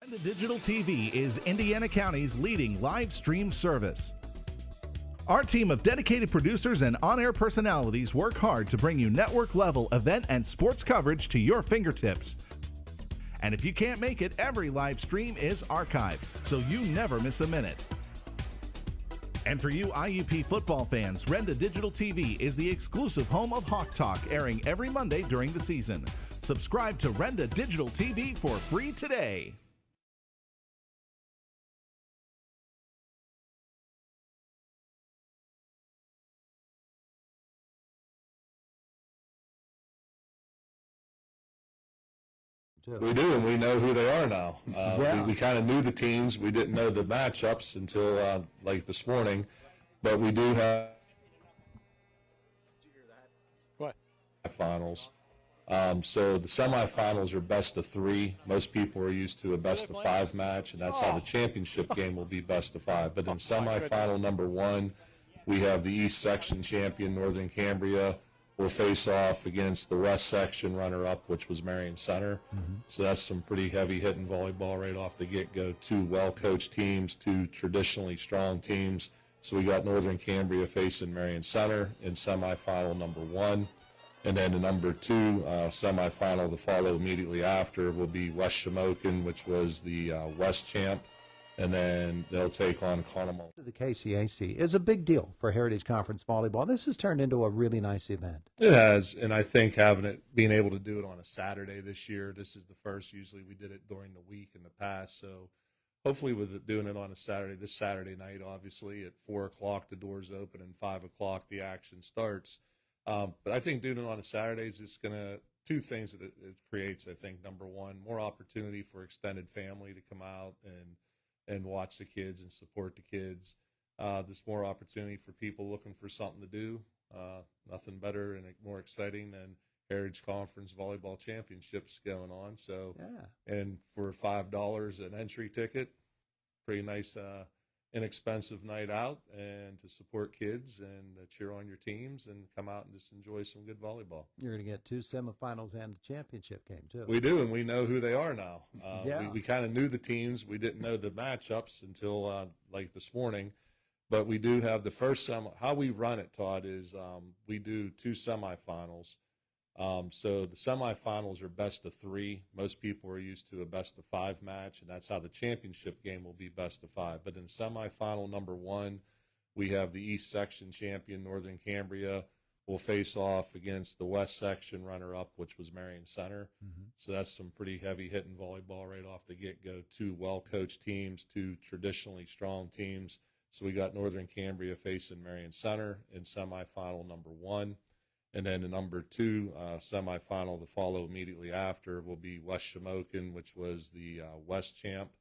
The Digital TV is Indiana County's leading live stream service. Our team of dedicated producers and on-air personalities work hard to bring you network-level event and sports coverage to your fingertips. And if you can't make it, every live stream is archived, so you never miss a minute. And for you IUP football fans, Renda Digital TV is the exclusive home of Hawk Talk, airing every Monday during the season. Subscribe to Renda Digital TV for free today. too. We do, and we know who they are now. We kind of knew the teams. We didn't know the matchups until like this morning, but we do have finals. So the semifinals are best of 3. Most people are used to a best of 5 match, and that's how the championship game will be best of 5. But in semifinal number 1, we have the East Section champion, Northern Cambria, will face off against the West Section runner-up, which was Marion Center. So that's some pretty heavy-hitting volleyball right off the get-go. 2 well-coached teams, 2 traditionally strong teams. So we got Northern Cambria facing Marion Center in semifinal number 1. And then the number 2 semifinal to follow immediately after will be West Shamokin, which was the West champ. And then they'll take on Conemaugh. The KCAC is a big deal for Heritage Conference volleyball. This has turned into a really nice event. It has, and I think being able to do it on a Saturday this year, this is the first. Usually we did it during the week in the past, so hopefully with it doing it on a Saturday, this Saturday night, obviously at 4 o'clock the doors open and 5 o'clock the action starts. But I think doing it on a Saturday is just going to, 2 things that it creates, I think. Number 1, more opportunity for extended family to come out and watch the kids and support the kids. There's more opportunity for people looking for something to do. Nothing better and more exciting than Heritage Conference Volleyball Championships going on. So, and for $5 an entry ticket, pretty nice, inexpensive night out, and to support kids and cheer on your teams and come out and just enjoy some good volleyball. You're going to get 2 semifinals and a championship game, too. We do, and we know who they are now. We kind of knew the teams. We didn't know the matchups until like this morning. But we do have the first how we run it, Todd, is we do 2 semifinals. So the semifinals are best of 3. Most people are used to a best of 5 match, and that's how the championship game will be best of 5. But in semifinal number 1, we have the East Section champion, Northern Cambria, will face off against the West Section runner-up, which was Marion Center. So that's some pretty heavy-hitting volleyball right off the get-go. 2 well-coached teams, 2 traditionally strong teams. So we got Northern Cambria facing Marion Center in semifinal number 1. And then the number 2 semifinal to follow immediately after will be West Shamokin, which was the West champ.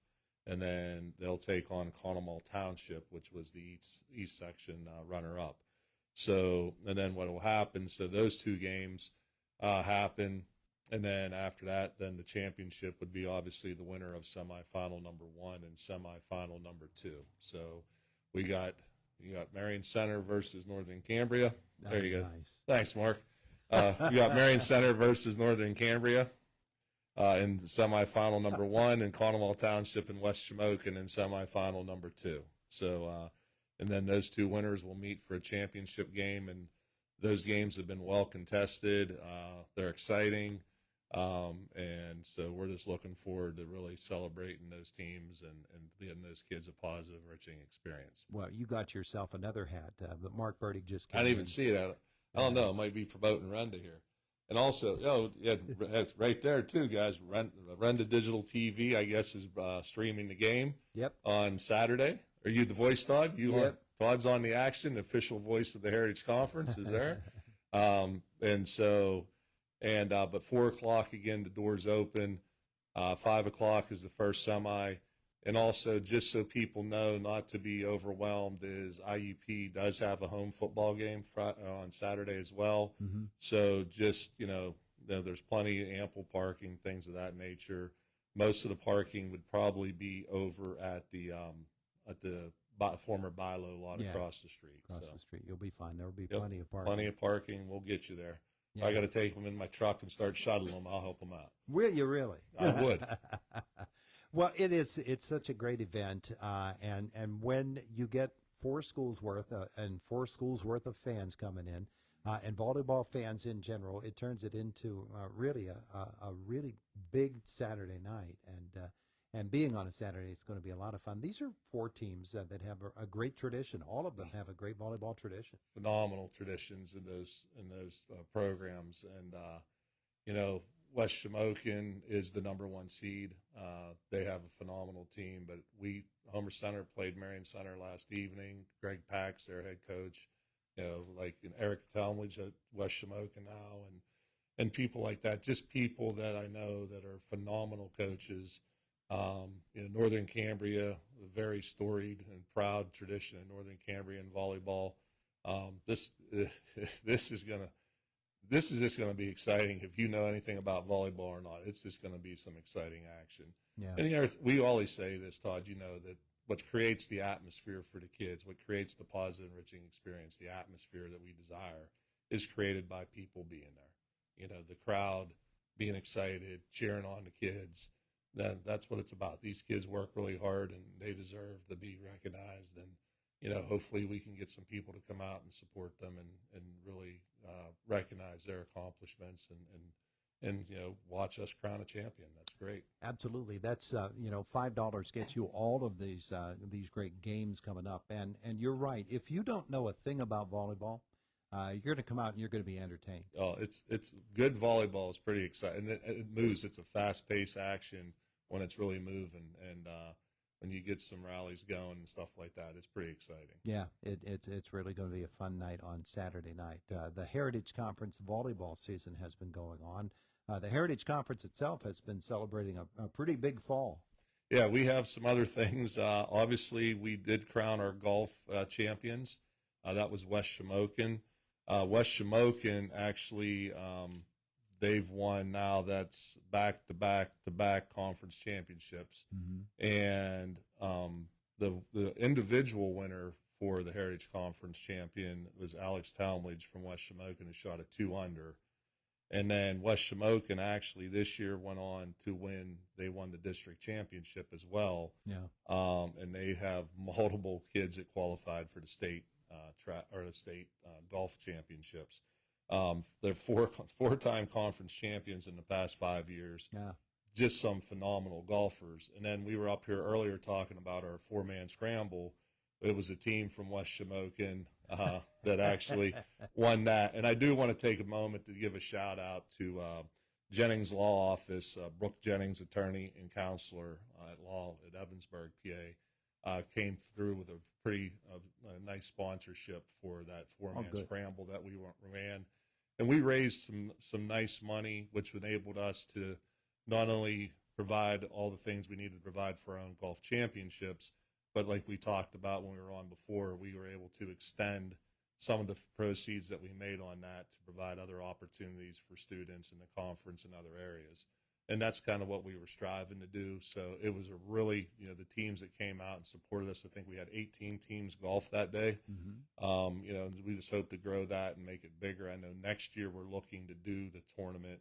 And then they'll take on Conemaugh Township, which was the East Section runner-up. So, and then what will happen, so those 2 games happen. And then after that, then the championship would be obviously the winner of semifinal number 1 and semifinal number 2. So you got Marion Center versus Northern Cambria. There you go. Nice. Thanks, Mark. You got Marion Center versus Northern Cambria in semifinal number 1, and Conemaugh Township and West Shamokin in semifinal number 2. So, and then those 2 winners will meet for a championship game, and those games have been well contested. They're exciting. And so we're just looking forward to really celebrating those teams and getting those kids a positive, enriching experience. Well, you got yourself another hat that Mark Burdick just came I didn't even see it. I don't know. It might be promoting Renda here. And also, it's right there too, guys. Renda Digital TV, I guess, is streaming the game on Saturday. Are you the voice, Todd? Todd's on the action, the official voice of the Heritage Conference is there. And so... but 4 o'clock, again, the doors open. 5 o'clock is the first semi. And also, just so people know, not to be overwhelmed, is IUP does have a home football game on Saturday as well. So just, there's plenty, ample parking, things of that nature. Most of the parking would probably be over at the former Bilo lot across the street. Across the street. You'll be fine. There will be plenty of parking. Plenty of parking. We'll get you there. Yeah. I got to take them in my truck and start shuttling them. I'll help them out. Will you really? I would. Well, it's such a great event, and when you get 4 schools worth and 4 schools worth of fans coming in, and volleyball fans in general, it turns it into really a really big Saturday night, and being on a Saturday, it's going to be a lot of fun. These are 4 teams that have a great tradition. All of them have a great volleyball tradition. Phenomenal traditions in those programs, and West Shamokin is the number 1 seed. They have a phenomenal team, but Homer Center played Marion Center last evening. Greg Pax, their head coach, Eric Talmadge at West Shamokin now, and people like that, just people that I know that are phenomenal coaches. Northern Cambria, a very storied and proud tradition in Northern Cambria in volleyball. This is just going to be exciting. If you know anything about volleyball or not, it's just going to be some exciting action. Yeah. And we always say this, Todd. That what creates the atmosphere for the kids, what creates the positive, enriching experience, the atmosphere that we desire, is created by people being there. The crowd being excited, cheering on the kids. That's what it's about. These kids work really hard, and they deserve to be recognized. And hopefully we can get some people to come out and support them and really recognize their accomplishments and watch us crown a champion. That's great. Absolutely. That's $5 gets you all of these great games coming up. And you're right. If you don't know a thing about volleyball, you're going to come out and you're going to be entertained. Oh, it's good volleyball is pretty exciting. It moves. It's a fast-paced action when it's really moving, and when you get some rallies going and stuff like that, it's pretty exciting. Yeah, it's really going to be a fun night on Saturday night. The Heritage Conference volleyball season has been going on. The Heritage Conference itself has been celebrating a pretty big fall. Yeah, we have some other things. Obviously, we did crown our golf champions. That was West Shamokin. West Shamokin actually, they've won now. That's back-to-back conference championships. Mm-hmm. And the individual winner for the Heritage Conference champion was Alex Talmadge from West Shamokin, who shot a 2-under. And then West Shamokin actually this year went on to win. They won the district championship as well. Yeah. And they have multiple kids that qualified for the state golf championships. They're four-time conference champions in the past 5 years. Yeah. Just some phenomenal golfers. And then we were up here earlier talking about our four-man scramble. It was a team from West Shamokin that actually won that. And I do want to take a moment to give a shout-out to Jennings Law Office, Brooke Jennings, attorney and counselor at law at Evansburg, PA. Came through with a pretty nice sponsorship for that four-man scramble that we ran. And we raised some nice money, which enabled us to not only provide all the things we needed to provide for our own golf championships, but like we talked about when we were on before, we were able to extend some of the proceeds that we made on that to provide other opportunities for students in the conference and other areas. And that's kind of what we were striving to do. So it was a really, the teams that came out and supported us, I think we had 18 teams golf that day. Mm-hmm. We just hope to grow that and make it bigger. I know next year we're looking to do the tournament,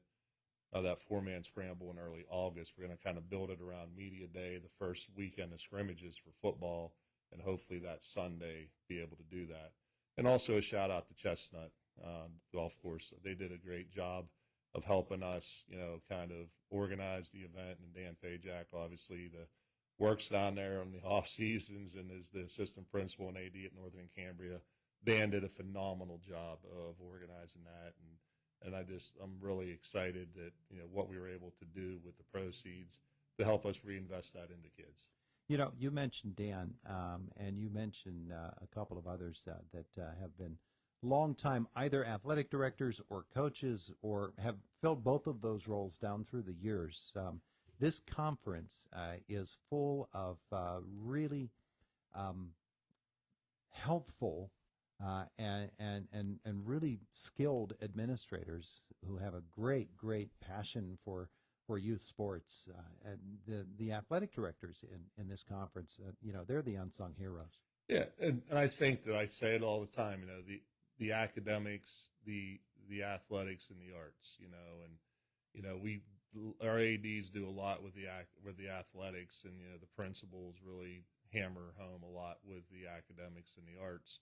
that four-man scramble in early August. We're going to kind of build it around Media Day, the first weekend of scrimmages for football, and hopefully that Sunday be able to do that. And also a shout-out to Chestnut Golf Course. They did a great job of helping us, kind of organize the event. And Dan Pajak, obviously, works down there on the off seasons and is the assistant principal and AD at Northern Cambria. Dan did a phenomenal job of organizing that, and I'm really excited that what we were able to do with the proceeds to help us reinvest that into kids. You mentioned Dan, and you mentioned a couple of others that have been longtime either athletic directors or coaches or have filled both of those roles down through the years. This conference is full of really helpful and really skilled administrators who have a great passion for youth sports. And the athletic directors in this conference, they're the unsung heroes. Yeah, and I think that I say it all the time, the academics, the athletics, and the arts, our ADs do a lot with the athletics, and the principals really hammer home a lot with the academics and the arts.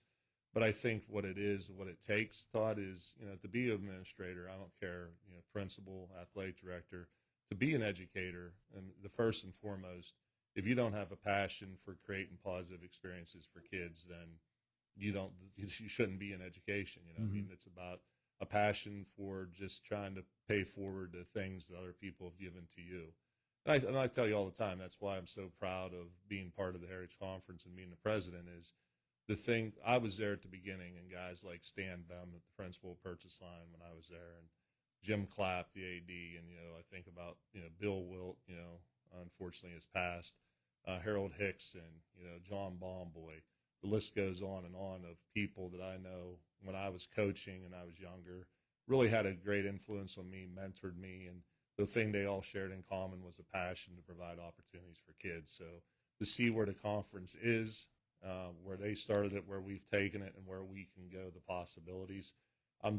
But I think what it takes, Todd, is to be an administrator. I don't care, principal, athletic director, to be an educator. And the first and foremost, if you don't have a passion for creating positive experiences for kids, then you shouldn't be in education. Mm-hmm. It's about a passion for just trying to pay forward the things that other people have given to you. And I tell you all the time, that's why I'm so proud of being part of the Heritage Conference and being the president. Is the thing, I was there at the beginning, and guys like Stan Bem, the principal of Purchase Line, when I was there, and Jim Clapp, the AD, and, I think about, Bill Wilt, unfortunately has passed, Harold Hickson, John Bomboy. The list goes on and on of people that I know when I was coaching and I was younger, really had a great influence on me, mentored me, and the thing they all shared in common was a passion to provide opportunities for kids. So to see where the conference is, where they started it, where we've taken it, and where we can go, the possibilities, I'm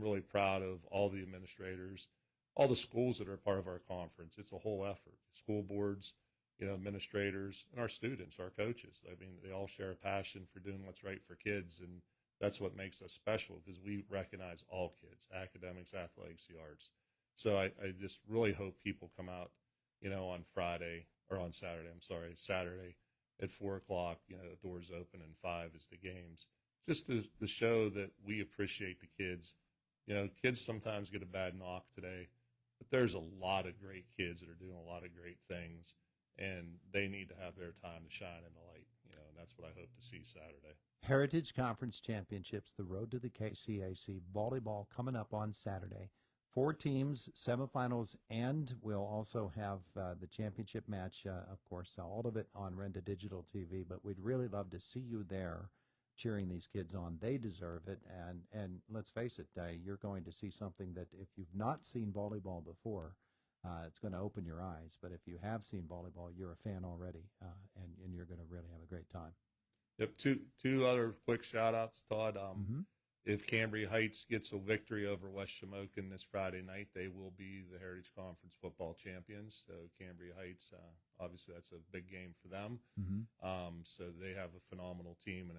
really proud of all the administrators, all the schools that are part of our conference. It's a whole effort. School boards, administrators, and our students, our coaches. I mean, they all share a passion for doing what's right for kids, and that's what makes us special because we recognize all kids, academics, athletics, the arts. So I just really hope people come out, on Saturday at 4 o'clock, the doors open and 5 is the games, just to show that we appreciate the kids. Kids sometimes get a bad knock today, but there's a lot of great kids that are doing a lot of great things, and they need to have their time to shine in the light. And that's what I hope to see Saturday. Heritage Conference Championships, the road to the KCAC, volleyball coming up on Saturday. 4 teams, semifinals, and we'll also have the championship match, of course, all of it on Renda Digital TV, but we'd really love to see you there cheering these kids on. They deserve it, and let's face it, you're going to see something that if you've not seen volleyball before, it's going to open your eyes, but if you have seen volleyball, you're a fan already, and you're going to really have a great time. Yep, two other quick shout-outs, Todd. If Cambria Heights gets a victory over West Shamokin this Friday night, they will be the Heritage Conference football champions. So Cambria Heights, obviously that's a big game for them. So they have a phenomenal team and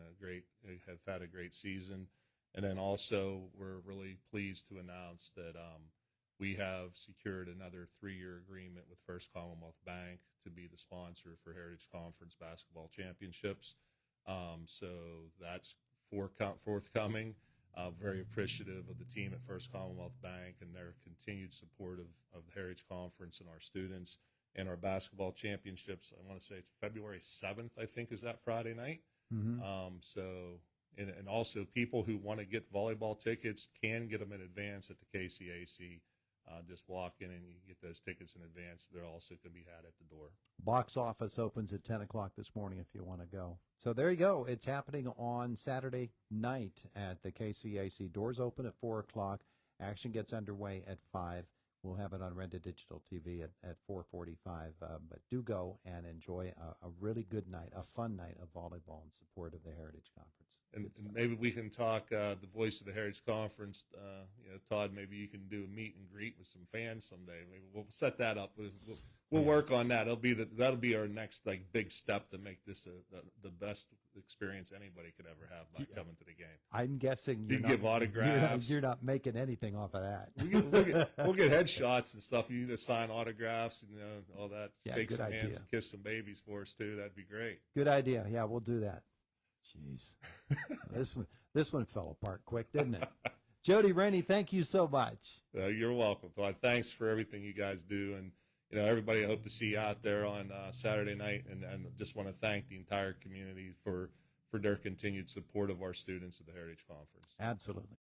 they have had a great season. And then also we're really pleased to announce that we have secured another 3-year agreement with First Commonwealth Bank to be the sponsor for Heritage Conference basketball championships. So that's forthcoming. Very appreciative of the team at First Commonwealth Bank and their continued support of the Heritage Conference and our students and our basketball championships. I want to say it's February 7th, I think, is that Friday night. And also people who want to get volleyball tickets can get them in advance at the KCAC. Just walk in and you get those tickets in advance. They're also going to be had at the door. Box office opens at 10 o'clock this morning if you want to go. So there you go. It's happening on Saturday night at the KCAC. Doors open at 4 o'clock. Action gets underway at 5. We'll have it on Renda Digital TV at 4:45. But do go and enjoy a really good night, a fun night of volleyball in support of the Heritage Conference. And maybe we can talk the voice of the Heritage Conference. Todd, maybe you can do a meet and greet with some fans someday. Maybe we'll set that up. We'll work on that. That'll be our next big step to make this the best experience anybody could ever have by coming to the game. I'm guessing you give autographs. You're not making anything off of that. We'll get headshots and stuff. You just sign autographs and all that. Shake some hands and kiss some babies for us too. That'd be great. Good idea. Yeah, we'll do that. Jeez, this one fell apart quick, didn't it? Jody Rainey, thank you so much. You're welcome, Todd. Thanks for everything you guys do, and everybody. I hope to see you out there on Saturday night, and just want to thank the entire community for their continued support of our students at the Heritage Conference. Absolutely.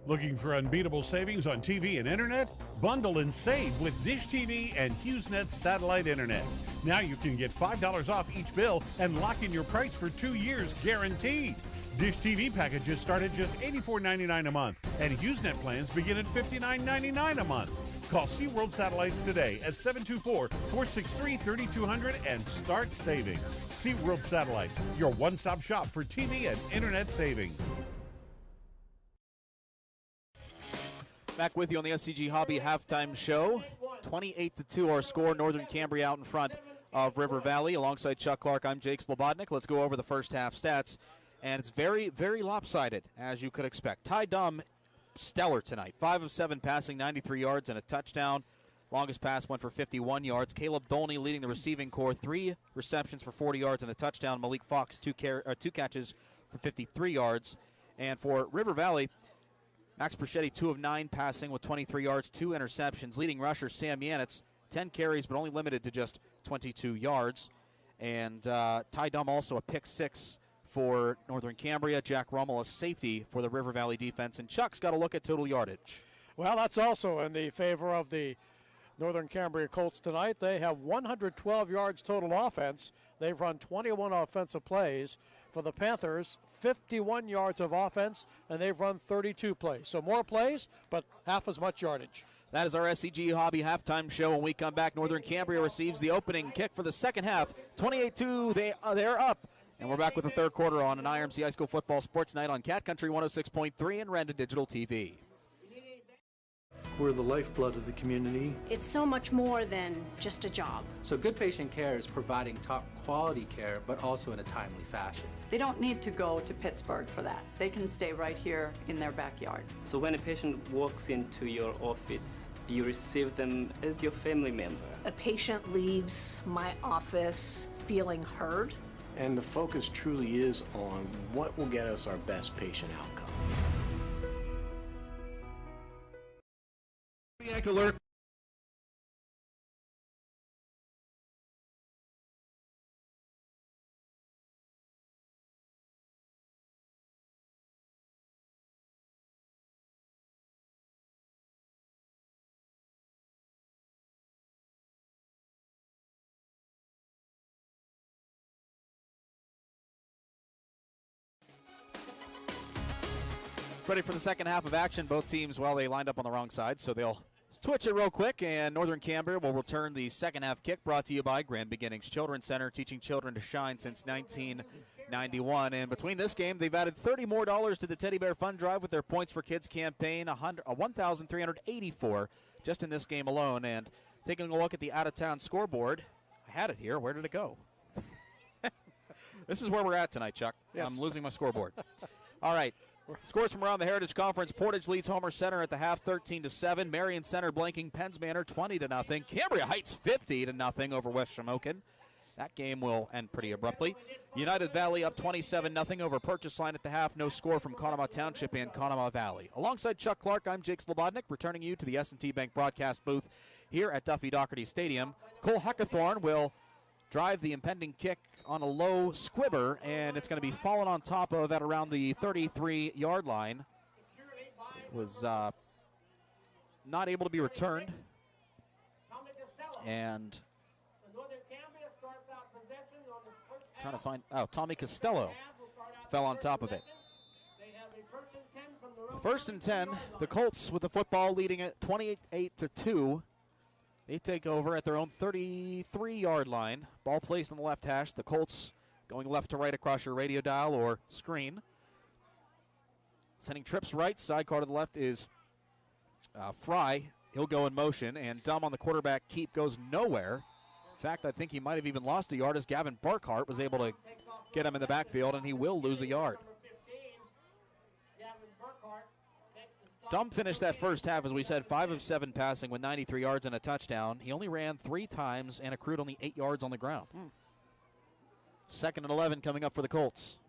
Looking for unbeatable savings on TV and internet? Bundle and save with Dish TV and HughesNet satellite internet. Now you can get $5 off each bill and lock in your price for 2 years guaranteed. Dish TV packages start at just $84.99 a month, and HughesNet plans begin at $59.99 a month. Call SeaWorld Satellites today at 724-463-3200 and start saving. SeaWorld Satellites, your one-stop shop for TV and internet savings. Back with you on the SCG Hobby Halftime Show. 28-2 our score. Northern Cambria out in front of River Valley. Alongside Chuck Clark, I'm Jake Slobodnik. Let's go over the first half stats. And it's very, very lopsided, as you could expect. Ty Dum, stellar tonight. 5 of 7 passing, 93 yards and a touchdown. Longest pass went for 51 yards. Caleb Dolney leading the receiving corps. 3 receptions for 40 yards and a touchdown. Malik Fox, 2 catches for 53 yards. And for River Valley, Max Perchetti, 2 of 9 passing with 23 yards, 2 interceptions. Leading rusher Sam Yanitz, 10 carries, but only limited to just 22 yards. And Ty Dum also a pick 6 for Northern Cambria. Jack Rummel a safety for the River Valley defense. And Chuck's got a look at total yardage. Well, that's also in the favor of the Northern Cambria Colts tonight. They have 112 yards total offense. They've run 21 offensive plays. For the Panthers, 51 yards of offense, and they've run 32 plays. So more plays, but half as much yardage. That is our SCG Hobby halftime show. When we come back, Northern Cambria receives the opening kick for the second half. 28-2, they're up. And we're back with the third quarter on an IRMC High School Football Sports Night on Cat Country 106.3 and Renda Digital TV. We're the lifeblood of the community. It's so much more than just a job. So good patient care is providing top quality care, but also in a timely fashion. They don't need to go to Pittsburgh for that. They can stay right here in their backyard. So when a patient walks into your office, you receive them as your family member. A patient leaves my office feeling heard. And the focus truly is on what will get us our best patient outcome. Alert. Ready for the second half of action. Both teams, well, they lined up on the wrong side, so they'll switch it real quick, and Northern Cambria will return the second half kick, brought to you by Grand Beginnings Children's Center, teaching children to shine since 1991. And between this game, they've added $30 more to the Teddy Bear Fund Drive with their Points for Kids campaign, 1,384 just in this game alone. And taking a look at the out-of-town scoreboard, I had it here. Where did it go? This is where we're at tonight, Chuck. Yes. I'm losing my scoreboard. All right. Scores from around the Heritage Conference. Portage leads Homer Center at the half 13-7. Marion Center blanking Penns Manor 20-0. Cambria Heights 50-0 over West Shamokin. That game will end pretty abruptly. United Valley up 27-0 over Purchase Line at the half. No score from Conemaugh Township and Conemaugh Valley. Alongside Chuck Clark, I'm Jake Slobodnik, returning you to the S&T Bank broadcast booth here at Duffy Doherty Stadium. Cole Heckathorn will drive the impending kick on a low squibber, and it's going to be fallen on top of at around the 33-yard line. It was not able to be returned. And trying to find, Tommy Costello fell on top of it. First and 10, the Colts with the football leading at 28-2. They take over at their own 33-yard line. Ball placed on the left hash. The Colts going left to right across your radio dial or screen. Sending trips right. Sidecar to the left is Fry. He'll go in motion. And Dumb on the quarterback keep goes nowhere. In fact, I think he might have even lost a yard as Gavin Burkhart was able to get him in the backfield, and he will lose a yard. Dumb finished that first half, as we said, 5 of 7 passing with 93 yards and a touchdown. He only ran 3 times and accrued only 8 yards on the ground. Second and 11 coming up for the Colts.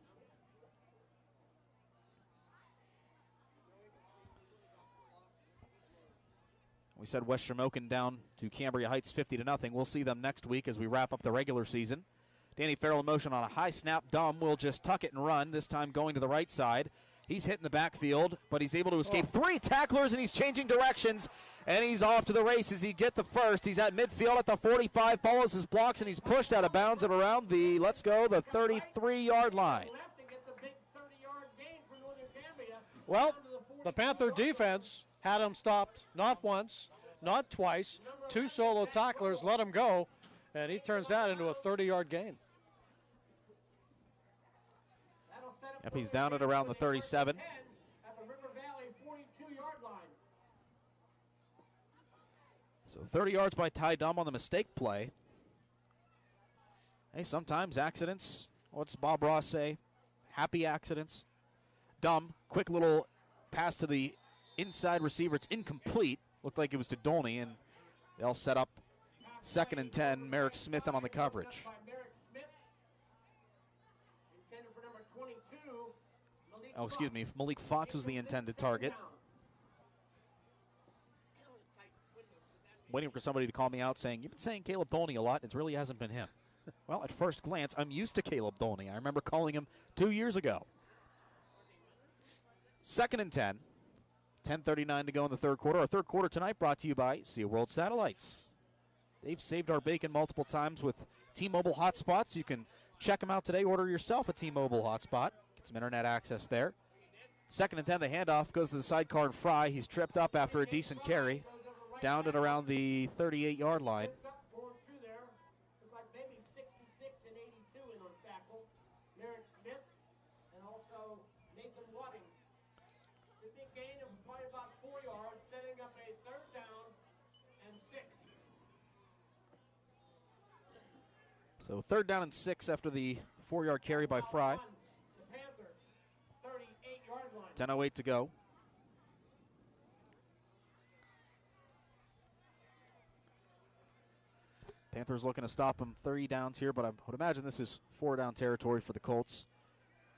We said West Shamokin down to Cambria Heights 50-0. We'll see them next week as we wrap up the regular season. Danny Farrell in motion on a high snap. Dumb will just tuck it and run, this time going to the right side. He's hitting the backfield, but he's able to escape 3 tacklers, and he's changing directions, and he's off to the races. He get the first. He's at midfield at the 45, follows his blocks, and he's pushed out of bounds at around the, the 33-yard line. Well, the Panther defense had him stopped not once, not twice. 2 solo tacklers let him go, and he turns that into a 30-yard gain. Yep, he's down at around the 37. So 30 yards by Ty Dumb on the mistake play. Hey, sometimes accidents, what's Bob Ross say? Happy accidents. Dumb, quick little pass to the inside receiver. It's incomplete. Looked like it was to Dolney, and they'll set up 2nd and 10. Merrick Smith in on the coverage. Oh, excuse me. Malik Fox was the intended target. Waiting for somebody to call me out saying, you've been saying Caleb Dolney a lot. It really hasn't been him. Well, at first glance, I'm used to Caleb Dolney. I remember calling him 2 years ago. 2nd and 10. 10:39 to go in the third quarter. Our third quarter tonight brought to you by SeaWorld Satellites. They've saved our bacon multiple times with T-Mobile hotspots. You can check them out today. Order yourself a T-Mobile hotspot. Get some internet access there. 2nd and 10, the handoff goes to the sidecar and Fry. He's tripped up after a decent carry. Down at around the 38-yard line. So 3rd down and 6 after the 4-yard carry by Fry. 10:08 to go. Panthers looking to stop him. 3 downs here, but I would imagine this is 4-down territory for the Colts.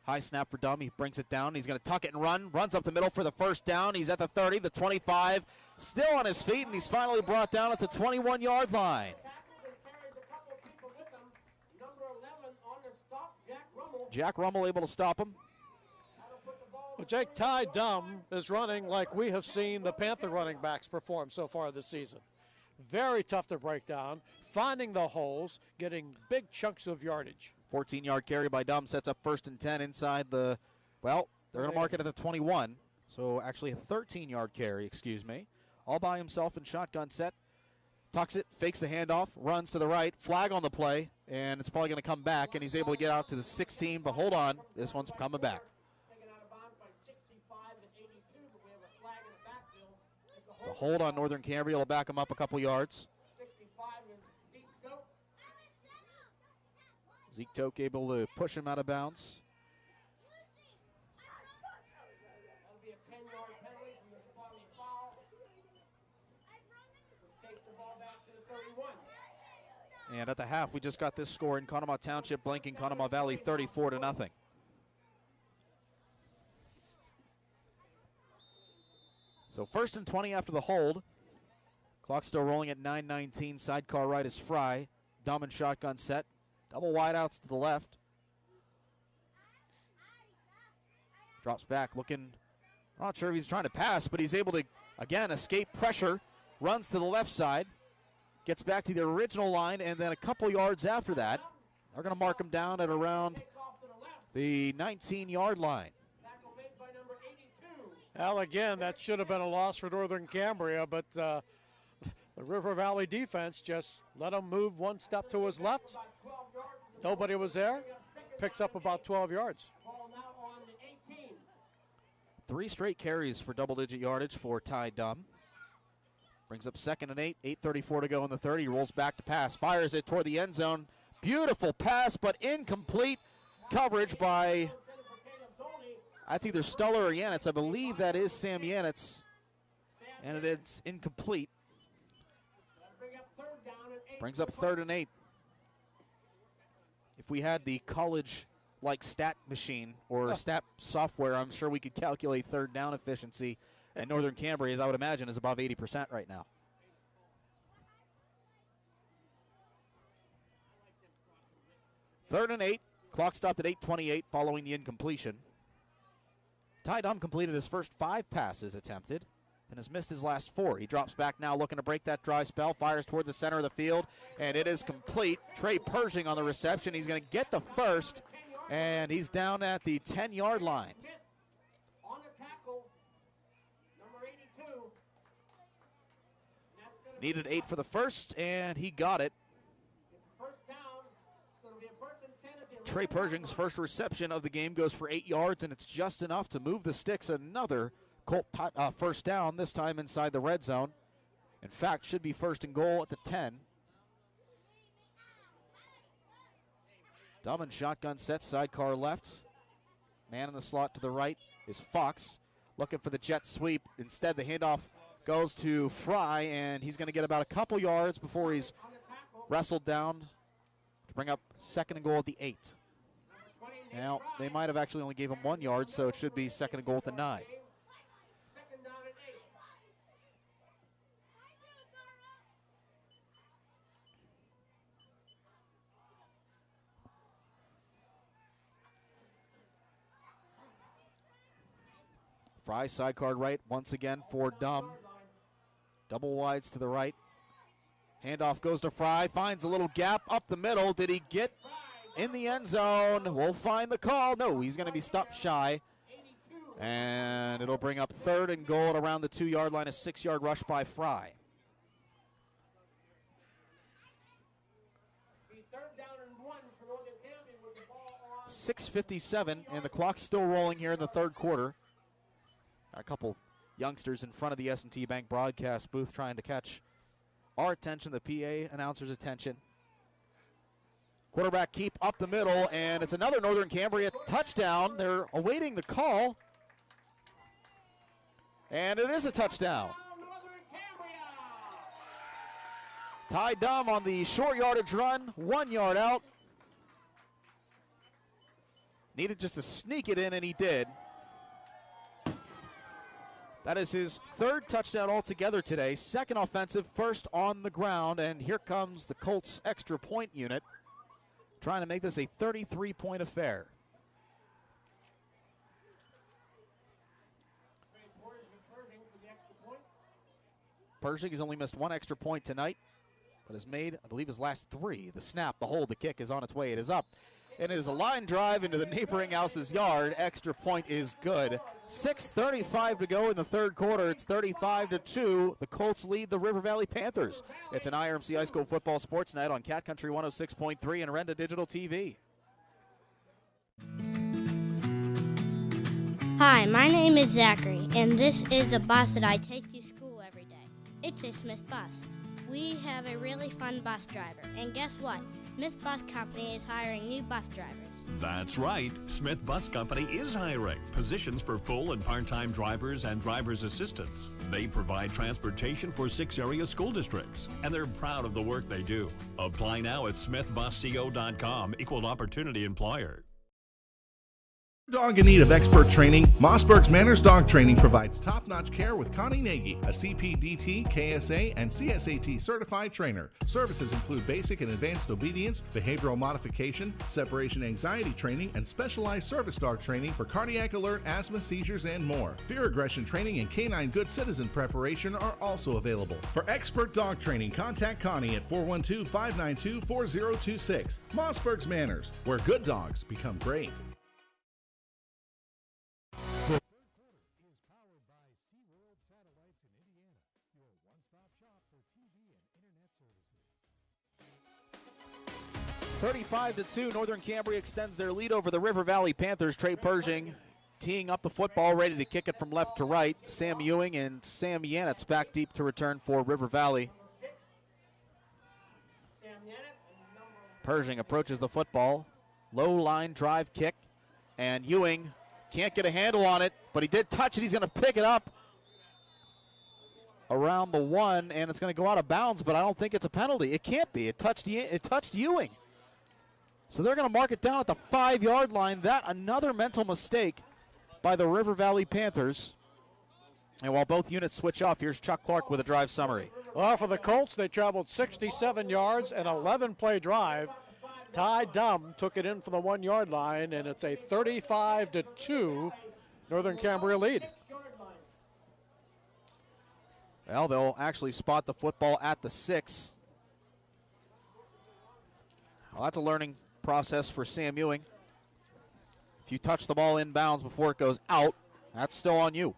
High snap for Dummy. Brings it down. He's going to tuck it and run. Runs up the middle for the first down. He's at the 30, the 25. Still on his feet, and he's finally brought down at the 21-yard line. Jack Rummel able to stop him. Well, Jake, Ty Dumb is running like we have seen the Panther running backs perform so far this season. Very tough to break down, finding the holes, getting big chunks of yardage. 14-yard carry by Dumb sets up 1st and 10 inside the, well, they're going to mark it at the 21. So actually a 13-yard carry, excuse me. All by himself in shotgun set. Tucks it, fakes the handoff, runs to the right, flag on the play, and it's probably going to come back, and he's able to get out to the 16, but hold on, this one's coming back. It's a hold on Northern Cambria. It'll back him up a couple yards. Zeke Toke able to push him out of bounds. And at the half, we just got this score in Conemaugh Township, blanking Conemaugh Valley 34-0. So 1st and 20 after the hold. Clock still rolling at 9:19. Sidecar right is Fry. Dumb and shotgun set. Double wideouts to the left. Drops back looking, I'm not sure if he's trying to pass, but he's able to, again, escape pressure. Runs to the left side. Gets back to the original line, and then a couple yards after that, they're going to mark him down at around the 19-yard line. Well, again, that should have been a loss for Northern Cambria, but the River Valley defense just let him move one step to his left. Nobody was there. Picks up about 12 yards. 3 straight carries for double-digit yardage for Ty Dumb. Brings up 2nd and 8, 8:34 to go in the third. He rolls back to pass, fires it toward the end zone. Beautiful pass, but incomplete coverage by, that's either Stuller or Yanitz. I believe that is Sam Yanitz, and it is incomplete. Brings up 3rd and 8. If we had the college-like stat machine or stat software, I'm sure we could calculate 3rd down efficiency. And Northern Cambria, as I would imagine, is above 80% right now. Third and 8. Clock stopped at 8:28 following the incompletion. Ty Dumb completed his first 5 passes attempted and has missed his last 4. He drops back now looking to break that dry spell. Fires toward the center of the field, and it is complete. Trey Pershing on the reception. He's going to get the first, and he's down at the 10-yard line. Needed 8 for the first, and he got it. Trey Pershing's first reception of the game goes for 8 yards, and it's just enough to move the sticks. Another Colt first down, this time inside the red zone. In fact, should be 1st and goal at the 10. Dumb and shotgun set, sidecar left. Man in the slot to the right is Fox, looking for the jet sweep. Instead, the handoff goes to Fry, and he's going to get about a couple yards before he's wrestled down to bring up 2nd and goal at the 8. Now, they might have actually only gave him 1 yard, so it should be 2nd and goal at the 9. Fry sidecar right once again for Dumb. Double wides to the right. Handoff goes to Fry, finds a little gap up the middle. Did he get in the end zone? We'll find the call. No, he's going to be stopped shy. And it'll bring up 3rd and goal at around the 2-yard line, a 6-yard rush by Fry. 6:57, and the clock's still rolling here in the 3rd quarter. A couple youngsters in front of the S&T Bank broadcast booth trying to catch our attention, the PA announcer's attention. Quarterback keep up the middle, and it's another Northern Cambria touchdown. They're awaiting the call, and it is a touchdown. Ty Dumb on the short yardage run, 1 yard out. Needed just to sneak it in, and he did. That is his 3rd touchdown altogether today. 2nd offensive, 1st on the ground, and here comes the Colts extra point unit, trying to make this a 33-point affair. Pershing has only missed 1 extra point tonight, but has made, I believe, his last 3. The snap, the hold, the kick is on its way. It is up. And it is a line drive into the neighboring house's yard. Extra point is good. 6:35 to go in the 3rd quarter. It's 35-2. The Colts lead the River Valley Panthers. It's an IRMC High School Football Sports Night on Cat Country 106.3 and Renda Digital TV. Hi, my name is Zachary, and this is the bus that I take to school every day. It's a Smith bus. We have a really fun bus driver, and guess what? Smith Bus Company is hiring new bus drivers. That's right. Smith Bus Company is hiring positions for full and part-time drivers and driver's assistants. They provide transportation for 6 area school districts, and they're proud of the work they do. Apply now at smithbusco.com, equal opportunity employer. Dog in need of expert training? Mossberg's Manners Dog Training provides top-notch care with Connie Nagy, a CPDT, KSA, and CSAT certified trainer. Services include basic and advanced obedience, behavioral modification, separation anxiety training, and specialized service dog training for cardiac alert, asthma, seizures, and more. Fear aggression training and canine good citizen preparation are also available. For expert dog training, contact Connie at 412-592-4026. Mossberg's Manners, where good dogs become great. The 3rd quarter is powered by SeaWorld Satellites in Indiana, your one-stop shop for TV and internet services. 35-2, Northern Cambria extends their lead over the River Valley Panthers. Trey Pershing teeing up the football, ready to kick it from left to right. Sam Ewing and Sam Yanitz back deep to return for River Valley. Pershing approaches the football. Low line drive kick, and Ewing can't get a handle on it, but he did touch it. He's going to pick it up around the 1, and it's going to go out of bounds, but I don't think it's a penalty. It can't be. It touched Ewing. So they're going to mark it down at the 5-yard line. That another mental mistake by the River Valley Panthers. And while both units switch off, here's Chuck Clark with a drive summary. Well, for the Colts, they traveled 67 yards, an 11-play drive. Ty Dumb took it in for the 1-yard line, and it's a 35-2 Northern Cambria lead. Well, they'll actually spot the football at the 6. Well, that's a learning process for Sam Ewing. If you touch the ball inbounds before it goes out, that's still on you.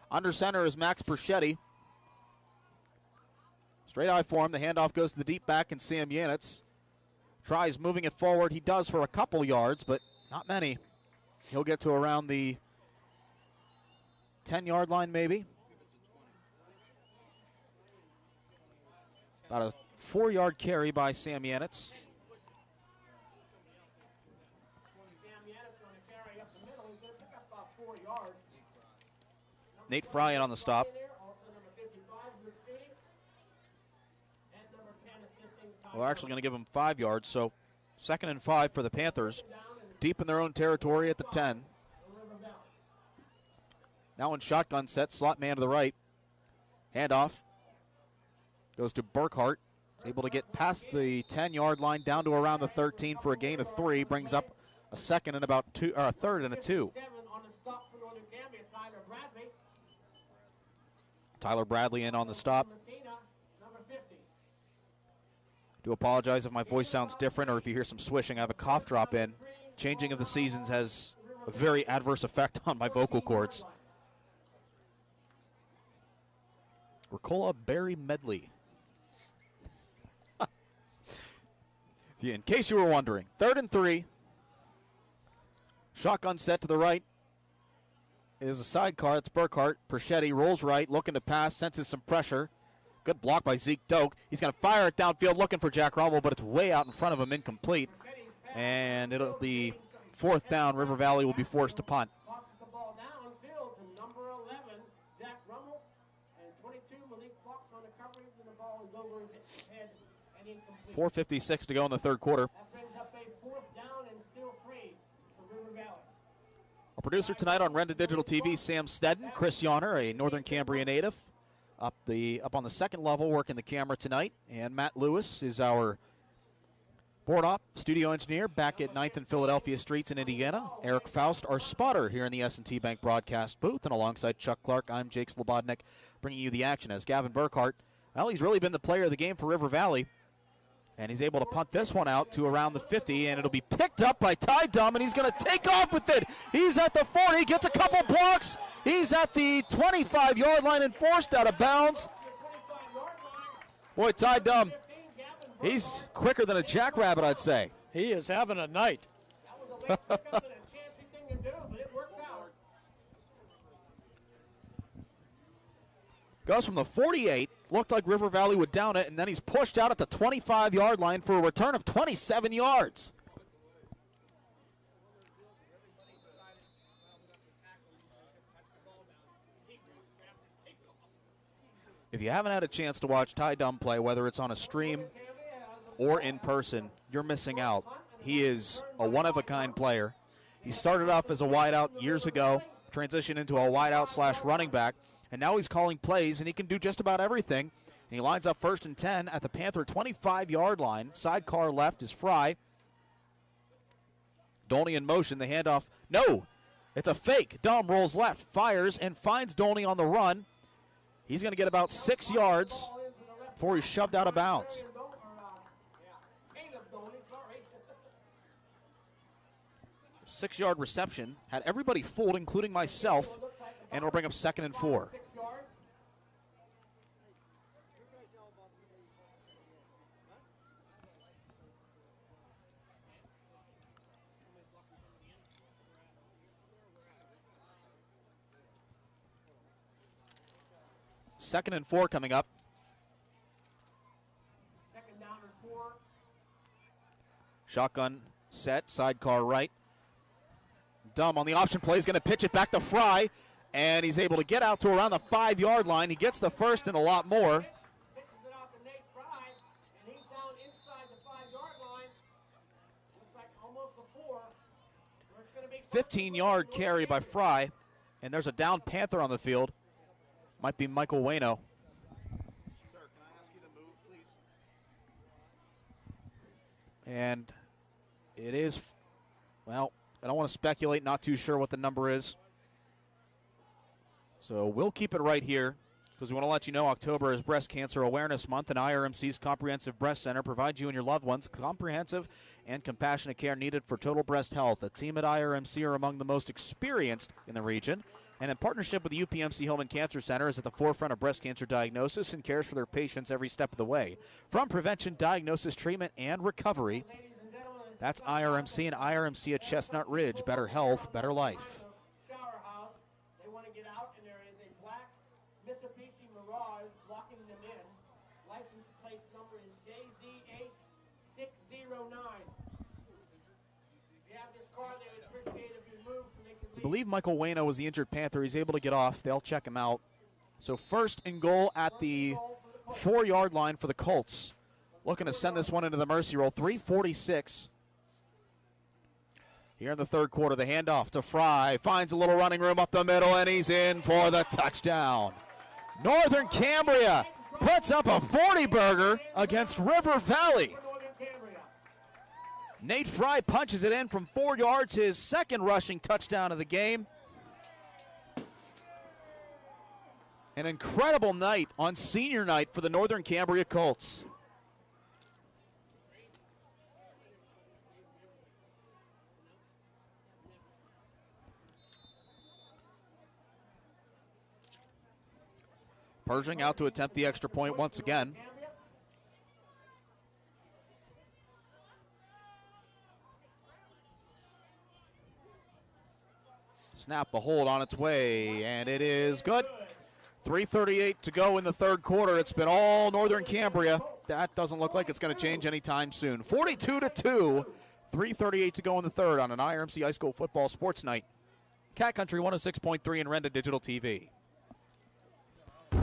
Under center is Max Perschetti. Straight eye for him. The handoff goes to the deep back, and Sam Yanitz tries moving it forward. He does for a couple yards, but not many. He'll get to around the 10-yard line maybe. About a 4-yard carry by Sam Yanitz. Nate Fry in on the stop. We're actually going to give him 5 yards, so 2nd and 5 for the Panthers. Deep in their own territory at the 10. Now in shotgun set, slot man to the right. Handoff. Goes to Burkhart. He's able to get past the 10-yard line down to around the 13 for a gain of 3. Brings up a 2nd and about 2, or a 3rd and a 2. Tyler Bradley in on the stop. Do apologize if my voice sounds different or if you hear some swishing. I have a cough drop in. Changing of the seasons has a very adverse effect on my vocal cords. Ricola Berry Medley. In case you were wondering, 3rd and 3. Shotgun set to the right. It is a sidecar. It's Burkhart. Perchetti rolls right, looking to pass, senses some pressure. Good block by Zeke Doak. He's going to fire it downfield, looking for Jack Rummel, but it's way out in front of him, incomplete. And it'll be 4th down. River Valley will be forced to punt. 4:56 to go in the 3rd quarter. Our producer tonight on Renda Digital TV, Sam Stedden. Chris Yonner, a Northern Cambria native, up on the 2nd level working the camera tonight. And Matt Lewis is our board op studio engineer back at 9th and Philadelphia Streets in Indiana. Eric Faust, our spotter here in the S&T Bank broadcast booth. And alongside Chuck Clark, I'm Jake Slobodnik, bringing you the action as Gavin Burkhart. Well, he's really been the player of the game for River Valley. And he's able to punt this one out to around the 50, and it'll be picked up by Ty Dumb, and he's going to take off with it. He's at the 40, gets a couple blocks. He's at the 25-yard line and forced out of bounds. Boy, Ty Dumb, he's quicker than a jackrabbit, I'd say. He is having a night. Goes from the 48, looked like River Valley would down it, and then he's pushed out at the 25-yard line for a return of 27 yards. If you haven't had a chance to watch Ty Dumb play, whether it's on a stream or in person, you're missing out. He is a one-of-a-kind player. He started off as a wideout years ago, transitioned into a wideout / running back, and now he's calling plays, and he can do just about everything. And he lines up 1st and 10 at the Panther 25-yard line. Sidecar left is Fry. Dolney in motion, the handoff. No, it's a fake. Dumb rolls left, fires, and finds Dolney on the run. He's going to get about 6 yards before he's shoved out of bounds. Six-yard reception. Had everybody fooled, including myself, and it'll bring up 2nd and 4. Second and 4 coming up. Shotgun set, sidecar right. Dumb on the option play is going to pitch it back to Fry, and he's able to get out to around the 5-yard line. He gets the first and a lot more. 15-yard carry by Fry, and there's a down Panther on the field. Might be Michael Waino. Sir, can I ask you to move, please? And it is, well, I don't want to speculate, not too sure what the number is. So we'll keep it right here because we want to let you know October is Breast Cancer Awareness Month, and IRMC's Comprehensive Breast Center provides you and your loved ones comprehensive and compassionate care needed for total breast health. The team at IRMC are among the most experienced in the region, and in partnership with the UPMC Hillman Cancer Center is at the forefront of breast cancer diagnosis and cares for their patients every step of the way. From prevention, diagnosis, treatment, and recovery, that's IRMC and IRMC at Chestnut Ridge. Better health, better life. They want to get out, and there is a black Mitsubishi Mirage blocking them in. License plate number is JZH609. If you have this car, they would appreciate if you move so they can leave. I believe Michael Waino was the injured Panther. He's able to get off. They'll check him out. So 1st and goal at the 4-yard line for the Colts. Looking to send this one into the mercy roll. 3:46. Here in the 3rd quarter, the handoff to Fry. Finds a little running room up the middle, and he's in for the touchdown. Northern Cambria puts up a 40-burger against River Valley. Nate Fry punches it in from 4 yards, his 2nd rushing touchdown of the game. An incredible night on senior night for the Northern Cambria Colts. Pershing out to attempt the extra point once again. Snap, the hold on its way, and it is good. 3:38 to go in the third quarter. It's been all Northern Cambria. That doesn't look like it's going to change anytime soon. 42-2, 3:38 to go in the third on an IRMC High School football sports night. Cat Country 106.3 and Renda Digital TV.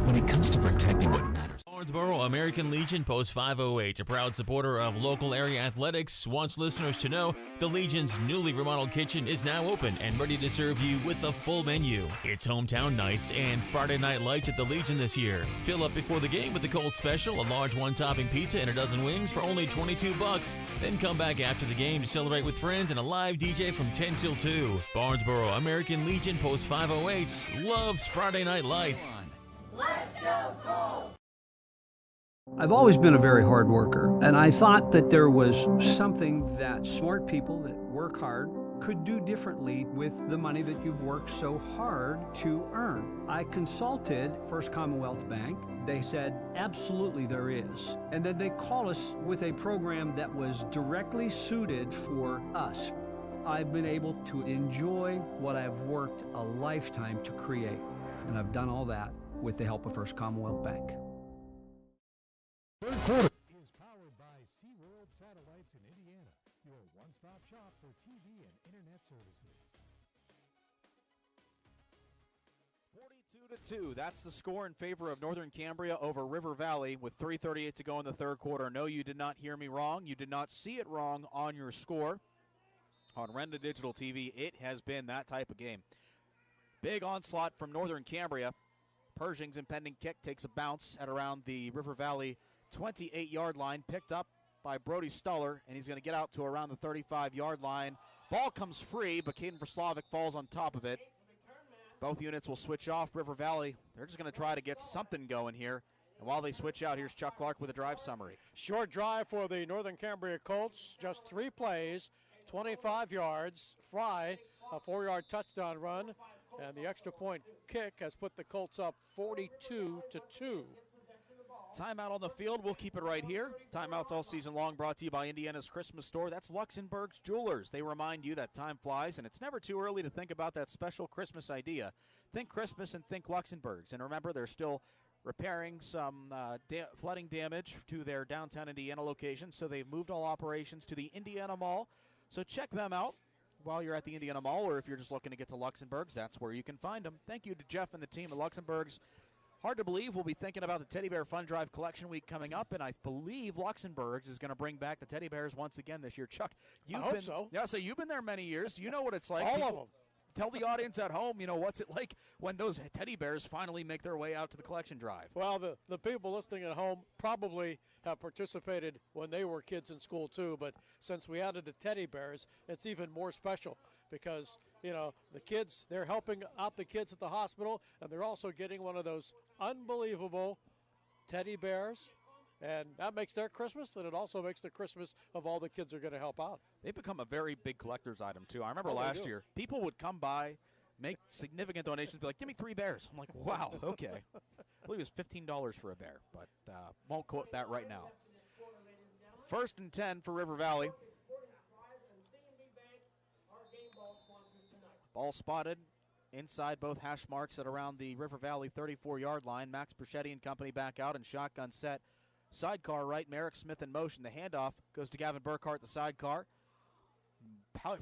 When it comes to protecting what matters. Barnesboro American Legion Post 508, a proud supporter of local area athletics, wants listeners to know the Legion's newly remodeled kitchen is now open and ready to serve you with a full menu. It's hometown nights and Friday night lights at the Legion this year. Fill up before the game with the Colts special, a large one-topping pizza and a dozen wings for only $22. Then come back after the game to celebrate with friends and a live DJ from 10 till 2. Barnesboro American Legion Post 508 loves Friday night lights. Let's go Colts! I've always been a very hard worker, and I thought that there was something that smart people that work hard could do differently with the money that you've worked so hard to earn. I consulted First Commonwealth Bank. They said, absolutely there is. And then they called us with a program that was directly suited for us. I've been able to enjoy what I've worked a lifetime to create, and I've done all that with the help of First Commonwealth Bank. Third quarter is powered by SeaWorld Satellites in Indiana, your one-stop shop for TV and internet services. 42-2, that's the score in favor of Northern Cambria over River Valley with 3:38 to go in the third quarter. No, you did not hear me wrong. You did not see it wrong on your score. On Renda Digital TV, it has been that type of game. Big onslaught from Northern Cambria. Pershing's impending kick takes a bounce at around the River Valley 28-yard line, picked up by Brody Stuller, and he's going to get out to around the 35-yard line. Ball comes free, but Caden Verslavic falls on top of it. Both units will switch off. River Valley, they're just going to try to get something going here. And while they switch out, here's Chuck Clark with a drive summary. Short drive for the Northern Cambria Colts, just 3 plays, 25 yards. Fry, a 4-yard touchdown run. And the extra point kick has put the Colts up 42-2. Timeout on the field. We'll keep it right here. Timeouts all season long brought to you by Indiana's Christmas store. That's Luxembourg's Jewelers. They remind you that time flies, and it's never too early to think about that special Christmas idea. Think Christmas and think Luxembourg's. And remember, they're still repairing some flooding damage to their downtown Indiana location, so they've moved all operations to the Indiana Mall. So check them out while you're at the Indiana Mall, or if you're just looking to get to Luxembourg's, that's where you can find them. Thank you to Jeff and the team at Luxembourg's. Hard to believe we'll be thinking about the Teddy Bear Fun Drive Collection Week coming up, and I believe Luxembourg's is going to bring back the Teddy Bears once again this year. Chuck, I hope so. Yeah, so you've been there many years. You know what it's like. All of them. Tell the audience at home, what's it like when those teddy bears finally make their way out to the collection drive? Well, the people listening at home probably have participated when they were kids in school too, but since we added the teddy bears, it's even more special because, the kids, they're helping out the kids at the hospital, and they're also getting one of those unbelievable teddy bears. And that makes their Christmas, and it also makes the Christmas of all the kids who are going to help out. They've become a very big collector's item, too. I remember last year, people would come by, make significant donations, be like, give me 3 bears. I'm like, wow, okay. I believe it was $15 for a bear, but won't quote that right now. 1st and 10 for River Valley. Ball spotted inside both hash marks at around the River Valley 34-yard line. Max Perchetti and company back out and shotgun set. Sidecar right, Merrick Smith in motion. The handoff goes to Gavin Burkhart, the sidecar.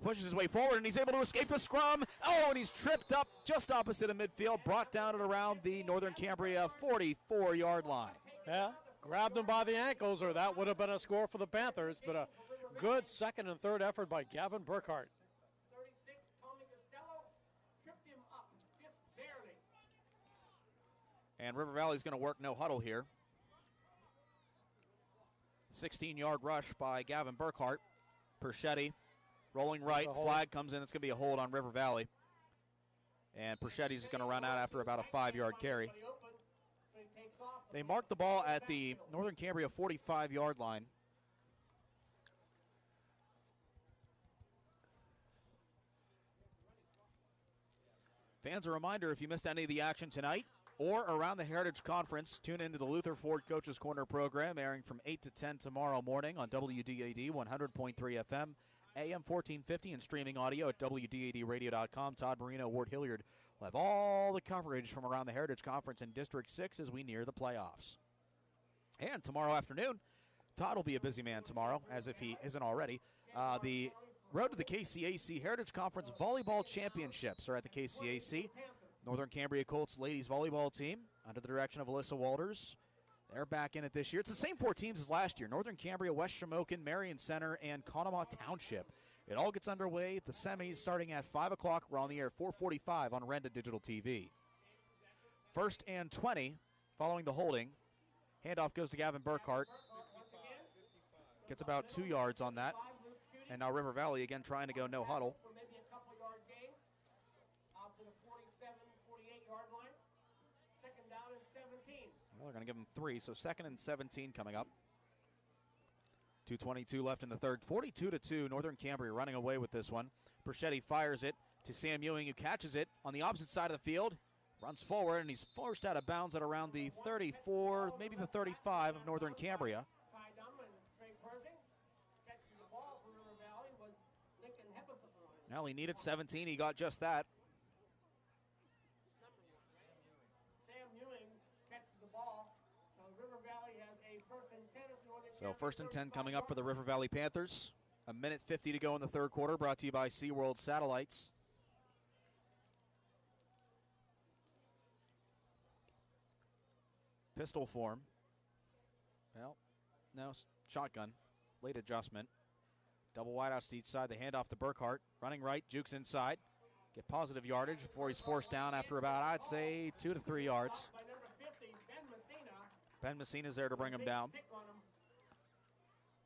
Pushes his way forward, and he's able to escape the scrum. Oh, and he's tripped up just opposite of midfield, brought down at around the Northern Cambria 44-yard line. Yeah, grabbed him by the ankles, or that would have been a score for the Panthers, but a good second and third effort by Gavin Burkhart. And River Valley's going to work no huddle here. 16-yard rush by Gavin Burkhart. Perchetti rolling right. Flag comes in. It's going to be a hold on River Valley. And Perchetti's going to run out after about a 5-yard carry. They marked the ball at the Northern Cambria 45-yard line. Fans, a reminder, if you missed any of the action tonight or around the Heritage Conference, tune into the Luther Ford Coaches Corner program, airing from 8 to 10 tomorrow morning on WDAD 100.3 FM, AM 1450, and streaming audio at WDADradio.com. Todd Marino, Ward Hilliard will have all the coverage from around the Heritage Conference in District 6 as we near the playoffs. And tomorrow afternoon, Todd will be a busy man tomorrow, as if he isn't already. The road to the KCAC Heritage Conference Volleyball Championships are at the KCAC. Northern Cambria Colts ladies volleyball team, under the direction of Alyssa Walters. They're back in it this year. It's the same 4 teams as last year. Northern Cambria, West Shamokin, Marion Center, and Conemaugh Township. It all gets underway. The semis starting at 5 o'clock. We're on the air 4:45 on Renda Digital TV. 1st and 20 following the holding. Handoff goes to Gavin Burkhart. Gets about 2 yards on that. And now River Valley again trying to go no huddle. Well, they're going to give them 3, so 2nd and 17 coming up. 2:22 left in the third. 42-2, Northern Cambria running away with this one. Perchetti fires it to Sam Ewing, who catches it on the opposite side of the field. Runs forward, and he's forced out of bounds at around the 34, maybe the 35 of Northern Cambria. Well, he needed 17. He got just that. So 1st and 10 coming up for the River Valley Panthers. 1:50 to go in the third quarter, brought to you by SeaWorld Satellites. Pistol form. Well, no, shotgun. Late adjustment. Double wideouts to each side. The handoff to Burkhart. Running right, jukes inside. Get positive yardage before he's forced down after about, I'd say, 2 to 3 yards. Ben Messina's there to bring him down.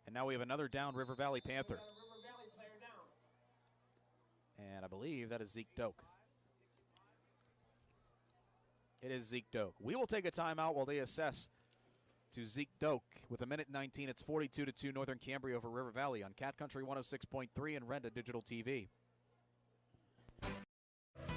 And now we have another down River Valley Panther. And I believe that is Zeke Doak. It is Zeke Doak. We will take a timeout while they assess to Zeke Doak. With 1:19, it's 42-2 Northern Cambria over River Valley on Cat Country 106.3 and Renda Digital TV.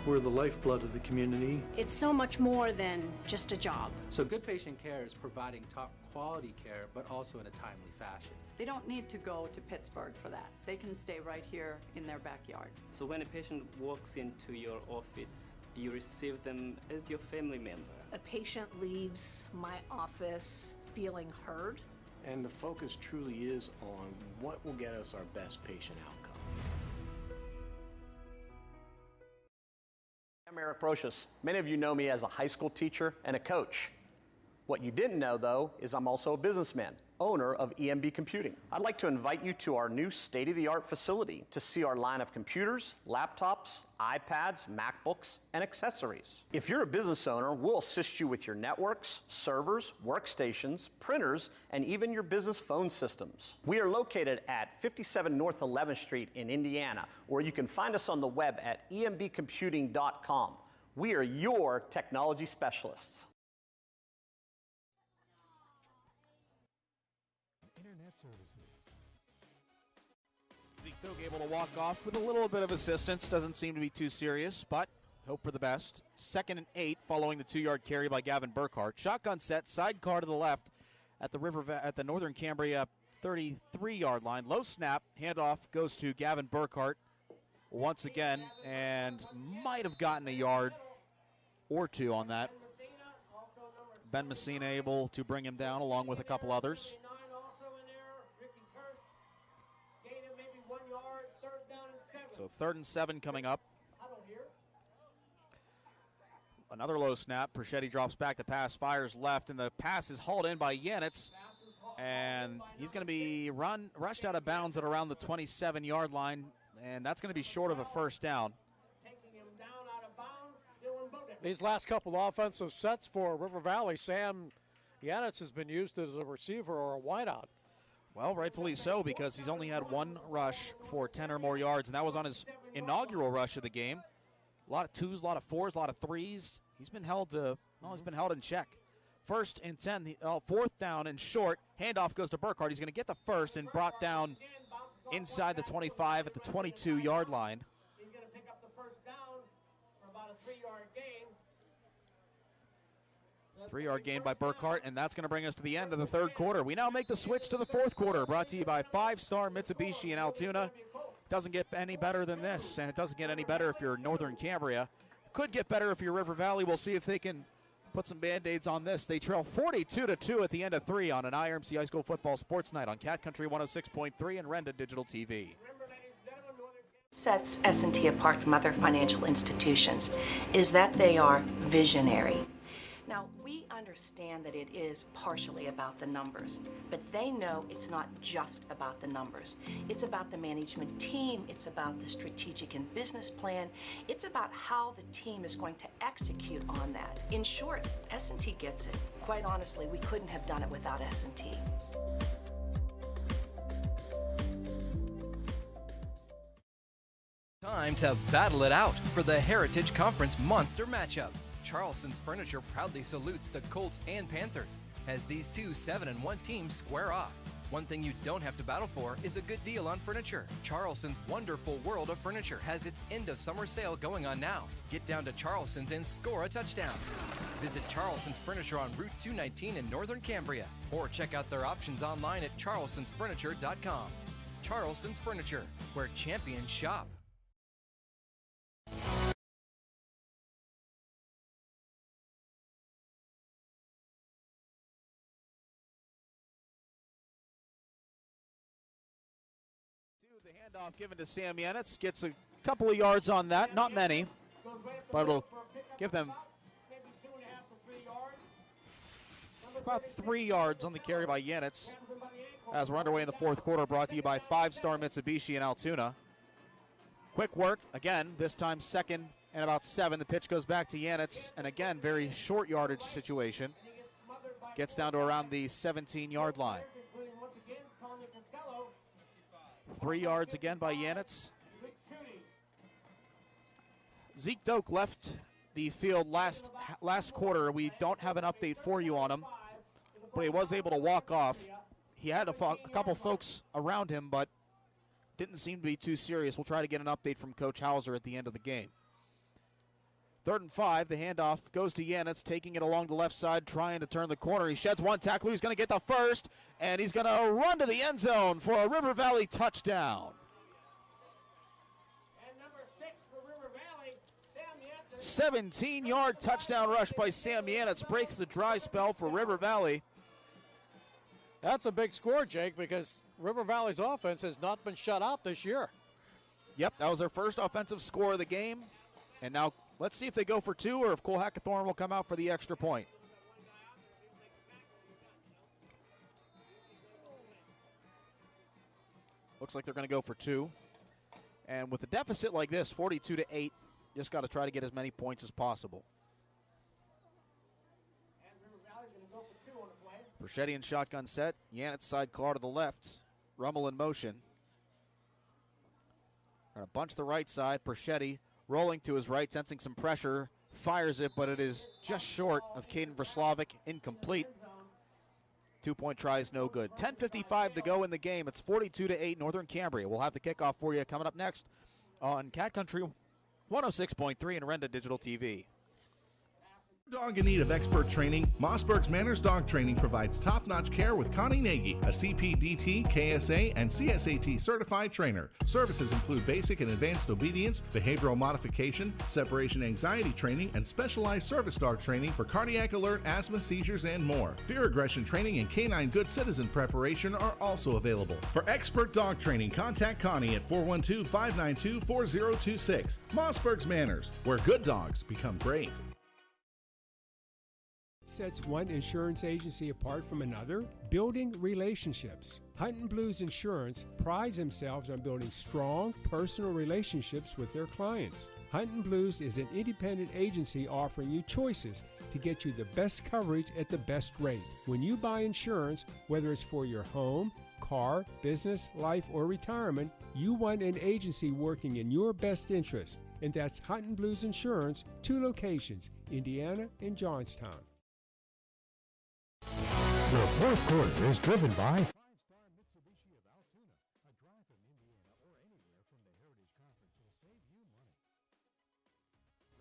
We're the lifeblood of the community. It's so much more than just a job. So good patient care is providing top quality care, but also in a timely fashion. They don't need to go to Pittsburgh for that. They can stay right here in their backyard. So when a patient walks into your office, you receive them as your family member. A patient leaves my office feeling heard. And the focus truly is on what will get us our best patient outcome. I'm Eric Brocious. Many of you know me as a high school teacher and a coach. What you didn't know, though, is I'm also a businessman, owner of EMB Computing. I'd like to invite you to our new state-of-the-art facility to see our line of computers, laptops, iPads, MacBooks, and accessories. If you're a business owner, we'll assist you with your networks, servers, workstations, printers, and even your business phone systems. We are located at 57 North 11th Street in Indiana, or you can find us on the web at embcomputing.com. We are your technology specialists. Zeke Doak able to walk off with a little bit of assistance. Doesn't seem to be too serious, but hope for the best. 2nd and 8 following the 2-yard carry by Gavin Burkhart. Shotgun set, sidecar to the left at the Northern Cambria 33-yard line. Low snap, handoff goes to Gavin Burkhart once again, and might have gotten a yard or 2 on that. Ben Messina able to bring him down along with a couple others. So 3rd and 7 coming up. Another low snap. Perchetti drops back. The pass fires left, and the pass is hauled in by Yanitz. And he's going to be rushed out of bounds at around the 27-yard line, and that's going to be short of a first down. These last couple of offensive sets for River Valley, Sam Yanitz has been used as a receiver or a wideout. Well, rightfully so, because he's only had 1 rush for 10 or more yards, and that was on his inaugural rush of the game. A lot of 2s, a lot of 4s, a lot of 3s. He's been held in check. First and 10, fourth down and short. Handoff goes to Burkhardt. He's going to get the first and brought down inside the 25 at the 22-yard line. He's going to pick up the first down for about a 3-yard gain. 3-yard gain by Burkhardt, and that's going to bring us to the end of the third quarter. We now make the switch to the fourth quarter, brought to you by 5-Star Mitsubishi in Altoona. Doesn't get any better than this, and it doesn't get any better if you're Northern Cambria. Could get better if you're River Valley. We'll see if they can put some Band-Aids on this. They trail 42-2 at the end of 3 on an IRMC High School Football Sports Night on Cat Country 106.3 and Renda Digital TV. Sets S&T apart from other financial institutions is that they are visionary. Now, we understand that it is partially about the numbers, but they know it's not just about the numbers. It's about the management team, it's about the strategic and business plan, it's about how the team is going to execute on that. In short, S&T gets it. Quite honestly, we couldn't have done it without S&T. Time to battle it out for the Heritage Conference Monster matchup. Charleston's Furniture proudly salutes the Colts and Panthers as these two 7-1 teams square off. One thing you don't have to battle for is a good deal on furniture. Charleston's Wonderful World of Furniture has its end of summer sale going on now. Get down to Charleston's and score a touchdown. Visit Charleston's Furniture on Route 219 in Northern Cambria or check out their options online at charlestonsfurniture.com. Charleston's Furniture, where champions shop. The handoff given to Sam Yanitz. Gets a couple of yards on that, not many, but it'll give them about 3 yards on the carry by Yanitz. As we're underway in the fourth quarter, brought to you by 5-Star Mitsubishi in Altoona. Quick work, again, this time second and about 7. The pitch goes back to Yanitz, and again, very short yardage situation. Gets down to around the 17-yard line. 3 yards again by Yanitz. Zeke Doak left the field last quarter. We don't have an update for you on him, but he was able to walk off. He had a couple folks around him, but didn't seem to be too serious. We'll try to get an update from Coach Hauser at the end of the game. 3rd and 5, the handoff goes to Yanitz, taking it along the left side, trying to turn the corner. He sheds one tackler. He's going to get the first, and he's going to run to the end zone for a River Valley touchdown. And number 6 for River Valley, Sam Yanitz. 17-yard touchdown rush by Sam Yanitz breaks the dry spell for River Valley. That's a big score, Jake, because River Valley's offense has not been shut out this year. Yep, that was their first offensive score of the game. And now let's see if they go for 2 or if Cole Hackathorn will come out for the extra point. Looks like they're going to go for 2. And with a deficit like this, 42-8, just got to try to get as many points as possible. Perchetti in shotgun set. Yanitz side claw to the left. Rummel in motion. Going to bunch the right side. Perchetti rolling to his right, sensing some pressure. Fires it, but it is just short of Caden Verslavik. Incomplete. 2-point try is no good. 10:55 to go in the game. It's 42-8 Northern Cambria. We'll have the kickoff for you coming up next on Cat Country 106.3 and Renda Digital TV. Dog in need of expert training? Mossberg's Manners Dog Training provides top-notch care with Connie Nagy, a CPDT, KSA, and CSAT certified trainer. Services include basic and advanced obedience, behavioral modification, separation anxiety training, and specialized service dog training for cardiac alert, asthma, seizures, and more. Fear aggression training and canine good citizen preparation are also available. For expert dog training, contact Connie at 412-592-4026. Mossberg's Manners, where good dogs become great. Sets one insurance agency apart from another? Building relationships. Hunt & Blues Insurance prides themselves on building strong personal relationships with their clients. Hunt & Blues is an independent agency offering you choices to get you the best coverage at the best rate. When you buy insurance, whether it's for your home, car, business, life, or retirement, you want an agency working in your best interest. And that's Hunt & Blues Insurance, 2 locations, Indiana and Johnstown. The fourth quarter is driven by five-star Mitsubishi of Altoona. A drive from Indiana or anywhere from the Heritage Conference will save you money.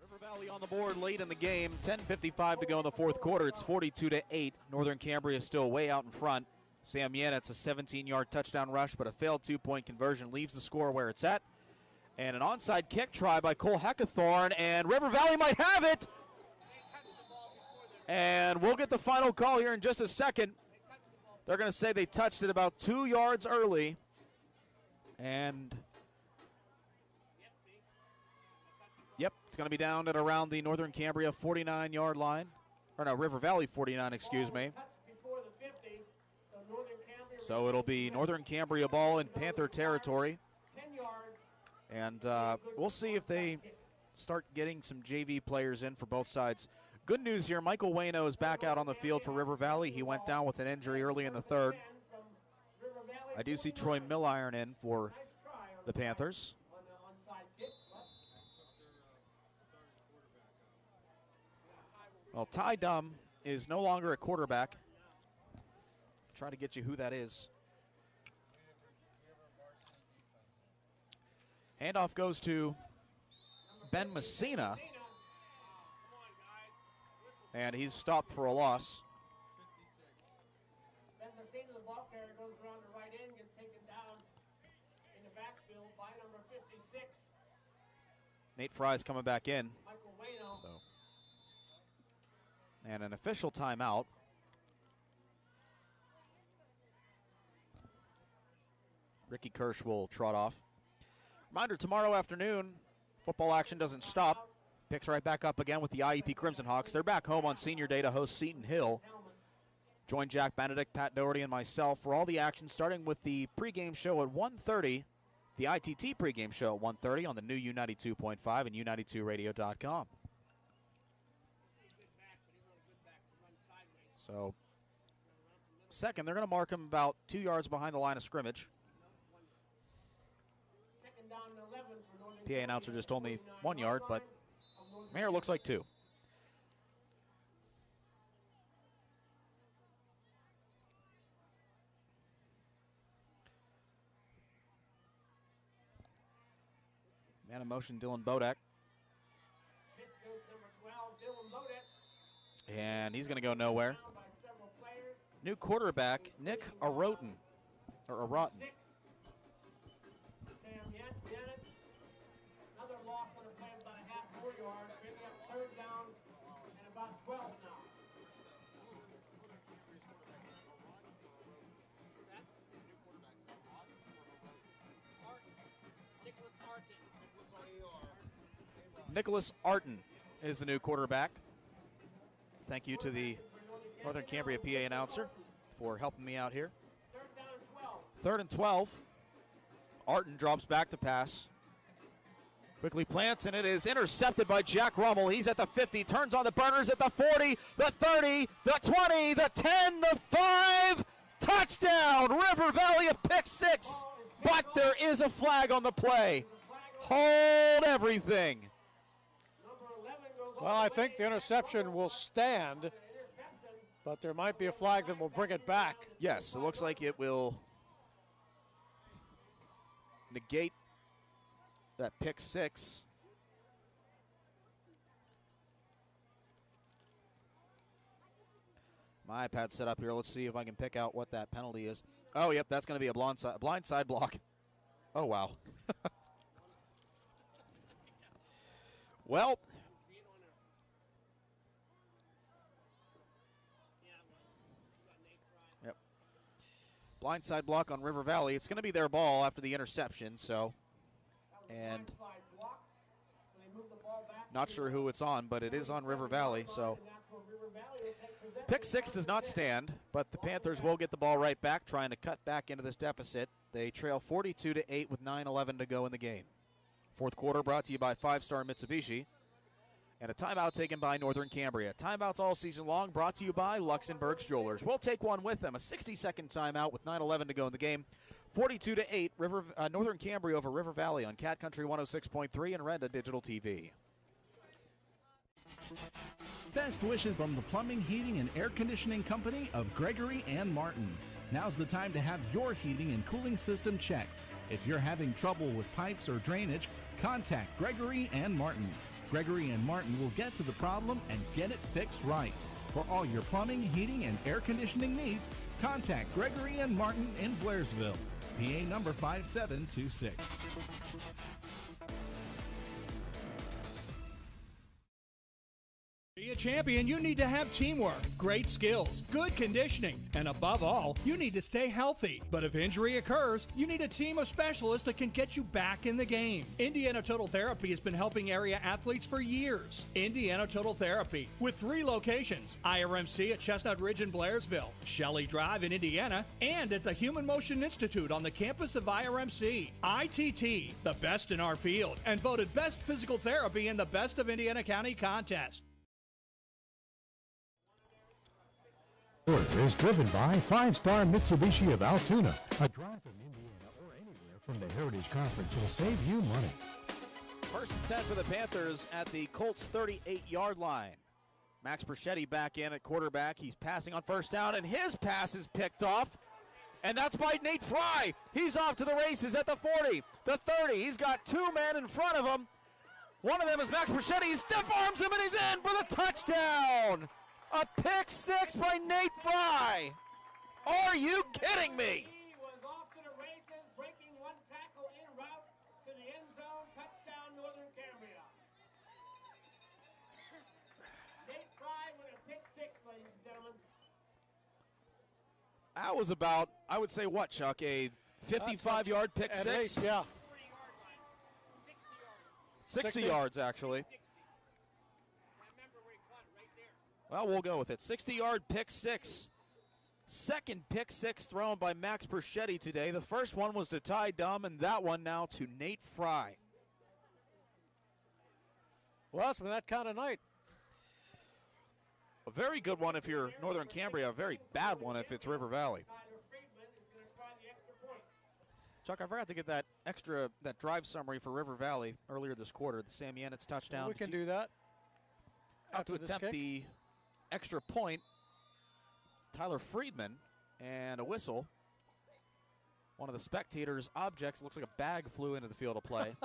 River Valley on the board late in the game. 10:55 to go in the fourth quarter. It's 42-8. Northern Cambria still way out in front. Sam Yannett's a 17-yard touchdown rush, but a failed two-point conversion leaves the score where it's at. And an onside kick try by Cole Heckathorn, and River Valley might have it. And we'll get the final call here in just a second. They're going to say they touched it about 2 yards early. And, yep, it's going to be down at around the Northern Cambria 49-yard line. Or no, River Valley 49, excuse me. So it'll be Northern Cambria ball in Panther territory. And we'll see if they start getting some JV players in for both sides. Good news here, Michael Wayno is back out on the field for River Valley. He went down with an injury early in the third. I do see Troy Milliron in for the Panthers. Well, Ty Dumb is no longer a quarterback. Try to get you who that is. Handoff goes to Ben Messina. And he's stopped for a loss. Ben Messina, the ball carrier, goes around the right end, gets taken down in the backfield by number 56. Nate Fry's coming back in. Michael Wayno. So. And an official timeout. Ricky Kirsch will trot off. Reminder, tomorrow afternoon, football action doesn't stop. Picks right back up again with the IEP Crimson Hawks. They're back home on senior day to host Seton Hill. Join Jack Benedict, Pat Doherty, and myself for all the action, starting with the pregame show at 1:30, the ITT pregame show at 1:30 on the new U92.5 and U92radio.com. So, second, they're going to mark him about 2 yards behind the line of scrimmage. PA announcer just told me 1 yard, but Mayor looks like 2. Man in motion, Dylan Bodak. And he's going to go nowhere. New quarterback, Nick Aroten. Or Aroten. Nicholas Arton is the new quarterback. Thank you to the Northern Cambria PA announcer for helping me out here. 3rd and 12. Arton drops back to pass. Quickly plants, and it is intercepted by Jack Rummel. He's at the 50, turns on the burners at the 40, the 30, the 20, the 10, the 5. Touchdown! River Valley, a pick 6. But there is a flag on the play. Hold everything. Well, I think the interception will stand, but there might be a flag that will bring it back. Yes, it looks like it will negate that pick 6. My iPad's set up here. Let's see if I can pick out what that penalty is. Oh, yep, that's going to be a blindside block. Oh, wow. Well, yep. Blindside block on River Valley. It's going to be their ball after the interception, so. And not sure who it's on, but it is on River Valley, so. Pick 6 does not stand, but the Panthers will get the ball right back, trying to cut back into this deficit. They trail 42-8 with 9:11 to go in the game. Fourth quarter brought to you by 5-Star Mitsubishi. And a timeout taken by Northern Cambria. Timeouts all season long brought to you by Luxembourg's Jewelers. We'll take one with them. A 60-second timeout with 9:11 to go in the game. 42-8, Northern Cambria over River Valley on Cat Country 106.3 and Renda Digital TV. Best wishes from the Plumbing, Heating, and Air Conditioning Company of Gregory and Martin. Now's the time to have your heating and cooling system checked. If you're having trouble with pipes or drainage, contact Gregory and Martin. Gregory and Martin will get to the problem and get it fixed right. For all your plumbing, heating, and air conditioning needs, contact Gregory and Martin in Blairsville. PA number 5726. Be a champion, you need to have teamwork, great skills, good conditioning, and above all, you need to stay healthy. But if injury occurs, you need a team of specialists that can get you back in the game. Indiana Total Therapy has been helping area athletes for years. Indiana Total Therapy, with 3 locations, IRMC at Chestnut Ridge in Blairsville, Shelley Drive in Indiana, and at the Human Motion Institute on the campus of IRMC. ITT, the best in our field, and voted Best Physical Therapy in the Best of Indiana County contest. Is driven by 5-star Mitsubishi of Altoona. A drive from Indiana or anywhere from the Heritage Conference will save you money. First and 10 for the Panthers at the Colts 38-yard line. Max Perchetti back in at quarterback. He's passing on first down, and his pass is picked off. And that's by Nate Fry. He's off to the races at the 40, the 30. He's got 2 men in front of him. One of them is Max Perchetti. He stiff arms him, and he's in for the touchdown. A pick 6 by Nate Fry. Are you kidding me? He was off to the races, breaking 1 tackle en route to the end zone. Touchdown, Northern Cambria. Nate Fry with a pick 6, ladies and gentlemen. That was about, I would say, what, Chuck? A 55-yard pick 6? Least, yeah. 60 yards, actually. Well, we'll go with it. 60-yard pick 6. Second pick 6 thrown by Max Perchetti today. The first one was to Ty Dumb, and that one now to Nate Fry. Well, it's been that kind of night. A very good one if you're Northern Cambria. A very bad one if it's River Valley. Chuck, I forgot to get that drive summary for River Valley earlier this quarter. The Sam Yanitz touchdown. Well, we can do that. Out to attempt the extra point, Tyler Friedman, and a whistle. One of the spectators' objects, looks like a bag, flew into the field of play.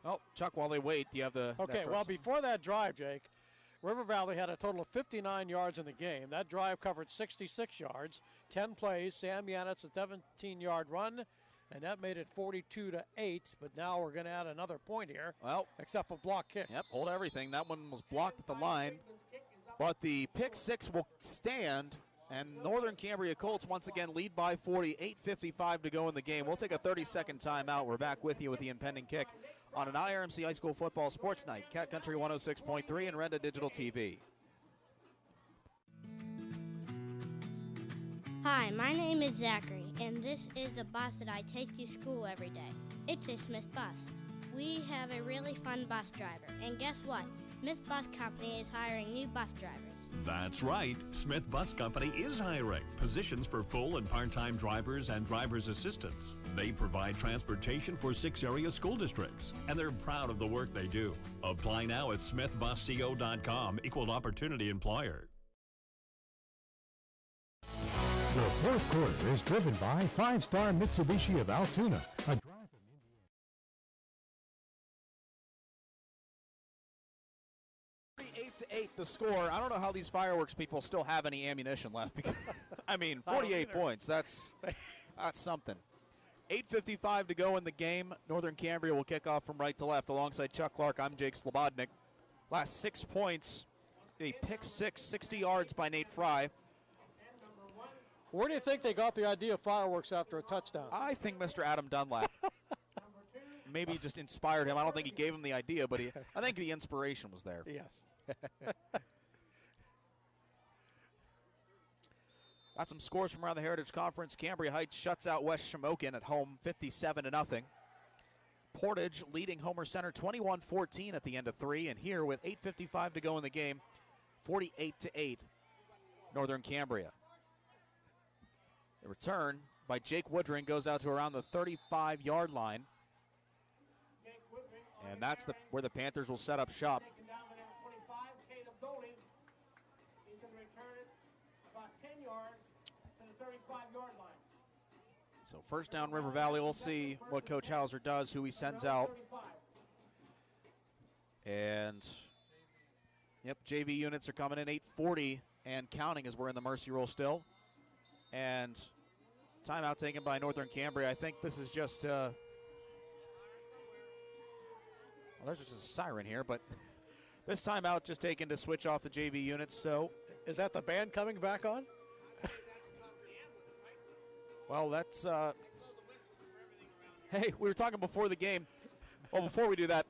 Oh, Chuck, while they wait, do you have the... Okay, well, before that drive, Jake, River Valley had a total of 59 yards in the game. That drive covered 66 yards, 10 plays. Sam Yanitz, a 17-yard run, and that made it 42-8. But now we're going to add another point here. Well, except a block kick. Yep, hold everything. That one was blocked at the line. But the pick 6 will stand, and Northern Cambria Colts once again lead by 40. 8:55 to go in the game. We'll take a 30-second timeout. We're back with you with the impending kick on an IRMC High School Football Sports Night. Cat Country 106.3 and Renda Digital TV. Hi, my name is Zachary, and this is the bus that I take to school every day. It's a Smith bus. We have a really fun bus driver, and guess what? Smith Bus Company is hiring new bus drivers. That's right. Smith Bus Company is hiring positions for full and part-time drivers and driver's assistants. They provide transportation for 6 area school districts, and they're proud of the work they do. Apply now at smithbusco.com, equal opportunity employer. The fourth quarter is driven by 5-star Mitsubishi of Altoona. A drive from Indiana. 8-8 the score. I don't know how these fireworks people still have any ammunition left. Because, I mean, 48 points. That's something. 8:55 to go in the game. Northern Cambria will kick off from right to left. Alongside Chuck Clark, I'm Jake Slobodnik. Last 6 points, a pick 6, 60 yards by Nate Fry. Where do you think they got the idea of fireworks after a touchdown? I think Mr. Adam Dunlap maybe just inspired him. I don't think he gave him the idea, but I think the inspiration was there. Yes. Got some scores from around the Heritage Conference. Cambria Heights shuts out West Shamokin at home 57-0. Portage leading Homer Center 21-14 at the end of 3. And here with 8:55 to go in the game, 48-8 Northern Cambria. The return by Jake Woodring goes out to around the 35-yard line. And that's where the Panthers will set up shop. Taken down by number 25, Caleb Golding. He can return it about 10 yards to the 35-yard line. So first down, River Valley. We'll see what Coach Hauser does, who he sends out. And, yep, JV units are coming in 8:40 and counting as we're in the Mercy Roll still. And timeout taken by Northern Cambria. I think this is just, well, there's just a siren here, but this timeout just taken to switch off the JV units. So, is that the band coming back on? Well, that's, hey, we were talking before the game. Well, before we do that,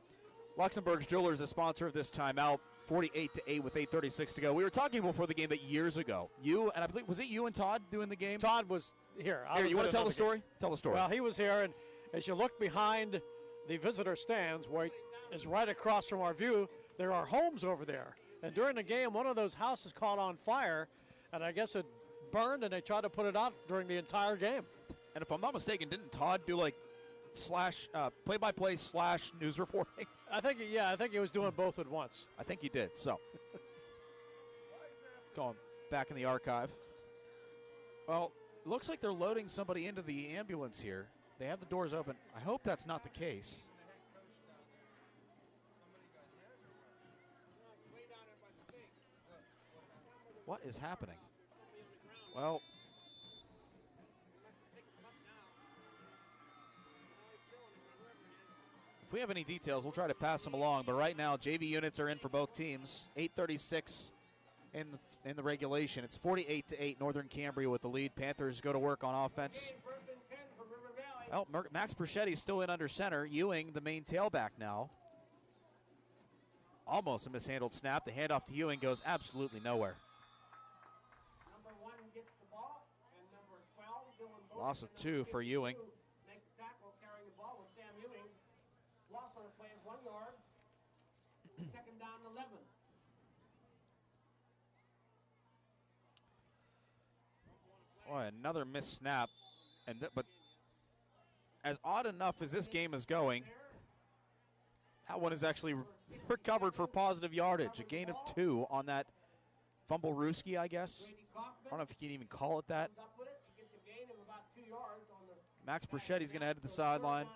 Luxembourg's Jewelers is a sponsor of this timeout, 48-8 with 8:36 to go. We were talking before the game that years ago, you, and I believe, was it you and Todd doing the game? Todd was here. Here, you want to tell the story? Tell the story. Well, he was here, and as you look behind the visitor stands, where it is right across from our view, there are homes over there. And during the game, one of those houses caught on fire, and I guess it burned, and they tried to put it out during the entire game. And if I'm not mistaken, didn't Todd do like play-by-play / news reporting? I think he was doing both at once. I think he did. So, going back in the archive. Well, it looks like they're loading somebody into the ambulance here. They have the doors open. I hope that's not the case. What is happening? Well, if we have any details, we'll try to pass them along. But right now, JV units are in for both teams. 8:36 in the regulation. It's 48-8, Northern Cambria with the lead. Panthers go to work on offense. Well, Max Perchetti is still in under center. Ewing, the main tailback now. Almost a mishandled snap. The handoff to Ewing goes absolutely nowhere. Number 1 gets the ball, and number 12 doing both. Loss of 2 for Ewing. Make the tackle, carrying the ball with Sam Ewing. Loss on the play of 1 yard. Second down, 11. Boy, another missed snap. But as odd enough as this game is going, that one is actually recovered for positive yardage. A gain of 2 on that fumble Ruski, I guess. I don't know if you can even call it that. Max Perchetti's going to head to the sideline.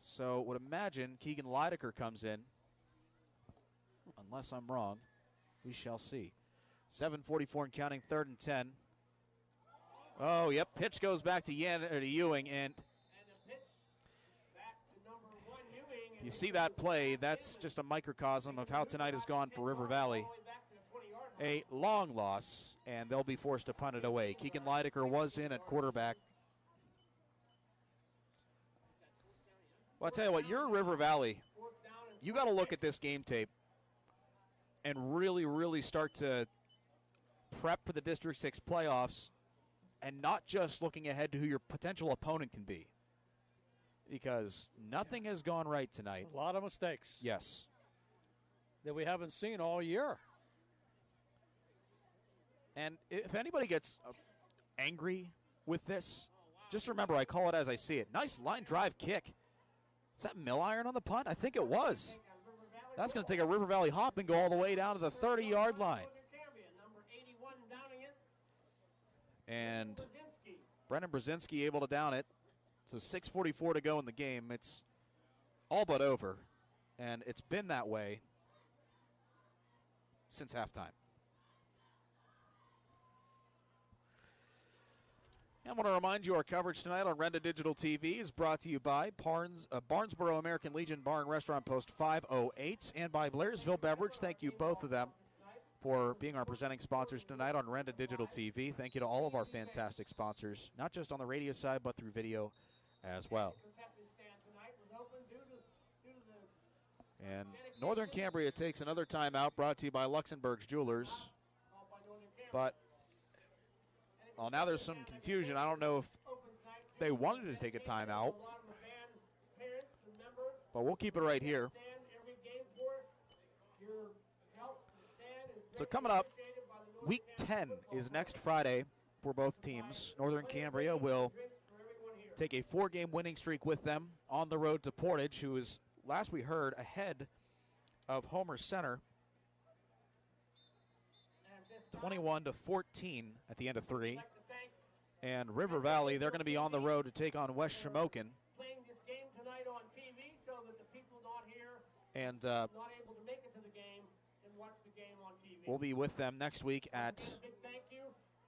So would imagine Keegan Leidecker comes in. Unless I'm wrong, we shall see. 7:44 and counting, 3rd and 10. Oh, yep, pitch goes back to Ewing, and you see that play, that's just a microcosm of how tonight has gone for River Valley. A long loss, and they'll be forced to punt it away. Keegan Leidecker was in at quarterback. Well, I'll tell you what, you're River Valley. You got to look at this game tape and really, really start to prep for the District 6 playoffs and not just looking ahead to who your potential opponent can be. Because nothing has gone right tonight. A lot of mistakes. Yes. That we haven't seen all year. And if anybody gets angry with this, just remember I call it as I see it. Nice line drive kick. Is that mill iron on the punt? I think it was. That's going to take a River Valley hop and go all the way down to the 30-yard line. And Brennan Brzezinski able to down it. So 6:44 to go in the game. It's all but over, and it's been that way since halftime. I want to remind you our coverage tonight on Renda Digital TV is brought to you by Barnesboro American Legion Bar and Restaurant Post 508 and by Blairsville Beverage. Thank you, both of them, for being our presenting sponsors tonight on Renda Digital TV. Thank you to all of our fantastic sponsors, not just on the radio side, but through video as well. And Northern Cambria takes another timeout, brought to you by Luxembourg's Jewelers. But now there's some confusion. I don't know if they wanted to take a timeout, but we'll keep it right here. So coming up, Week 10 is next Friday for both teams. Northern Cambria will take a 4-game winning streak with them on the road to Portage, who is, last we heard, ahead of Homer Center, 21-14 at the end of 3. And River Valley, they're going to be on the road to take on West Shamokin. Playing this game tonight on TV so that the people not here And not able to make it to the game and watch the game on TV. we'll be with them next week at Big thank you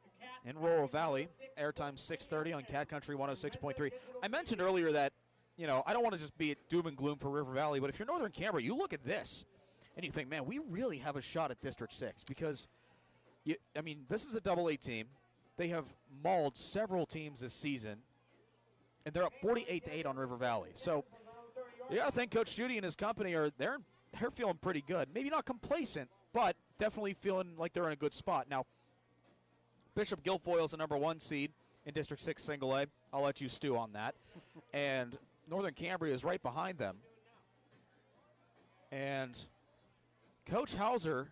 to Cat. in Rural Valley. Airtime 6:30 on Cat Country 106.3. I mentioned earlier that, you know, I don't want to just be doom and gloom for River Valley, but if you're Northern Cambria, you look at this and you think, man, we really have a shot at District 6 because, this is a AA team. They have mauled several teams this season, and they're up 48-8 on River Valley. So you got to think Coach Judy and his company they're feeling pretty good. Maybe not complacent, but definitely feeling like they're in a good spot. Now, Bishop Guilfoyle is the number 1 seed in District 6 Single A. I'll let you stew on that. And Northern Cambria is right behind them. And Coach Hauser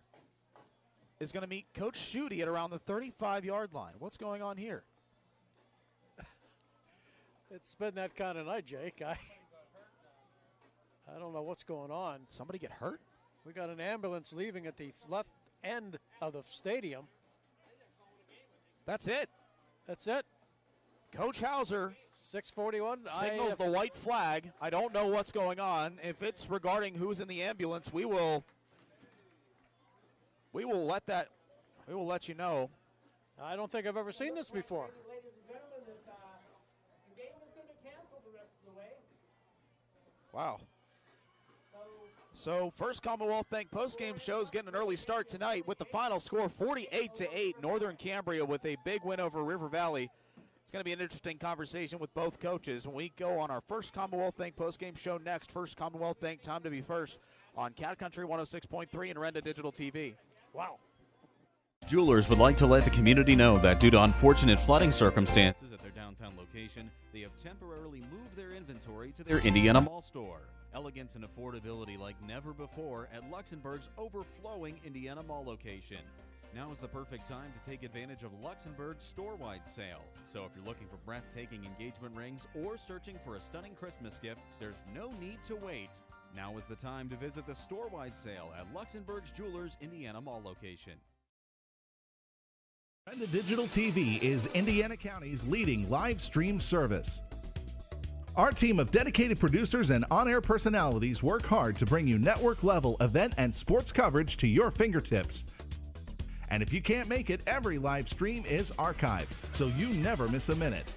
is going to meet Coach Schutte at around the 35-yard line. What's going on here? It's been that kind of night, Jake. I don't know what's going on. Somebody get hurt? We got an ambulance leaving at the left end of the stadium. That's it. That's it. Coach Hauser 6:41 signals the white flag. I don't know what's going on. If it's regarding who's in the ambulance, we will let you know. I don't think I've ever seen this before. Ladies and gentlemen, the game is going to be canceled the rest of the way. Wow. So First Commonwealth Bank postgame show is getting an early start tonight with the final score 48-8. Northern Cambria with a big win over River Valley. It's going to be an interesting conversation with both coaches when we go on our First Commonwealth Bank postgame show next. First Commonwealth Bank, time to be first on Cat Country 106.3 and Renda Digital TV. Wow. Jewelers would like to let the community know that due to unfortunate flooding circumstances at their downtown location, they have temporarily moved their inventory to their Indiana Mall store. Elegance and affordability like never before at Luxembourg's overflowing Indiana Mall location. Now is the perfect time to take advantage of Luxembourg's store-wide sale. So if you're looking for breathtaking engagement rings or searching for a stunning Christmas gift, there's no need to wait. Now is the time to visit the store-wide sale at Luxembourg's Jewelers Indiana Mall location. Renda Digital TV is Indiana County's leading live stream service. Our team of dedicated producers and on-air personalities work hard to bring you network-level event and sports coverage to your fingertips. And if you can't make it, every live stream is archived, so you never miss a minute.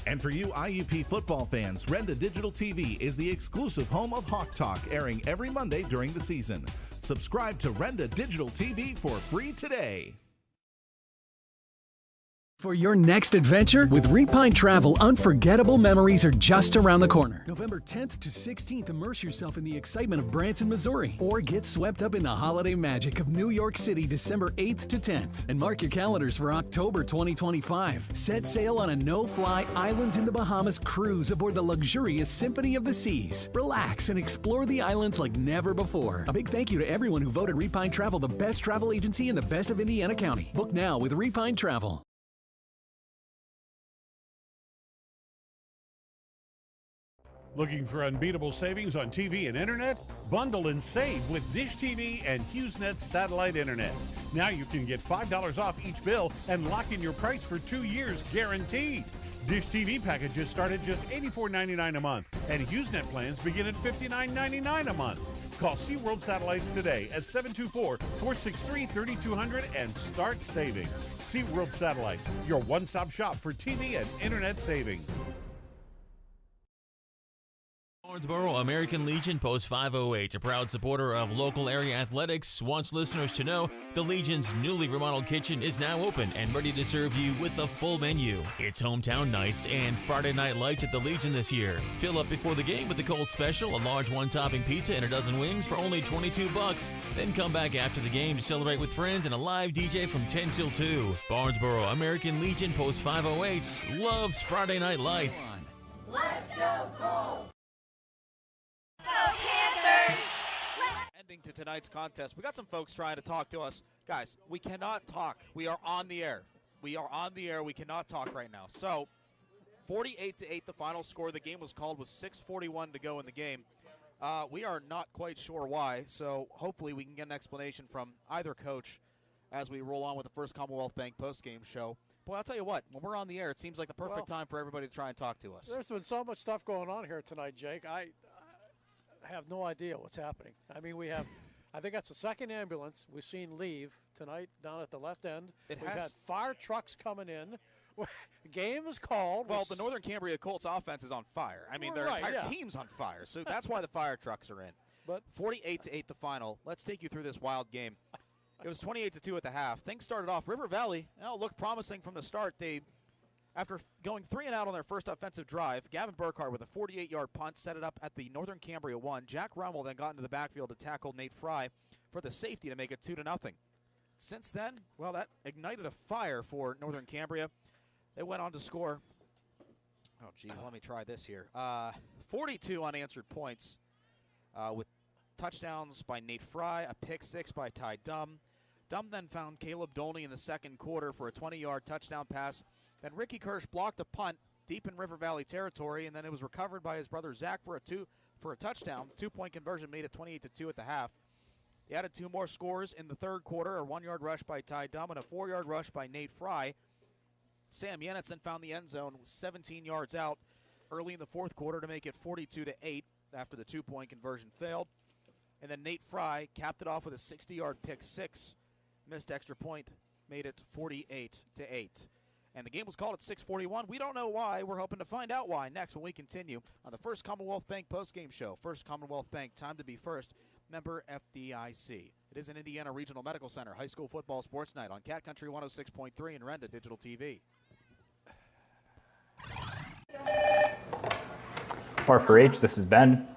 And for you IUP football fans, Renda Digital TV is the exclusive home of Hawk Talk, airing every Monday during the season. Subscribe to Renda Digital TV for free today. For your next adventure with Repine Travel, unforgettable memories are just around the corner. November 10th to 16th, immerse yourself in the excitement of Branson, Missouri, or get swept up in the holiday magic of New York City, December 8th to 10th. And mark your calendars for October 2025. Set sail on a no-fly Islands in the Bahamas cruise aboard the luxurious Symphony of the Seas. Relax and explore the islands like never before. A big thank you to everyone who voted Repine Travel the best travel agency in the best of Indiana County. Book now with Repine Travel. Looking for unbeatable savings on TV and internet? Bundle and save with Dish TV and HughesNet satellite internet. Now you can get $5 off each bill and lock in your price for 2 years guaranteed. Dish TV packages start at just $84.99 a month, and HughesNet plans begin at $59.99 a month. Call SeaWorld Satellites today at 724-463-3200 and start saving. SeaWorld Satellites, your one-stop shop for TV and internet savings. Barnesboro American Legion Post 508, a proud supporter of local area athletics, wants listeners to know the Legion's newly remodeled kitchen is now open and ready to serve you with a full menu. It's hometown nights and Friday night lights at the Legion this year. Fill up before the game with the Colts special, a large one-topping pizza and a dozen wings for only $22. Then come back after the game to celebrate with friends and a live DJ from 10 till 2. Barnesboro American Legion Post 508 loves Friday night lights. Let's go Colts! Ending to tonight's contest. We got some folks trying to talk to us. Guys, we cannot talk. We are on the air. We are on the air. We cannot talk right now. So, 48-8 the final score. The game was called with 6:41 to go in the game. We are not quite sure why, so hopefully we can get an explanation from either coach as we roll on with the First Commonwealth Bank postgame show. Boy, I'll tell you what, when we're on the air, it seems like the perfect time for everybody to try and talk to us. There's been so much stuff going on here tonight, Jake. I have no idea what's happening. I mean, we have, I think that's the second ambulance we've seen leave tonight down at the left end. We've had fire trucks coming in. The game is called. Well, the Northern Cambria Colts offense is on fire. I mean, their entire team's on fire, so that's why the fire trucks are in. But 48-8 the final. Let's take you through this wild game. It was 28-2 at the half. Things started off. River Valley looked promising from the start. After going 3 and out on their first offensive drive, Gavin Burkhardt with a 48-yard punt set it up at the Northern Cambria 1. Jack Rummel then got into the backfield to tackle Nate Fry for the safety to make it 2-0. Since then, well, that ignited a fire for Northern Cambria. They went on to score, oh, geez, let me try this here, 42 unanswered points with touchdowns by Nate Fry, a pick 6 by Ty Dum. Dum then found Caleb Dolney in the second quarter for a 20-yard touchdown pass. Then Ricky Kirsch blocked a punt deep in River Valley territory, and then it was recovered by his brother Zach for a touchdown. 2-point conversion made it 28-2 at the half. He added 2 more scores in the third quarter, a 1-yard rush by Ty Dum and a 4-yard rush by Nate Fry. Sam Yenitz found the end zone 17 yards out early in the fourth quarter to make it 42-8 after the 2-point conversion failed. And then Nate Fry capped it off with a 60-yard pick 6. Missed extra point, made it 48-8. And the game was called at 6:41. We don't know why. We're hoping to find out why next when we continue on the First Commonwealth Bank postgame show. First Commonwealth Bank, time to be first. Member FDIC. It is an Indiana Regional Medical Center high school football sports night on Cat Country 106.3 and Renda Digital TV. R4H, this is Ben.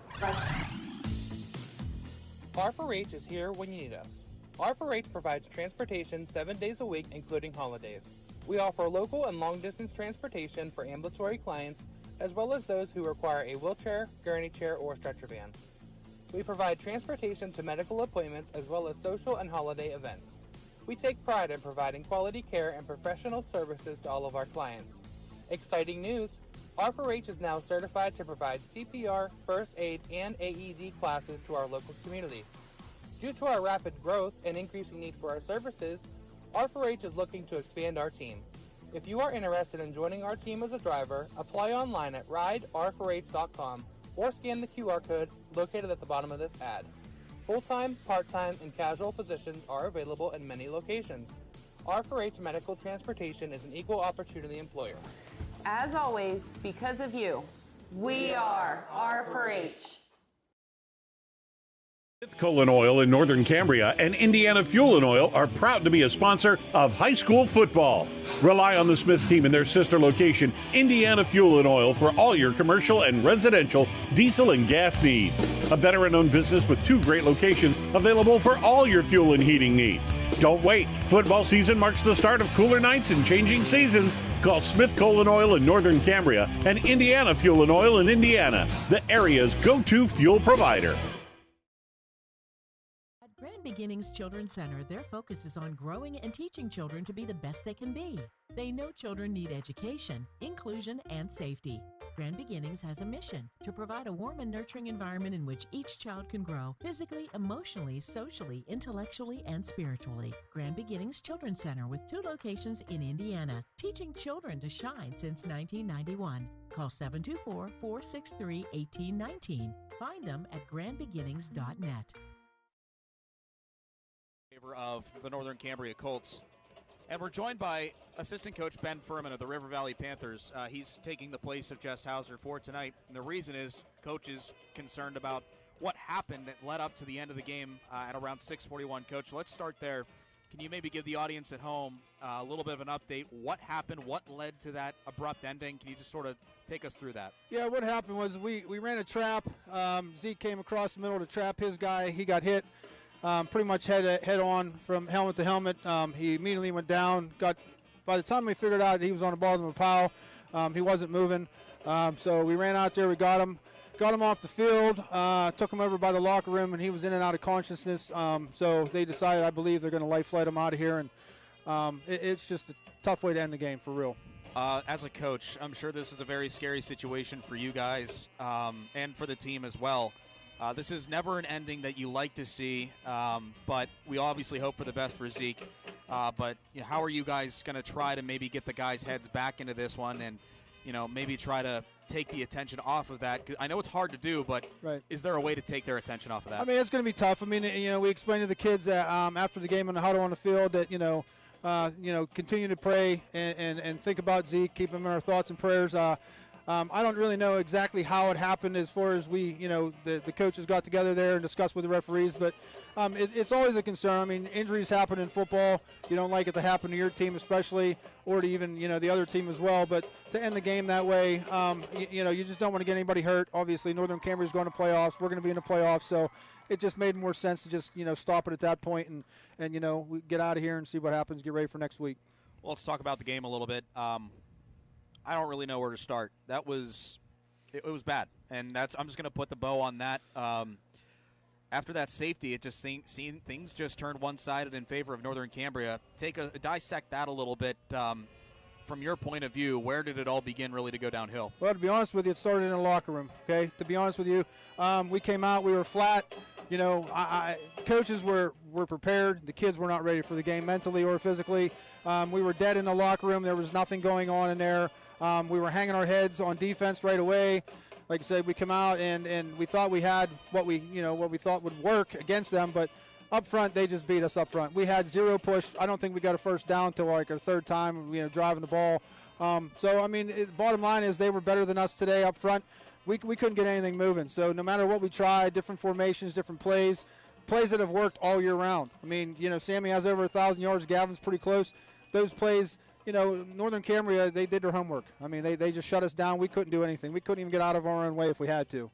R4H is here when you need us. R4H provides transportation 7 days a week, including holidays. We offer local and long-distance transportation for ambulatory clients, as well as those who require a wheelchair, gurney chair, or stretcher van. We provide transportation to medical appointments, as well as social and holiday events. We take pride in providing quality care and professional services to all of our clients. Exciting news! R4H is now certified to provide CPR, first aid, and AED classes to our local community. Due to our rapid growth and increasing need for our services, R4H is looking to expand our team. If you are interested in joining our team as a driver, apply online at rider4h.com or scan the QR code located at the bottom of this ad. Full-time, part-time, and casual positions are available in many locations. R4H Medical Transportation is an equal opportunity employer. As always, because of you, we are R4H. Smith Colon Oil in Northern Cambria and Indiana Fuel and Oil are proud to be a sponsor of high school football. Rely on the Smith team in their sister location, Indiana Fuel and Oil, for all your commercial and residential diesel and gas needs. A veteran-owned business with 2 great locations available for all your fuel and heating needs. Don't wait. Football season marks the start of cooler nights and changing seasons. Call Smith Colon Oil in Northern Cambria and Indiana Fuel and Oil in Indiana, the area's go-to fuel provider. Grand Beginnings Children's Center, their focus is on growing and teaching children to be the best they can be. They know children need education, inclusion, and safety. Grand Beginnings has a mission to provide a warm and nurturing environment in which each child can grow physically, emotionally, socially, intellectually, and spiritually. Grand Beginnings Children's Center with 2 locations in Indiana, teaching children to shine since 1991. Call 724-463-1819. Find them at grandbeginnings.net. Of the Northern Cambria Colts. And we're joined by assistant coach Ben Furman of the River Valley Panthers. He's taking the place of Jess Hauser for tonight. And the reason is coach is concerned about what happened that led up to the end of the game at around 6:41. Coach, let's start there. Can you maybe give the audience at home a little bit of an update? What happened? What led to that abrupt ending? Can you just sort of take us through that? Yeah, what happened was we ran a trap. Zeke came across the middle to trap his guy. He got hit. Pretty much head on from helmet to helmet. He immediately went down. By the time we figured out that he was on the bottom of a pile, he wasn't moving. So we ran out there. We got him off the field. Took him over by the locker room, and he was in and out of consciousness. So they decided, I believe, they're going to life flight him out of here and It's just a tough way to end the game for real. As a coach, I'm sure this is a very scary situation for you guys and for the team as well. This is never an ending that you like to see, but we obviously hope for the best for Zeke. But how are you guys going to try to maybe get the guys' heads back into this one and, maybe try to take the attention off of that? 'Cause I know it's hard to do, but is there a way to take their attention off of that? I mean, it's going to be tough. I mean, we explained to the kids that after the game in the huddle on the field that, continue to pray and think about Zeke, keep him in our thoughts and prayers. I don't really know exactly how it happened as far as the coaches got together there and discussed with the referees, but it's always a concern. I mean, injuries happen in football. You don't like it to happen to your team especially, or to even, the other team as well. But to end the game that way, you just don't want to get anybody hurt. Obviously, Northern Cambria is going to playoffs. We're going to be in the playoffs, so it just made more sense to just, stop it at that point and we get out of here and see what happens, get ready for next week. Well, let's talk about the game a little bit. I don't really know where to start. It was bad, and I'm just going to put the bow on that. After that safety, it just things just turned one-sided in favor of Northern Cambria. Dissect that a little bit. From your point of view, where did it all begin really to go downhill? Well, to be honest with you, it started in the locker room, okay? To be honest with you, we came out, we were flat. Coaches were prepared. The kids were not ready for the game mentally or physically. We were dead in the locker room. There was nothing going on in there. We were hanging our heads on defense right away. Like I said, we come out and we thought we had what we thought would work against them, but up front, they just beat us up front. We had zero push. I don't think we got a first down until like our third time, driving the ball. Bottom line is they were better than us today up front. We couldn't get anything moving. So no matter what we tried, different formations, different plays that have worked all year round. I mean, Sammy has over 1,000 yards. Gavin's pretty close. Those plays, Northern Cambria, they did their homework. I mean, they just shut us down. We couldn't do anything. We couldn't even get out of our own way if we had to.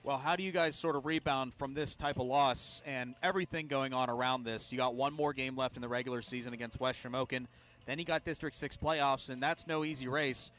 Well, how do you guys sort of rebound from this type of loss and everything going on around this? You got one more game left in the regular season against West Shamokin. Then you got District 6 playoffs, and that's no easy race.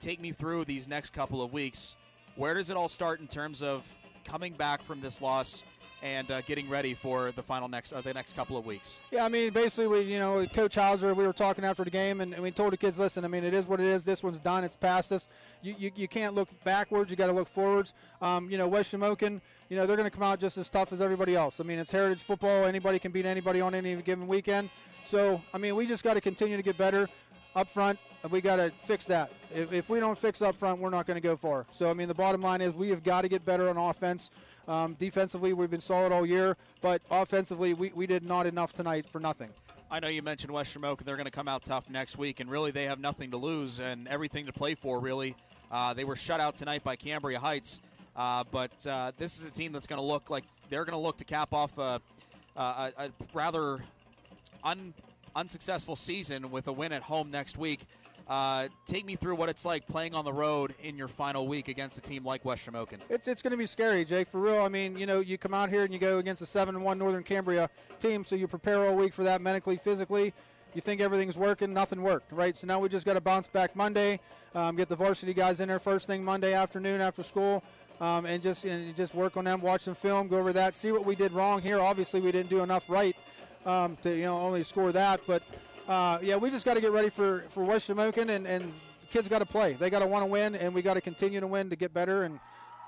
Take me through these next couple of weeks. Where does it all start in terms of coming back from this loss and getting ready for the next couple of weeks? Yeah, I mean, basically, Coach Hauser, we were talking after the game, and we told the kids, listen, I mean, it is what it is. This one's done. It's past us. You can't look backwards. You got to look forwards. West Shamokin, they're going to come out just as tough as everybody else. I mean, it's heritage football. Anybody can beat anybody on any given weekend. So, I mean, we just got to continue to get better up front. We got to fix that. If we don't fix up front, we're not going to go far. So, I mean, the bottom line is we have got to get better on offense. Defensively, we've been solid all year, but offensively, we did not enough tonight for nothing. I know you mentioned West Shamokin. They're going to come out tough next week, and really they have nothing to lose and everything to play for, really. They were shut out tonight by Cambria Heights, but this is a team that's going to look like they're going to look to cap off a rather unsuccessful season with a win at home next week. Take me through what it's like playing on the road in your final week against a team like West Shamokin. It's going to be scary, Jake, for real. I mean, you come out here and you go against a 7-1 Northern Cambria team, so you prepare all week for that mentally, physically. You think everything's working, nothing worked, right? So now we just got to bounce back Monday, get the varsity guys in there first thing Monday afternoon after school, and just work on them, watch some film, go over that, see what we did wrong here. Obviously, we didn't do enough right to only score that, but we just got to get ready for West Shamokin, and the kids got to play. They got to want to win, and we got to continue to win to get better and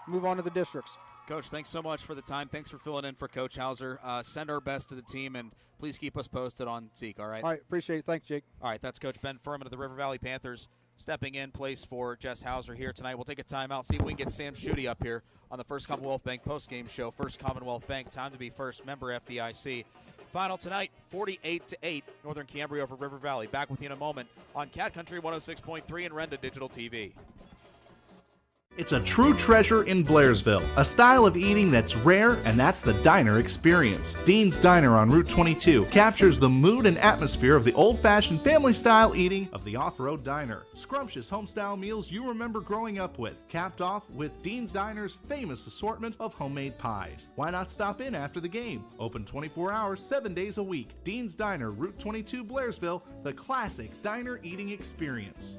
move on to the districts. Coach, thanks so much for the time. Thanks for filling in for Coach Hauser. Send our best to the team, and please keep us posted on Zeke, all right? All right, appreciate it. Thanks, Jake. All right, that's Coach Ben Furman of the River Valley Panthers stepping in place for Jess Hauser here tonight. We'll take a timeout, see if we can get Sam Schutte up here on the First Commonwealth Bank postgame show. First Commonwealth Bank, time to be first, member FDIC. Final tonight, 48-8, Northern Cambria over River Valley. Back with you in a moment on Cat Country 106.3 and Renda Digital TV. It's a true treasure in Blairsville, a style of eating that's rare, and that's the diner experience. Dean's Diner on Route 22 captures the mood and atmosphere of the old-fashioned family-style eating of the off-road diner. Scrumptious home-style meals you remember growing up with, capped off with Dean's Diner's famous assortment of homemade pies. Why not stop in after the game? Open 24 hours, 7 days a week. Dean's Diner, Route 22, Blairsville, the classic diner eating experience.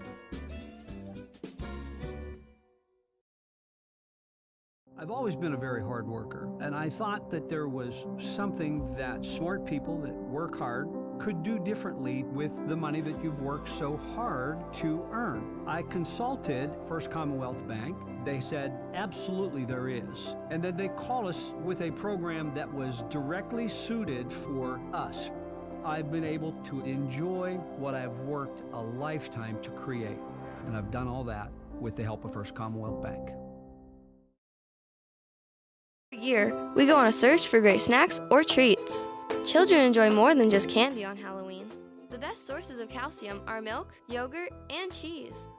I've always been a very hard worker, and I thought that there was something that smart people that work hard could do differently with the money that you've worked so hard to earn. I consulted First Commonwealth Bank. They said, absolutely there is. And then they called us with a program that was directly suited for us. I've been able to enjoy what I've worked a lifetime to create. And I've done all that with the help of First Commonwealth Bank. Every year, we go on a search for great snacks or treats. Children enjoy more than just candy on Halloween. The best sources of calcium are milk, yogurt, and cheese.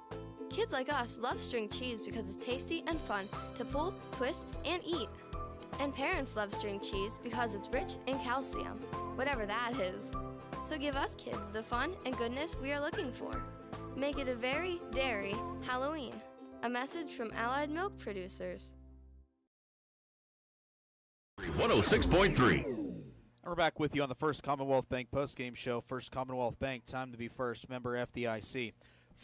Kids like us love string cheese because it's tasty and fun to pull, twist, and eat. And parents love string cheese because it's rich in calcium, whatever that is. So give us kids the fun and goodness we are looking for. Make it a very dairy Halloween. A message from Allied Milk Producers. 106.3. We're back with you on the First Commonwealth Bank postgame show. First Commonwealth Bank, time to be first. Member FDIC.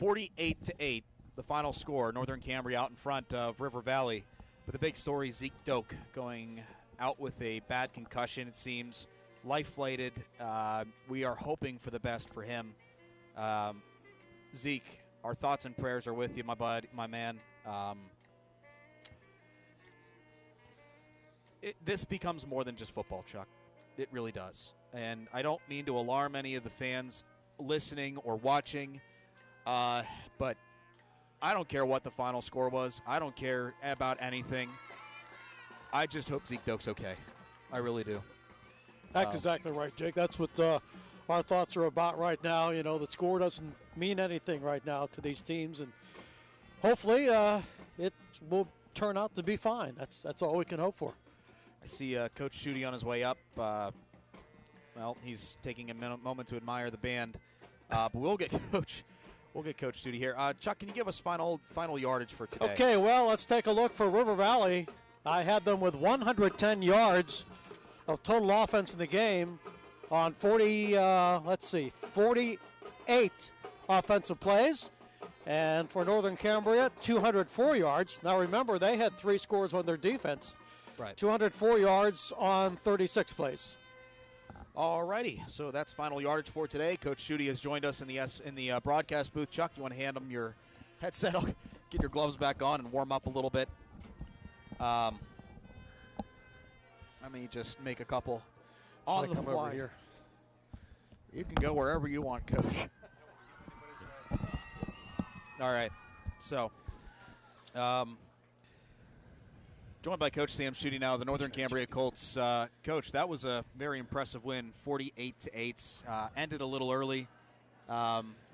48-8, the final score. Northern Cambria out in front of River Valley. But the big story, Zeke Doak going out with a bad concussion, it seems. Life-flighted. We are hoping for the best for him. Zeke, our thoughts and prayers are with you, my bud, my man. This becomes more than just football, Chuck. It really does. And I don't mean to alarm any of the fans listening or watching, but I don't care what the final score was. I don't care about anything. I just hope Zeke Doak's okay. I really do. That's exactly right, Jake. That's what our thoughts are about right now. You know, the score doesn't mean anything right now to these teams, and hopefully it will turn out to be fine. That's all we can hope for. I see Coach Schutte on his way up. Well, he's taking a moment to admire the band. But we'll get Coach Schutte here. Chuck, can you give us final yardage for today? Okay, well, let's take a look for River Valley. I had them with 110 yards of total offense in the game on 48 offensive plays. And for Northern Cambria, 204 yards. Now remember, they had 3 scores on their defense. Right. 204 yards on 36 plays. All righty, so that's final yardage for today. Coach Schutte has joined us in the broadcast booth. Chuck, you want to hand him your headset? Get your gloves back on and warm up a little bit. Let me just make a couple on the fly. Over here? You can go wherever you want, Coach. All right, so joined by Coach Sam Schutte now, the Northern Cambria Colts. Coach, that was a very impressive win, 48-8. Ended a little early.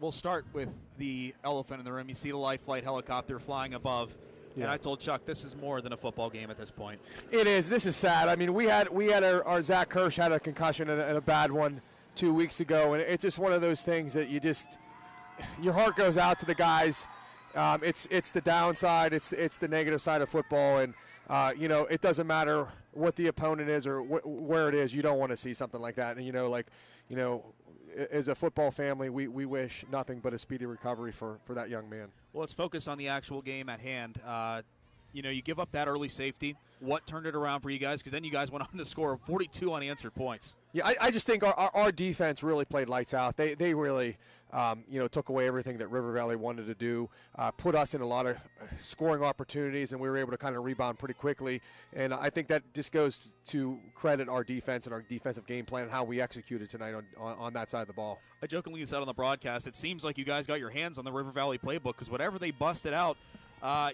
We'll start with the elephant in the room. You see the Life Flight helicopter flying above. Yeah. And I told Chuck, this is more than a football game at this point. It is. This is sad. I mean, we had our Zach Kirsch had a concussion and a bad one 2 weeks ago, and it's just one of those things that your heart goes out to the guys. It's the downside. It's the negative side of football, and it doesn't matter what the opponent is or where it is. You don't want to see something like that. And as a football family, we wish nothing but a speedy recovery for that young man. Well, let's focus on the actual game at hand. You give up that early safety. What turned it around for you guys? Because then you guys went on to score 42 unanswered points. Yeah, I just think our defense really played lights out. They really, took away everything that River Valley wanted to do, put us in a lot of scoring opportunities, and we were able to kind of rebound pretty quickly. And I think that just goes to credit our defense and our defensive game plan and how we executed tonight on that side of the ball. I jokingly said on the broadcast, it seems like you guys got your hands on the River Valley playbook because whatever they busted out,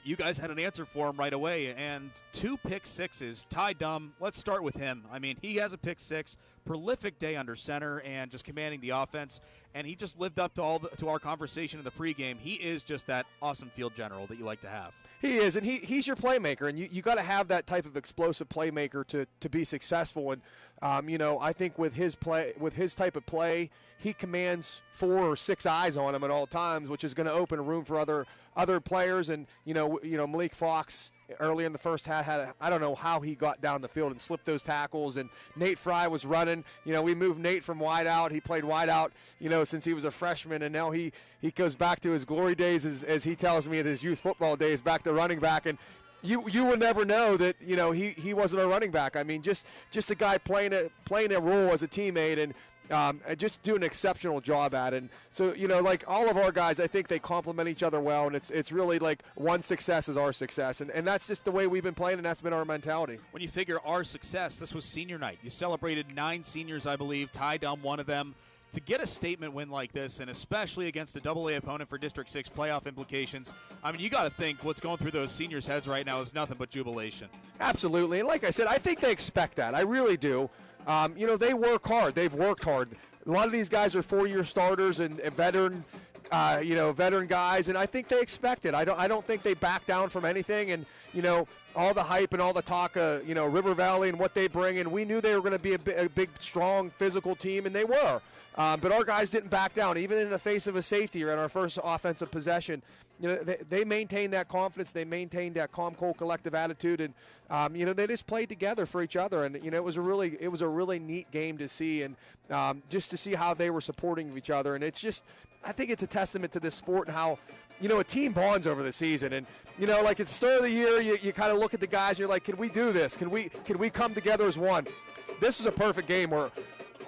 you guys had an answer for him right away, and 2 pick sixes. Ty Dumb, let's start with him. I mean, he has a pick six, prolific day under center, and just commanding the offense. And he just lived up to our conversation in the pregame. He is just that awesome field general that you like to have. He is, and he's your playmaker, and you got to have that type of explosive playmaker to be successful. And I think with his type of play, he commands 4 or 6 eyes on him at all times, which is going to open a room for other players. And Malik Fox early in the first half I don't know how he got down the field and slipped those tackles. And Nate Fry was running. We moved Nate from wide out. He played wide out, since he was a freshman, and now he goes back to his glory days, as he tells me, at his youth football days, back to running back. And you would never know that he wasn't a running back. I mean, just a guy playing a role as a teammate. And just do an exceptional job at it. And so, like all of our guys, I think they complement each other well, and it's really like one success is our success. And that's just the way we've been playing, and that's been our mentality. When you figure our success, this was senior night. You celebrated 9 seniors, I believe, tied down one of them. To get a statement win like this, and especially against a AA opponent for District 6 playoff implications, I mean, you got to think what's going through those seniors' heads right now is nothing but jubilation. Absolutely. And like I said, I think they expect that. I really do. They work hard. They've worked hard. A lot of these guys are 4-year starters and veteran guys, and I think they expect it. I don't think they back down from anything. And all the hype and all the talk of River Valley and what they bring, and we knew they were going to be a big, strong, physical team, and they were. But our guys didn't back down, even in the face of a safety or in our first offensive possession. They maintained that confidence. They maintained that calm, cool, collective attitude, and they just played together for each other. And it was a really neat game to see, and just to see how they were supporting each other. And I think it's a testament to this sport and how a team bonds over the season. And like at the start of the year, you kind of look at the guys and you're like, can we do this? Can we come together as one? This was a perfect game where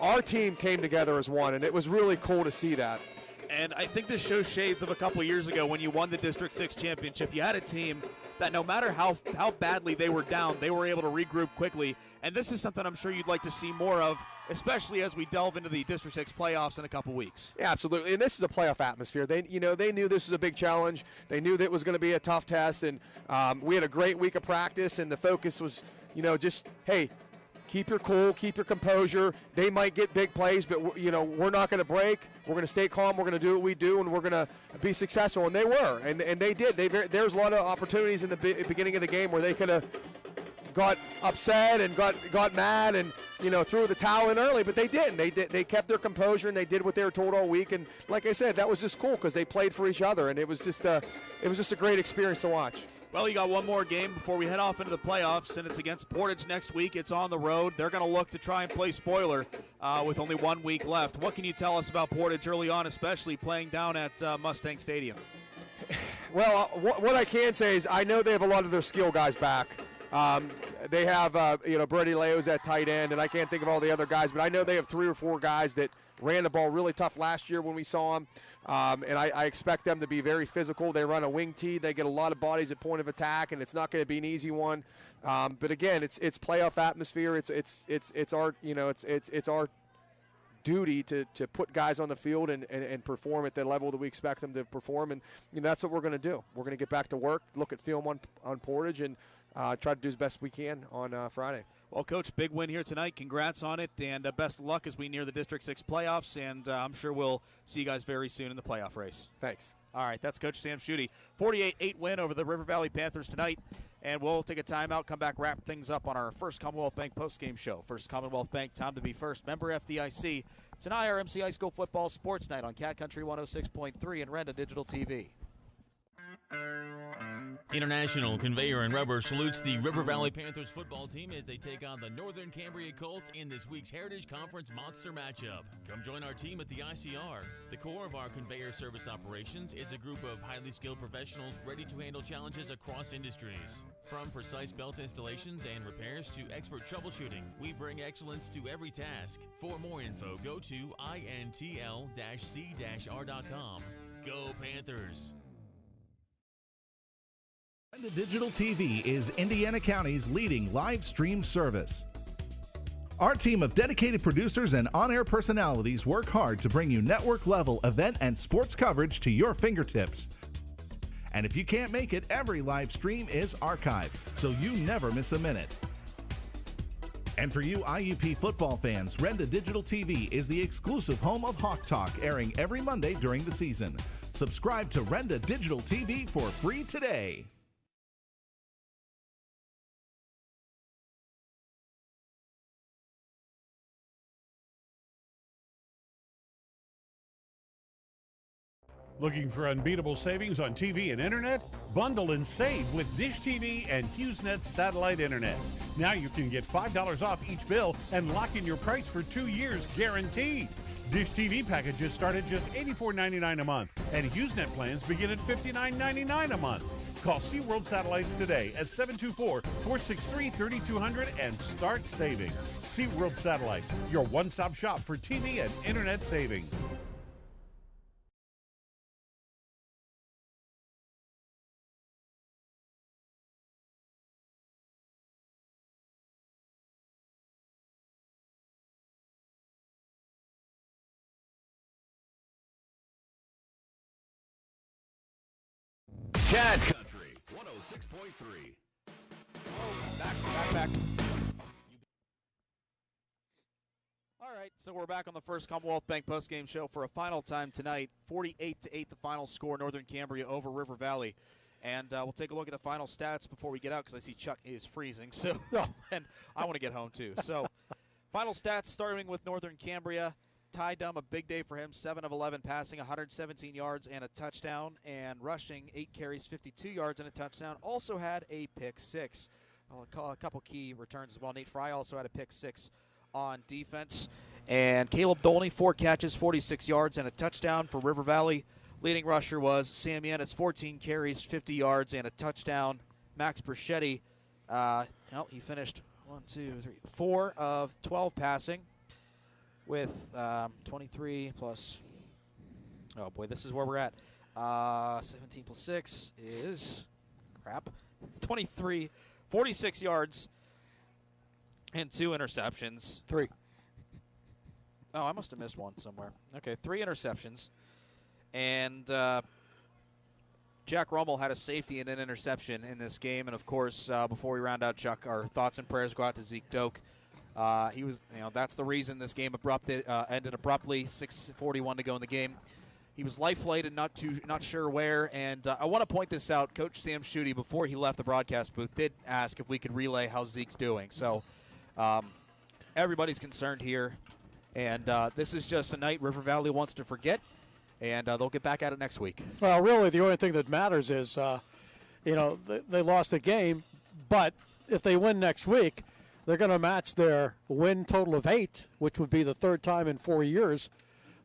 our team came together as one, and it was really cool to see that. And I think this shows shades of a couple years ago when you won the District 6 championship. You had a team that no matter how badly they were down, they were able to regroup quickly. And this is something I'm sure you'd like to see more of, especially as we delve into the District 6 playoffs in a couple weeks. Yeah, absolutely. And this is a playoff atmosphere. They knew this was a big challenge. They knew that it was going to be a tough test. And we had a great week of practice, and the focus was, just, hey, keep your cool, keep your composure. They might get big plays, but we're not going to break. We're going to stay calm. We're going to do what we do, and we're going to be successful. And they were, and they did. There's a lot of opportunities in the beginning of the game where they could have got upset and got mad and threw the towel in early, but they didn't. They kept their composure, and they did what they were told all week. And like I said, that was just cool because they played for each other, and it was just a great experience to watch. Well, you got one more game before we head off into the playoffs, and it's against Portage next week. It's on the road. They're going to look to try and play spoiler with only 1 week left. What can you tell us about Portage early on, especially playing down at Mustang Stadium? Well, what I can say is I know they have a lot of their skill guys back. They have, Brody Leo's at tight end, and I can't think of all the other guys, but I know they have 3 or 4 guys that ran the ball really tough last year when we saw them. And I expect them to be very physical. They run a wing tee. They get a lot of bodies at point of attack, and it's not going to be an easy one. But again, it's playoff atmosphere. It's our duty to put guys on the field and perform at the level that we expect them to perform. And that's what we're going to do. We're going to get back to work, look at film on Portage, and try to do as best we can on Friday. Well, Coach, big win here tonight. Congrats on it, and best of luck as we near the District 6 playoffs, and I'm sure we'll see you guys very soon in the playoff race. Thanks. All right, that's Coach Sam Schutte. 48-8 win over the River Valley Panthers tonight, and we'll take a timeout, come back, wrap things up on our First Commonwealth Bank postgame show. First Commonwealth Bank, time to be first. Member FDIC. It's an IRMC High School Football Sports Night on Cat Country 106.3 and Renda Digital TV. International Conveyor and Rubber salutes the River Valley Panthers football team as they take on the Northern Cambria Colts in this week's Heritage Conference Monster matchup. Come join our team at the ICR. The core of our conveyor service operations is a group of highly skilled professionals ready to handle challenges across industries. From precise belt installations and repairs to expert troubleshooting, we bring excellence to every task. For more info, go to intl-c-r.com. Go Panthers! Renda Digital TV is Indiana County's leading live stream service. Our team of dedicated producers and on-air personalities work hard to bring you network-level event and sports coverage to your fingertips. And if you can't make it, every live stream is archived, so you never miss a minute. And for you IUP football fans, Renda Digital TV is the exclusive home of Hawk Talk, airing every Monday during the season. Subscribe to Renda Digital TV for free today. Looking for unbeatable savings on TV and internet? Bundle and save with Dish TV and HughesNet satellite internet. Now you can get $5 off each bill and lock in your price for 2 years guaranteed. Dish TV packages start at just $84.99 a month, and HughesNet plans begin at $59.99 a month. Call SeaWorld Satellites today at 724-463-3200 and start saving. SeaWorld Satellites, your one-stop shop for TV and internet savings. Cat Country 106.3. Back. All right, so we're back on the First Commonwealth Bank postgame show for a final time tonight. 48-8 the final score, Northern Cambria over River Valley. And we'll take a look at the final stats before we get out because I see Chuck is freezing. So, and I want to get home too. So, final stats starting with Northern Cambria. Ty Dumb, a big day for him, 7 of 11 passing, 117 yards and a touchdown, and rushing 8 carries, 52 yards and a touchdown. Also had a pick 6. I'll call a couple key returns as well. Nate Fry also had a pick 6 on defense. And Caleb Dolney, 4 catches, 46 yards and a touchdown for River Valley. Leading rusher was Sam Yanis, 14 carries, 50 yards and a touchdown. Max Perchetti, he finished 4 of 12 passing, with 23 plus, oh boy, this is where we're at. 17 plus 6 is, 23, 46 yards, and 2 interceptions. 3. Oh, I must have missed one somewhere. Okay, 3 interceptions. And Jack Rummel had a safety and an interception in this game. And, of course, before we round out, Chuck, our thoughts and prayers go out to Zeke Doak. He was, that's the reason this game ended abruptly. 6:41 to go in the game. He was life-flighted, not sure where. And I want to point this out. Coach Sam Schutte, before he left the broadcast booth, did ask if we could relay how Zeke's doing. So everybody's concerned here, and this is just a night River Valley wants to forget, and they'll get back at it next week. Well, really, the only thing that matters is, they lost a game, but if they win next week, they're going to match their win total of 8, which would be the 3rd time in 4 years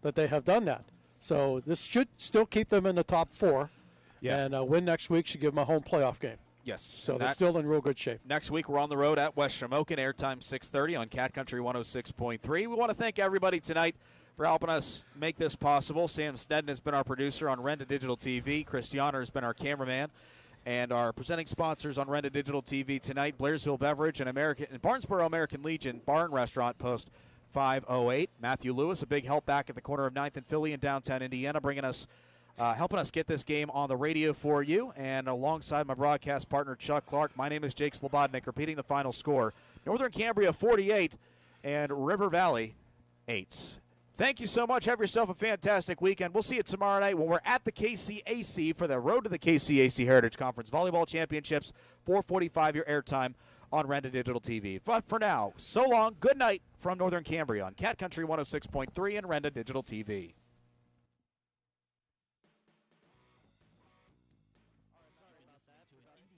that they have done that. So this should still keep them in the top 4. Yeah. And a win next week should give them a home playoff game. Yes. So they're still in real good shape. Next week we're on the road at West Shamokin, airtime 6:30 on Cat Country 106.3. We want to thank everybody tonight for helping us make this possible. Sam Snedden has been our producer on Renda Digital TV. Christiana has been our cameraman. And our presenting sponsors on Renda Digital TV tonight, Blairsville Beverage and Barnesboro American Legion Bar and Restaurant, post 508. Matthew Lewis, a big help back at the corner of 9th and Philly in downtown Indiana, helping us get this game on the radio for you. And alongside my broadcast partner, Chuck Clark, my name is Jake Slobodnik, repeating the final score. Northern Cambria 48 and River Valley 8. Thank you so much. Have yourself a fantastic weekend. We'll see you tomorrow night when we're at the KCAC for the Road to the KCAC Heritage Conference Volleyball Championships. 4:45 your airtime on Renda Digital TV. But for now, so long. Good night from Northern Cambria on Cat Country 106.3 and Renda Digital TV.